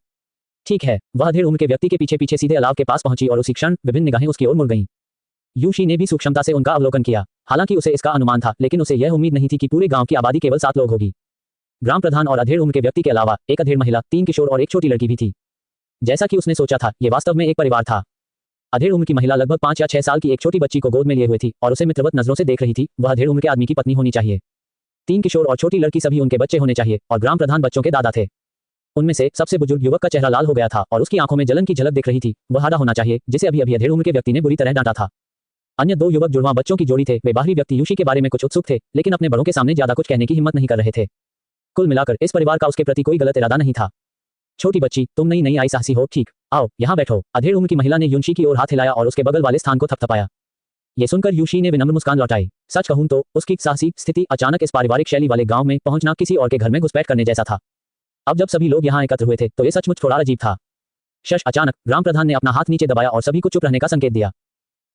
ठीक है, वह अधेड़ उम्र के व्यक्ति के पीछे पीछे सीधे अलाव के पास पहुंची और उसी क्षण विभिन्न निगाहें उसकी ओर मुड़ गईं। युनशी ने भी सूक्ष्मता से उनका अवलोकन किया। हालांकि उसे इसका अनुमान था, लेकिन उसे यह उम्मीद नहीं थी कि पूरे गांव की आबादी केवल 7 लोग होगी। ग्राम प्रधान और अधेड़ उम्र के व्यक्ति के अलावा एक अधेड़ महिला, 3 किशोर और एक छोटी लड़की भी थी। जैसा कि उसने सोचा था, यह वास्तव में एक परिवार था। अधेड़ उम्र की महिला लगभग 5 या 6 साल की एक छोटी बच्ची को गोद में लिए हुए थी और उसे मित्रवत नजरों से देख रही थी। वह अधेड़ उम्र के आदमी की पत्नी होनी चाहिए। 3 किशोर और छोटी लड़की सभी उनके बच्चे होने चाहिए और ग्राम प्रधान बच्चों के दादा थे। उनमें से सबसे बुजुर्ग युवक का चेहरा लाल हो गया था और उसकी आंखों में जलन की झलक दिख रही थी। वह हाडा होना चाहिए, जिसे अभी अधेड़ उम्र के व्यक्ति ने बुरी तरह डांटा था। अन्य 2 युवक जुड़वां बच्चों की जोड़ी थे। वे बाहरी व्यक्ति युनशी के बारे में कुछ उत्सुक थे, लेकिन अपने बड़ों के सामने ज्यादा कुछ कहने की हिम्मत नहीं कर रहे थे। कुल मिलाकर इस परिवार का उसके प्रति कोई गलत इरादा नहीं था। छोटी बच्ची, तुम नई आई साहसी हो, ठीक? आओ यहाँ बैठो। अधेड़ उम्र की महिला ने युनशी की ओर हाथ हिलाया और उसके बगल वाले स्थान को थपथपाया। ये सुनकर युनशी ने विनम्र मुस्कान लौटाई। सच कहूं तो उसकी साहसी स्थिति अचानक इस पारिवारिक शैली वाले गांव में पहुंचना किसी और के घर में घुसपैठ करने जैसा था। अब जब सभी लोग यहाँ एकत्र हुए थे, तो ये सचमुच थोड़ा अजीब था। अचानक ग्राम प्रधान ने अपना हाथ नीचे दबाया और सभी को चुप रहने का संकेत दिया।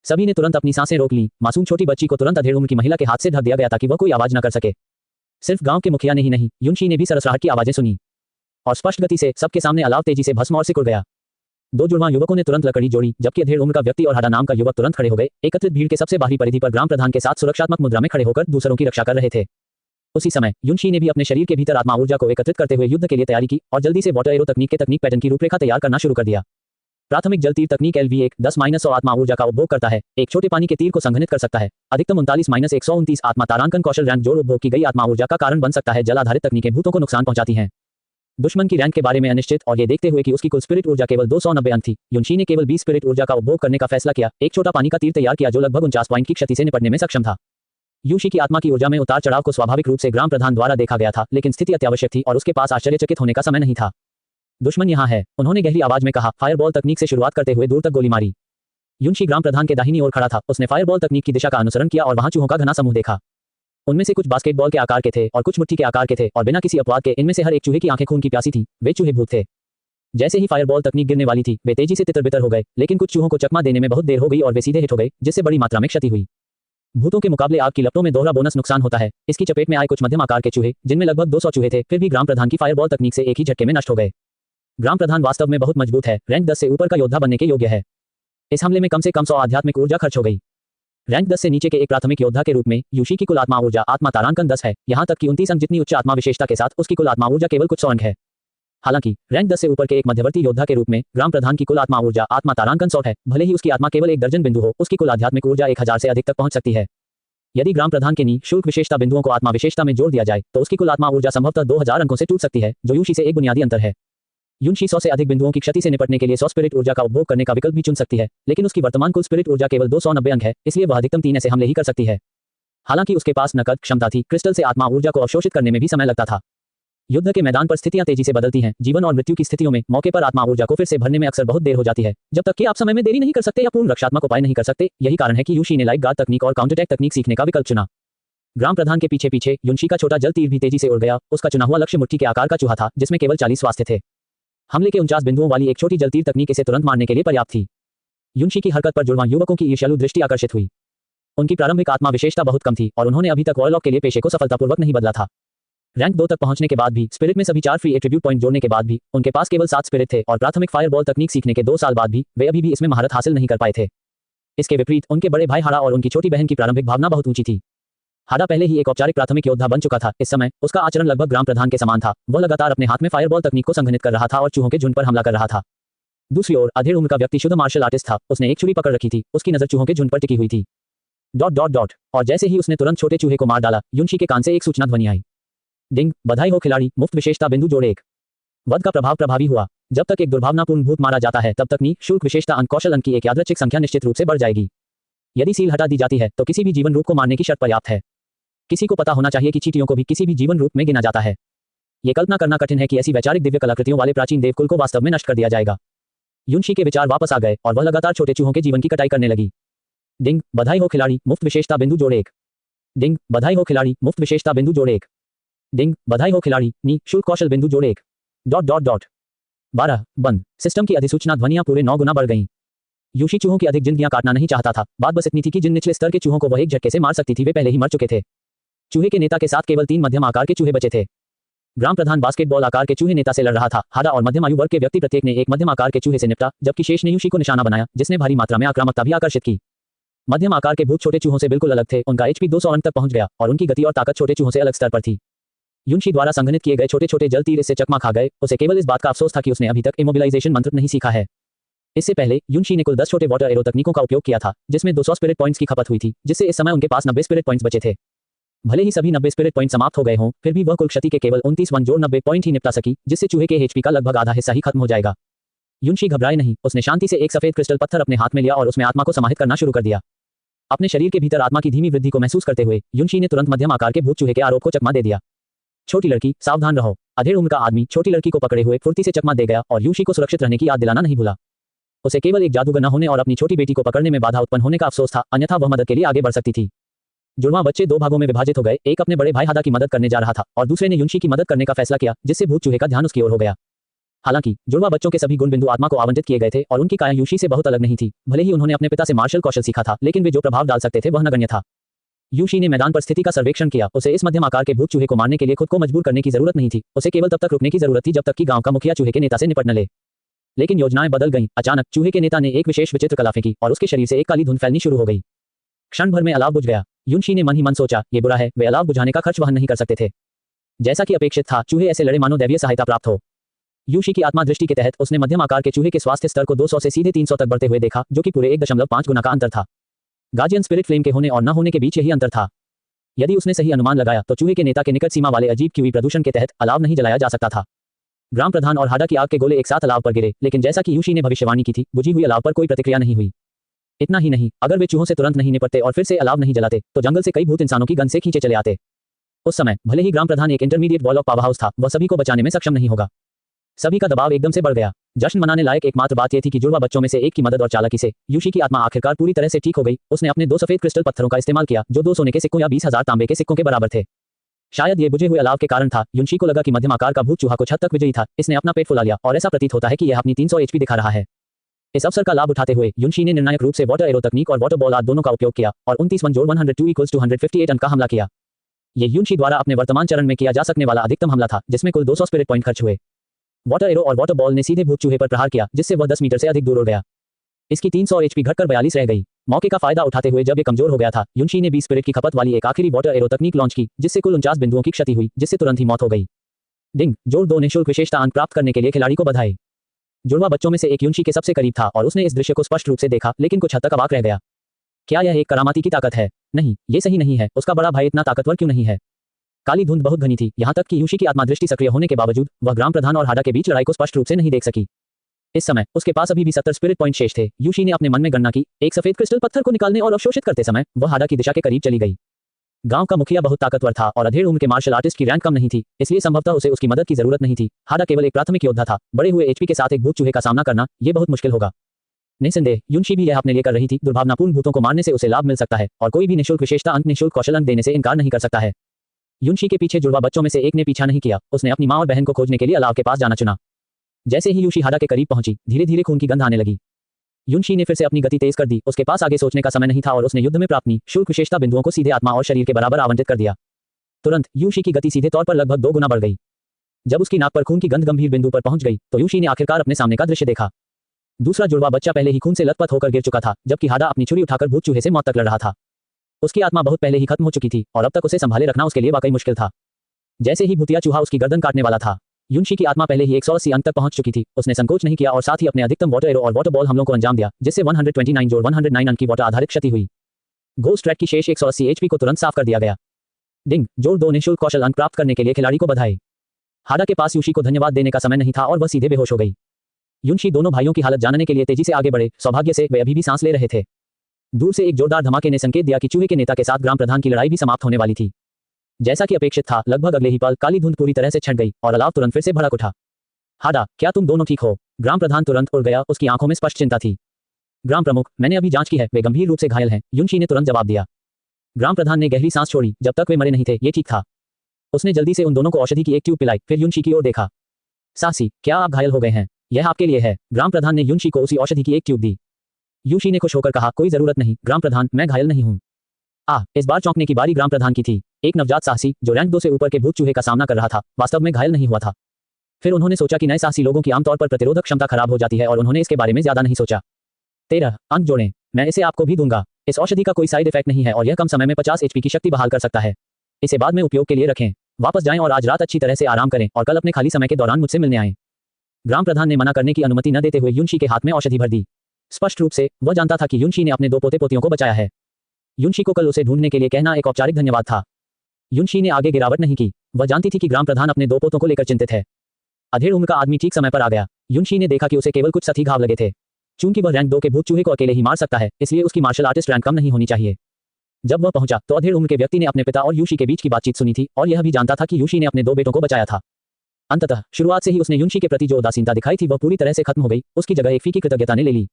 सभी ने तुरंत अपनी सांसें रोक ली। मासूम छोटी बच्ची को तुरंत अधेड़ उम्र की महिला के हाथ से ढक दिया गया ताकि वह कोई आवाज न कर सके। सिर्फ गांव के मुखिया ने ही नहीं, युनशी ने भी सरसराहट की आवाजें सुनी और स्पष्ट गति से सबके सामने अलाव तेजी से भस्म और सिकुड़ गया। 2 जुड़वां युवकों ने तुरंत लकड़ी जोड़ी, जबकि अधेड़ उम्र का व्यक्ति और हाडा नाम का युवक तुरंत खड़े हो गए। एकत्रित भीड़ के सबसे बाहरी परिधि पर ग्राम प्रधान के साथ सुरक्षात्मक मुद्रा में खड़े होकर दूसरों की रक्षा कर रहे थे। उसी समय युनशी ने भी अपने शरीर के भीतर आत्मा ऊर्जा को एकत्रित करते हुए युद्ध के लिए तैयारी की और जल्दी से वाटर एरो तकनीक के तकनीक पैटर्न की रूपरेखा तैयार करना शुरू कर दिया। प्राथमिक जल तीर तकनीक LV1 10-100 आत्मा ऊर्जा का उपभोग करता है। एक छोटे पानी के तीर को संघनित कर सकता है। अधिकतम 39-129 आत्मा तारांकन कौशल रैंक जोड़ उपभोग की गई आत्मा ऊर्जा का कारण बन सकता है। जल आधारित तकनीकें भूतों को नुकसान पहुंचाती हैं। दुश्मन की रैंक के बारे में अनिश्चित और ये देखते हुए कि उसकी कुल स्पिरिट ऊर्जा केवल 290 अंक थी, युनशी ने केवल 20 स्पिरिट ऊर्जा का उपभोग करने का फैसला किया। एक छोटा पानी का तीर तैयार किया जो लगभग 49 पॉइंट की क्षति से निपटने में सक्षम था। युनशी की आत्मा की ऊर्जा में उतार चढ़ाव को स्वाभाविक रूप से ग्राम प्रधान द्वारा देखा गया था, लेकिन स्थिति अत्यावश्यक थी और उसके पास आश्चर्यचकित होने का समय नहीं था। दुश्मन यहाँ है, उन्होंने गहरी आवाज में कहा। फायरबॉल तकनीक से शुरुआत करते हुए दूर तक गोली मारी। युनशी ग्राम प्रधान के दाहिनी ओर खड़ा था। उसने फायरबॉल तकनीक की दिशा का अनुसरण किया और वहां चूहों का घना समूह देखा। उनमें से कुछ बास्केटबॉल के आकार के थे और कुछ मुट्ठी के आकार के थे और बिना किसी अपवाद के इनमें से हर एक चूहे की आंखें खून की प्यासी थी। वे चूहे भूत थे। जैसे ही फायरबॉल तकनीक गिरने वाली थी, वे तेजी से तितर-बितर हो गए, लेकिन कुछ चूहों को चकमा देने में बहुत देर हो गई और वे सीधे हिट हो गए, जिससे बड़ी मात्रा में क्षति हुई। भूतों के मुकाबले आग की लपटों में दोहरा बोनस नुकसान होता है। इसकी चपेट में आए कुछ मध्यम आकार के चूहे, जिनमें लगभग 200 चूहे थे, फिर भी ग्राम प्रधान की फायरबॉल तकनीक से एक ही झटके में नष्ट हो गए। ग्राम प्रधान वास्तव में बहुत मजबूत है, रैंक 10 से ऊपर का योद्धा बनने के योग्य है। इस हमले में कम से कम 100 आध्यात्मिक ऊर्जा खर्च हो गई। रैंक 10 से नीचे के एक प्राथमिक योद्धा के रूप में युनशी की कुल आत्मा ऊर्जा आत्मा तारांकन 10 है, यहां तक कि 29 अंक जितनी उच्च आत्मा विशेषता के साथ उसकी कुल आत्मा ऊर्जा केवल कुछ 100 अंक है। हालांकि रैंक 10 से ऊपर के एक मध्यवर्ती योद्धा के रूप में ग्राम प्रधान की कुल आत्मा ऊर्जा आत्मा तारांकन 100 है। भले ही उसकी आत्मा केवल 1 दर्जन बिंदु हो, उसकी कुल आध्यात्मिक ऊर्जा 1000 से अधिक तक पहुंच सकती है। यदि ग्राम प्रधान के निःशुल्क विशेषता बिंदुओं को आत्मा विशेषता में जोड़ दिया जाए तो उसकी कुल आत्मा ऊर्जा संभवतः 2000 अंकों से टूट सकती है, जो यूशी से एक बुनियादी अंतर है। यूशी 100 से अधिक बिंदुओं की क्षति से निपटने के लिए 100 स्पिरिट ऊर्जा का उपभोग करने का विकल्प भी चुन सकती है, लेकिन उसकी वर्तमान कुल स्पिरिट ऊर्जा केवल 290 अंक है, इसलिए वह अधिकतम 3 ऐसे हमले ही कर सकती है। हालांकि उसके पास नकद क्षमता थी, क्रिस्टल से आत्मा ऊर्जा को अवशोषित करने में भी समय लगता था। युद्ध के मैदान पर स्थितियां तेजी से बदलती हैं। जीवन और मृत्यु की स्थितियों में मौके पर आत्मा ऊर्जा को फिर से भरने में अक्सर बहुत देर हो जाती है, जब तक कि आप समय में देरी नहीं कर सकते या पूर्ण रक्षात्मक उपाय नहीं कर सकते। यही कारण है कि यूशी ने लाइट गार्ड तकनीक और काउंटर अटैक तकनीक सीखने का विकल्प चुना। ग्राम प्रधान के पीछे पीछे यूशी का छोटा जल तीर भी तेजी से उड़ गया। उसका चुना हुआ लक्ष्य मुट्ठी के आकार का चूहा था, जिसमें केवल 40 स्वास्थ्य थे। हमले के 49 बिंदुओं वाली एक छोटी जल तीर तकनीक इसे तुरंत मारने के लिए पर्याप्त थी। यूशी की हरकत पर जुड़वां युवकों की ईर्ष्यालु दृष्टि आकर्षित हुई। उनकी प्रारंभिक आत्मा विशेषता बहुत कम थी और उन्होंने अभी तक वॉरलॉक के लिए पेशे को सफलतापूर्वक नहीं बदला था। रैंक 2 तक पहुंचने के बाद भी, स्पिरिट में सभी 4 फ्री एट्रीब्यूट पॉइंट जोड़ने के बाद भी उनके पास केवल 7 स्पिरिट थे और प्राथमिक फायरबॉल तकनीक सीखने के 2 साल बाद भी वे अभी भी इसमें महारत हासिल नहीं कर पाए थे। इसके विपरीत उनके बड़े भाई हाड़ा और उनकी छोटी बहन की प्रारंभिक भावना बहुत ऊंची थी। हाड़ा पहले ही एक औपचारिक प्राथमिक योद्धा बन चुका था। इस समय उसका आचरण लगभग ग्राम प्रधान के समान था। वह लगातार अपने हाथ में फायरबॉल तकनीक को संघनित कर रहा था और चूहों के झुंड पर हमला कर रहा था। दूसरी ओर अधेड़ उम्र का व्यक्ति शुद्ध मार्शल आर्टिस्ट था। उसने एक छुरी पकड़ रखी थी, उसकी नजर चूहों के झुंड पर टिकी हुई थी। ... और जैसे ही उसने तुरंत छोटे चूहे को मार डाला, यूशी के कान से एक सूचना ध्वनि आई। डिंग, बधाई हो खिलाड़ी, मुफ्त विशेषता बिंदु जोड़ 1। वध का प्रभाव प्रभावी हुआ। जब तक एक दुर्भावनापूर्ण भूत मारा जाता है तब तक निःशुल्क विशेषता अंक कौशल अंक की एक यादृच्छिक संख्या निश्चित रूप से बढ़ जाएगी। यदि सील हटा दी जाती है तो किसी भी जीवन रूप को मारने की शर्त पर्याप्त है। किसी को पता होना चाहिए कि चींटियों को भी किसी भी जीवन रूप में गिना जाता है। ये कल्पना करना कठिन है कि ऐसी वैचारिक दिव्य कलाकृतियों वाले प्राचीन देवकुल को वास्तव में नष्ट कर दिया जाएगा। यूशी के विचार वापस आ गए और वह लगातार छोटे चूहों के जीवन की कटाई करने लगी। डिंग, बधाई हो खिलाड़ी, मुफ्त विशेषता बिंदु जोड़ 1। डिंग, बधाई हो खिलाड़ी, मुफ्त विशेषता बिंदु जोड़ 1। डिंग, बधाई हो खिलाड़ी, निःशुल्क कौशल बिंदु जोड़ 1। ... 12 बंद। सिस्टम की अधिसूचना ध्वनियां पूरे 9 गुना बढ़ गईं। यूशी चूहों की अधिक जिंदगियां काटना नहीं चाहता था। बात बस इतनी थी कि जिन निचले स्तर के चूहों को वह एक झटके से मार सकती थी वे पहले ही मर चुके थे। चूहे के नेता के साथ केवल 3 मध्यम आकार के चूहे बचे थे। ग्राम प्रधान बास्केटबॉल आकार के चूहे नेता से लड़ रहा था। हाड़ा और मध्यम आयु वर्ग के व्यक्ति प्रत्येक ने एक मध्यम आकार के चूहे से निपटा, जबकि शेष ने यूशी को निशाना बनाया, जिसने भारी मात्रा में आक्रामकता भी आकर्षित की। मध्यम आकार के भूत छोटे चूहों से बिल्कुल अलग थे। उनका एचपी 200 अंक तक पहुंच गया और उनकी गति और ताकत छोटे चूहों से अलग स्तर पर थी। यूशी द्वारा संघनित किए गए छोटे छोटे जल तीर इससे चकमा खा गए। उसे केवल इस बात का अफसोस था कि उसने अभी तक इमोबिलाइजेशन मंत्र नहीं सीखा है। इससे पहले यूशी ने कुल 10 छोटे वाटर एरो तकनीकों का उपयोग किया था, जिसमें 200 स्पिरिट पॉइंट्स की खपत हुई थी, जिससे इस समय उनके पास 90 स्पिरिट पॉइंट्स बचे थे। भले ही सभी 90 स्पिरिट पॉइंट समाप्त हो गए हों, फिर भी वह कुल क्षति के केवल 29 1 जोड़ 90 पॉइंट ही निपटा सकी, जिससे चूहे के एचपी का लगभग आधा हिस्सा ही खत्म हो जाएगा। यूशी घबराए नहीं। उसने शांति से एक सफेद क्रिस्टल पत्थर अपने हाथ में लिया और उसमें आत्मा को समाहित करना शुरू कर दिया। अपने शरीर के भीतर आत्मा की धीमी वृद्धि को महसूस करते हुए यूशी ने तुरंत मध्यम आकार के भूत चूहे के आरोप को चकमा दे दिया। छोटी लड़की, सावधान रहो। अधेड़ उम्र का आदमी छोटी लड़की को पकड़े हुए फुर्ती से चकमा दे गया और यूशी को सुरक्षित रहने की याद दिलाना नहीं भूला। उसे केवल एक जादूगर न होने और अपनी छोटी बेटी को पकड़ने में बाधा उत्पन्न होने का अफसोस था, अन्यथा वह मदद के लिए आगे बढ़ सकती थी। जुड़वां बच्चे 2 भागों में विभाजित हो गए। एक अपने बड़े भाई हाड़ा की मदद करने जा रहा था और दूसरे ने यूशी की मदद करने का फैसला किया, जिससे भूत चूहे का ध्यान उसकी ओर हो गया। हालांकि जुड़वां बच्चों के सभी गुण बिंदु आत्मा को आवंटित किए गए थे और उनकी काया यूशी से बहुत अलग नहीं थी। भले ही उन्होंने अपने पिता से मार्शल कौशल सीखा था, लेकिन वे जो प्रभाव डाल सकते थे वह नगण्य था। यूशी ने मैदान पर स्थिति का सर्वेक्षण किया। उसे इस मध्यम आकार के भूत चूहे को मारने के लिए खुद को मजबूर करने की जरूरत नहीं थी। उसे केवल तब तक रुकने की जरूरत थी जब तक कि गांव का मुखिया चूहे के नेता से निपट न ले। लेकिन योजनाएं बदल गईं। अचानक चूहे के नेता ने एक विशेष विचित्र कला फेंकी और उसके शरीर से एक काली धुंध फैलनी शुरू हो गई। क्षण भर में अलाव बुझ गया। यूशी ने मन ही मन सोचा, ये बुरा है, वे अलाव बुझाने का खर्च वहन नहीं कर सकते थे। जैसा कि अपेक्षित था, चूहे ऐसे लड़े मानो दैवीय सहायता प्राप्त हो। यूशी की आत्मा दृष्टि के तहत उसने मध्यम आकार के चूहे के स्वास्थ्य स्तर को 200 से सीधे 300 तक बढ़ते हुए देखा, जो कि पूरे 1.5 गुना का अंतर था। गार्जियन स्पिरिट फ्लेम के होने और न होने के बीच यही अंतर था। यदि उसने सही अनुमान लगाया तो चूहे के नेता के निकट सीमा वाले अजीब क्यूवी प्रदूषण के तहत अलाव नहीं जलाया जा सकता था। ग्राम प्रधान और हाड़ा की आग के गोले एक साथ अलाव पर गिरे, लेकिन जैसा कि यूशी ने भविष्यवाणी की थी, बुझी हुई अलाव पर कोई प्रतिक्रिया नहीं हुई। इतना ही नहीं, अगर वे चूहों से तुरंत नहीं निपटते और फिर से अलाव नहीं जलाते तो जंगल से कई भूत इंसानों की गन से खींचे चले आते। उस समय भले ही ग्राम प्रधान एक intermediate wall of power house था, वह सभी को बचाने में सक्षम नहीं होगा। सभी का दबाव एकदम से बढ़ गया। जश्न मनाने लायक एकमात्र बात यह थी कि जुड़वा बच्चों में से एक की मदद और चालाकी से यूशी की आत्मा आखिरकार पूरी तरह से ठीक हो गई। उसने अपने 2 सफेद क्रिस्टल पत्थरों का इस्तेमाल किया, जो 2 सोने के सिक्कों या 20,000 तांबे के सिक्कों के बराबर थे। शायद ये बुझे हुए अलाव के कारण था। यूशी को लगा कि मध्यम आकार का भूत चूहा कुछ हद तक विजयी था। इसने अपना पेट फुला लिया और ऐसा प्रतीत होता है कि यह अपनी 300 एचपी दिखा रहा है। इस अवसर का लाभ उठाते हुए यूशी ने निर्णायक रूप से वाटर एरो तकनीक और वाटर बॉल आदि दोनों का उपयोग किया और 29 1 जोड़ 102 = 158 अंक का हमला किया। ये यूशी द्वारा अपने वर्तमान चरण में किया जा सकने वाला अधिकतम हमला था, जिसमें कुल 200 स्पिरिट पॉइंट खर्च हुए। वाटर एरो और वाटर बॉल ने सीधे भूत चूहे पर प्रहार किया, जिससे वह 10 मीटर से अधिक दूर उड़ गया। इसकी 300 एचपी घटकर 42 रह गई। मौके का फायदा उठाते हुए जब ये कमजोर हो गया था, यूशी ने 20 स्पिरिट की खपत वाली एक आखिरी वाटर एरो तकनीक लॉन्च की, जिससे कुल 49 बिंदुओं की क्षति हुई, जिससे तुरंत ही मौत हो गई। डिंग, जोड़ 2 निःशुल्क विशेषता अंक प्राप्त करने के लिए खिलाड़ी को बधाई। जुड़वा बच्चों में से एक यूनशी के सबसे करीब था और उसने इस दृश्य को स्पष्ट रूप से देखा, लेकिन कुछ हद तक अवाक रह गया। क्या यह एक करामाती की ताकत है? नहीं, ये सही नहीं है। उसका बड़ा भाई इतना ताकतवर क्यों नहीं है? काली धुंध बहुत घनी थी, यहाँ तक कि यूशी की आत्मादृष्टि सक्रिय होने के बावजूद वह ग्राम प्रधान और हाडा के बीच लड़ाई को स्पष्ट रूप से नहीं देख सकी। इस समय उसके पास अभी भी 70 स्पिरिट पॉइंट शेष थे। यूशी ने अपने मन में गणना की। एक सफेद क्रिस्टल पत्थर को निकालने और अवशोषित करते समय वह हाडा की दिशा के करीब चली गई। गांव का मुखिया बहुत ताकतवर था और अधेड़ उम्र के मार्शल आर्टिस्ट की रैंक कम नहीं थी, इसलिए संभवतः उसे उसकी मदद की जरूरत नहीं थी। हाडा केवल एक प्राथमिक योद्धा था। बड़े हुए एचपी के साथ एक भूत चूहे का सामना करना यह बहुत मुश्किल होगा। निसंदेह यूनशी भी यह अपने लिए कर रही थी। दुर्भावनापूर्ण भूतों को मारने से उसे लाभ मिल सकता है और कोई भी निःशुल्क विशेषता अंक निःशुल्क कौशल अंक देने से इनकार नहीं कर सकता है। यूनशी के पीछे जुड़वा बच्चों में से एक ने पीछा नहीं किया। उसने अपनी मां और बहन को खोजने के लिए अलाव के पास जाना चुना। जैसे ही यूशी हाडा के करीब पहुंची, धीरे धीरे खून की गंध आने लगी। यूनशी ने फिर से अपनी गति तेज कर दी। उसके पास आगे सोचने का समय नहीं था और उसने युद्ध में प्राप्त निःशुल्क विशेषता बिंदुओं को सीधे आत्मा और शरीर के बराबर आवंटित कर दिया। तुरंत यूशी की गति सीधे तौर पर लगभग 2 गुना बढ़ गई। जब उसकी नाक पर खून की गंध गंभीर बिंदु पर पहुंच गई तो यूशी ने आखिरकार अपने सामने का दृश्य देखा। दूसरा जुड़वा बच्चा पहले ही खून से लथपथ होकर गिर चुका था, जबकि हाडा अपनी छुरी उठाकर भूत चूहे से मौत तक लड़ रहा था। उसकी आत्मा बहुत पहले ही खत्म हो चुकी थी और अब तक उसे संभाले रखना उसके लिए वाकई मुश्किल था। जैसे ही भूतिया चूहा उसकी गर्दन काटने वाला था, यूनशी की आत्मा पहले ही 180 अंक तक पहुंच चुकी थी। उसने संकोच नहीं किया और साथ ही अपने अधिकतम वाटर एरो और वाटर बॉल हमलों को अंजाम दिया, जिससे 129 जोड़ 109 अंक की वाटर आधारित क्षति हुई। गोस्ट ट्रैक की शेष 180 एचपी को तुरंत साफ कर दिया गया। डिंग, जोड़ 2 निःशुल्क कौशल अंक प्राप्त करने के लिए खिलाड़ी को बधाई। हाडा के पास यूशी को धन्यवाद देने का समय नहीं था और वह सीधे बेहोश हो गई। यूनशी दोनों भाइयों की हालत जानने के लिए तेजी से आगे बढ़े। सौभाग्य से वे अभी भी सांस ले रहे थे। दूर से एक जोरदार धमाके ने संकेत दिया कि चूहे के नेता के साथ ग्राम प्रधान की लड़ाई भी समाप्त होने वाली थी। जैसा कि अपेक्षित था, लगभग अगले ही पल काली धुंध पूरी तरह से छट गई और अलाव तुरंत फिर से भड़क उठा। हाडा, क्या तुम दोनों ठीक हो? ग्राम प्रधान तुरंत उड़ गया। उसकी आंखों में स्पष्ट चिंता थी। ग्राम प्रमुख, मैंने अभी जांच की है, वे गंभीर रूप से घायल हैं। यूनशी ने तुरंत जवाब दिया। ग्राम प्रधान ने गहरी सांस छोड़ी। जब तक वे मरे नहीं थे, ये ठीक था। उसने जल्दी से उन दोनों को औषधि की एक ट्यूब पिलाई, फिर यूनशी की ओर देखा। सासी, क्या आप घायल हो गए हैं? यह आपके लिए है। ग्राम प्रधान ने यूनशी को उसी औषधि की एक ट्यूब दी। यूशी ने खुश होकर कहा, कोई जरूरत नहीं ग्राम प्रधान, मैं घायल नहीं हूँ। इस बार चौंकने की बारी ग्राम प्रधान की थी। एक नवजात साहसी जो रैंक 2 से ऊपर के भूत चूहे का सामना कर रहा था, वास्तव में घायल नहीं हुआ था। फिर उन्होंने सोचा कि नए साहसी लोगों की आमतौर पर प्रतिरोधक क्षमता खराब हो जाती है और उन्होंने इसके बारे में ज्यादा नहीं सोचा। 13 अंक जोड़ें। मैं इसे आपको भी दूंगा। इस औषधि का कोई साइड इफेक्ट नहीं है और यह कम समय में 50 एचपी की शक्ति बहाल कर सकता है। इसे बाद में उपयोग के लिए रखें। वापस जाएं और आज रात अच्छी तरह से आराम करें और कल अपने खाली समय के दौरान मुझसे मिलने आएं। ग्राम प्रधान ने मना करने की अनुमति न देते हुए यूनशी के हाथ में औषधि भर दी। स्पष्ट रूप से वह जानता था कि यूनशी ने अपने 2 पोते पोतियों को बचाया है। यूनशी को कल उसे ढूंढने के लिए कहना एक औपचारिक धन्यवाद था। यूनशी ने आगे गिरावट नहीं की। वह जानती थी कि ग्राम प्रधान अपने 2 पोतों को लेकर चिंतित है। अधेड़ उम्र का आदमी ठीक समय पर आ गया। यूनशी ने देखा कि उसे केवल कुछ सतही घाव लगे थे। चूंकि वह रैंक 2 के भूत चूहे को अकेले ही मार सकता है, इसलिए उसकी मार्शल आर्टिस्ट रैंक कम नहीं होनी चाहिए। जब वह पहुंचा तो अधेड़ उम्र के व्यक्ति ने अपने पिता और यूशी के बीच की बातचीत सुनी थी और यह भी जानता था कि यूशी ने अपने 2 बेटों को बचाया था। अंततः शुरुआत से ही उसने यूनशी के प्रति जो उदासीनता दिखाई थी वह पूरी तरह से खत्म हो गई। उसकी जगह एक फीकी कृतज्ञता ने ले ली।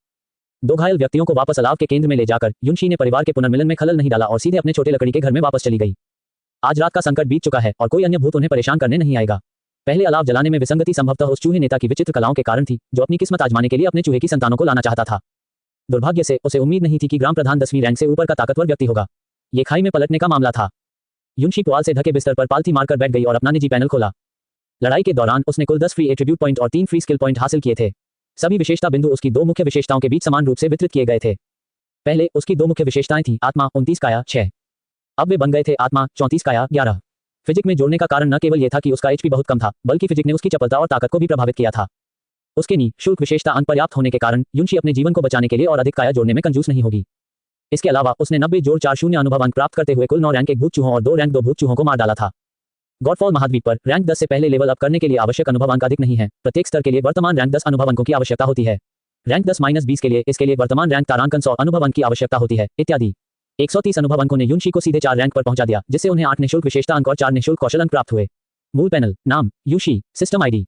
2 घायल व्यक्तियों को वापस अलाव के केंद्र में ले जाकर यूनशी ने परिवार के पुनर्मिलन में खलल नहीं डाला और सीधे अपने छोटे लकड़ी के घर में वापस चली गई। आज रात का संकट बीत चुका है और कोई अन्य भूत उन्हें परेशान करने नहीं आएगा। पहले अलाव जलाने में विसंगति संभवतः उस चूहे नेता की विचित्र कलाओं के कारण थी, जो अपनी किस्मत आजमाने के लिए अपने चूहे की संतानों को लाना चाहता था। दुर्भाग्य से उसे उम्मीद नहीं थी कि ग्राम प्रधान 10वीं रैंक से ऊपर का ताकतवर व्यक्ति होगा। ये खाई में पलटने का मामला था। यूनशी पुआल से ढके बिस्तर पर पालथी मारकर बैठ गई और अपना निजी पैनल खोला। लड़ाई के दौरान उसने कुल 10 फ्री एट्रीब्यूट पॉइंट और 3 फ्री स्किल पॉइंट हासिल किए थे। सभी विशेषता बिंदु उसकी 2 मुख्य विशेषताओं के बीच समान रूप से वितरित किए गए थे। पहले उसकी 2 मुख्य विशेषताएं थीं, आत्मा 29 काया 6। अब वे बन गए थे आत्मा 34 काया 11। फिजिक में जोड़ने का कारण न केवल यह था कि उसका एचपी बहुत कम था, बल्कि फिजिक ने उसकी चपलता और ताकत को भी प्रभावित किया था। उसके निःशुल्क विशेषता अंक पर्याप्त होने के कारण यूनशी अपने जीवन को बचाने के लिए और अधिक काया जोड़ने में कंजूस नहीं होगी। इसके अलावा उसने 90 जोड़ 4 शून्य अनुभव अंक प्राप्त करते हुए कुल 9 रैंक 1 भूत चूहों और 2 रैंक 2 भूत चूहों को मार डाला था। गॉडफॉल महाद्वीप पर रैंक 10 से पहले लेवल अप करने के लिए आवश्यक अनुभव अंक अधिक नहीं है। प्रत्येक स्तर के लिए वर्तमान रैंक 10 अनुभव अंकों की आवश्यकता होती है। रैंक 10-20 के लिए इसके लिए वर्तमान रैंक तारांकन 100 अनुभव अंक की आवश्यकता होती है, इत्यादि। 130 अनुभव अंकों ने यूनशी को सीधे 4 रैंक पर पहुंचा दिया, जिससे उन्हें 8 निःशुल्क विशेषता अंक और 4 निःशुल्क कौशल अंक प्राप्त हुए। मूल पैनल, नाम यूशी, सिस्टम आईडी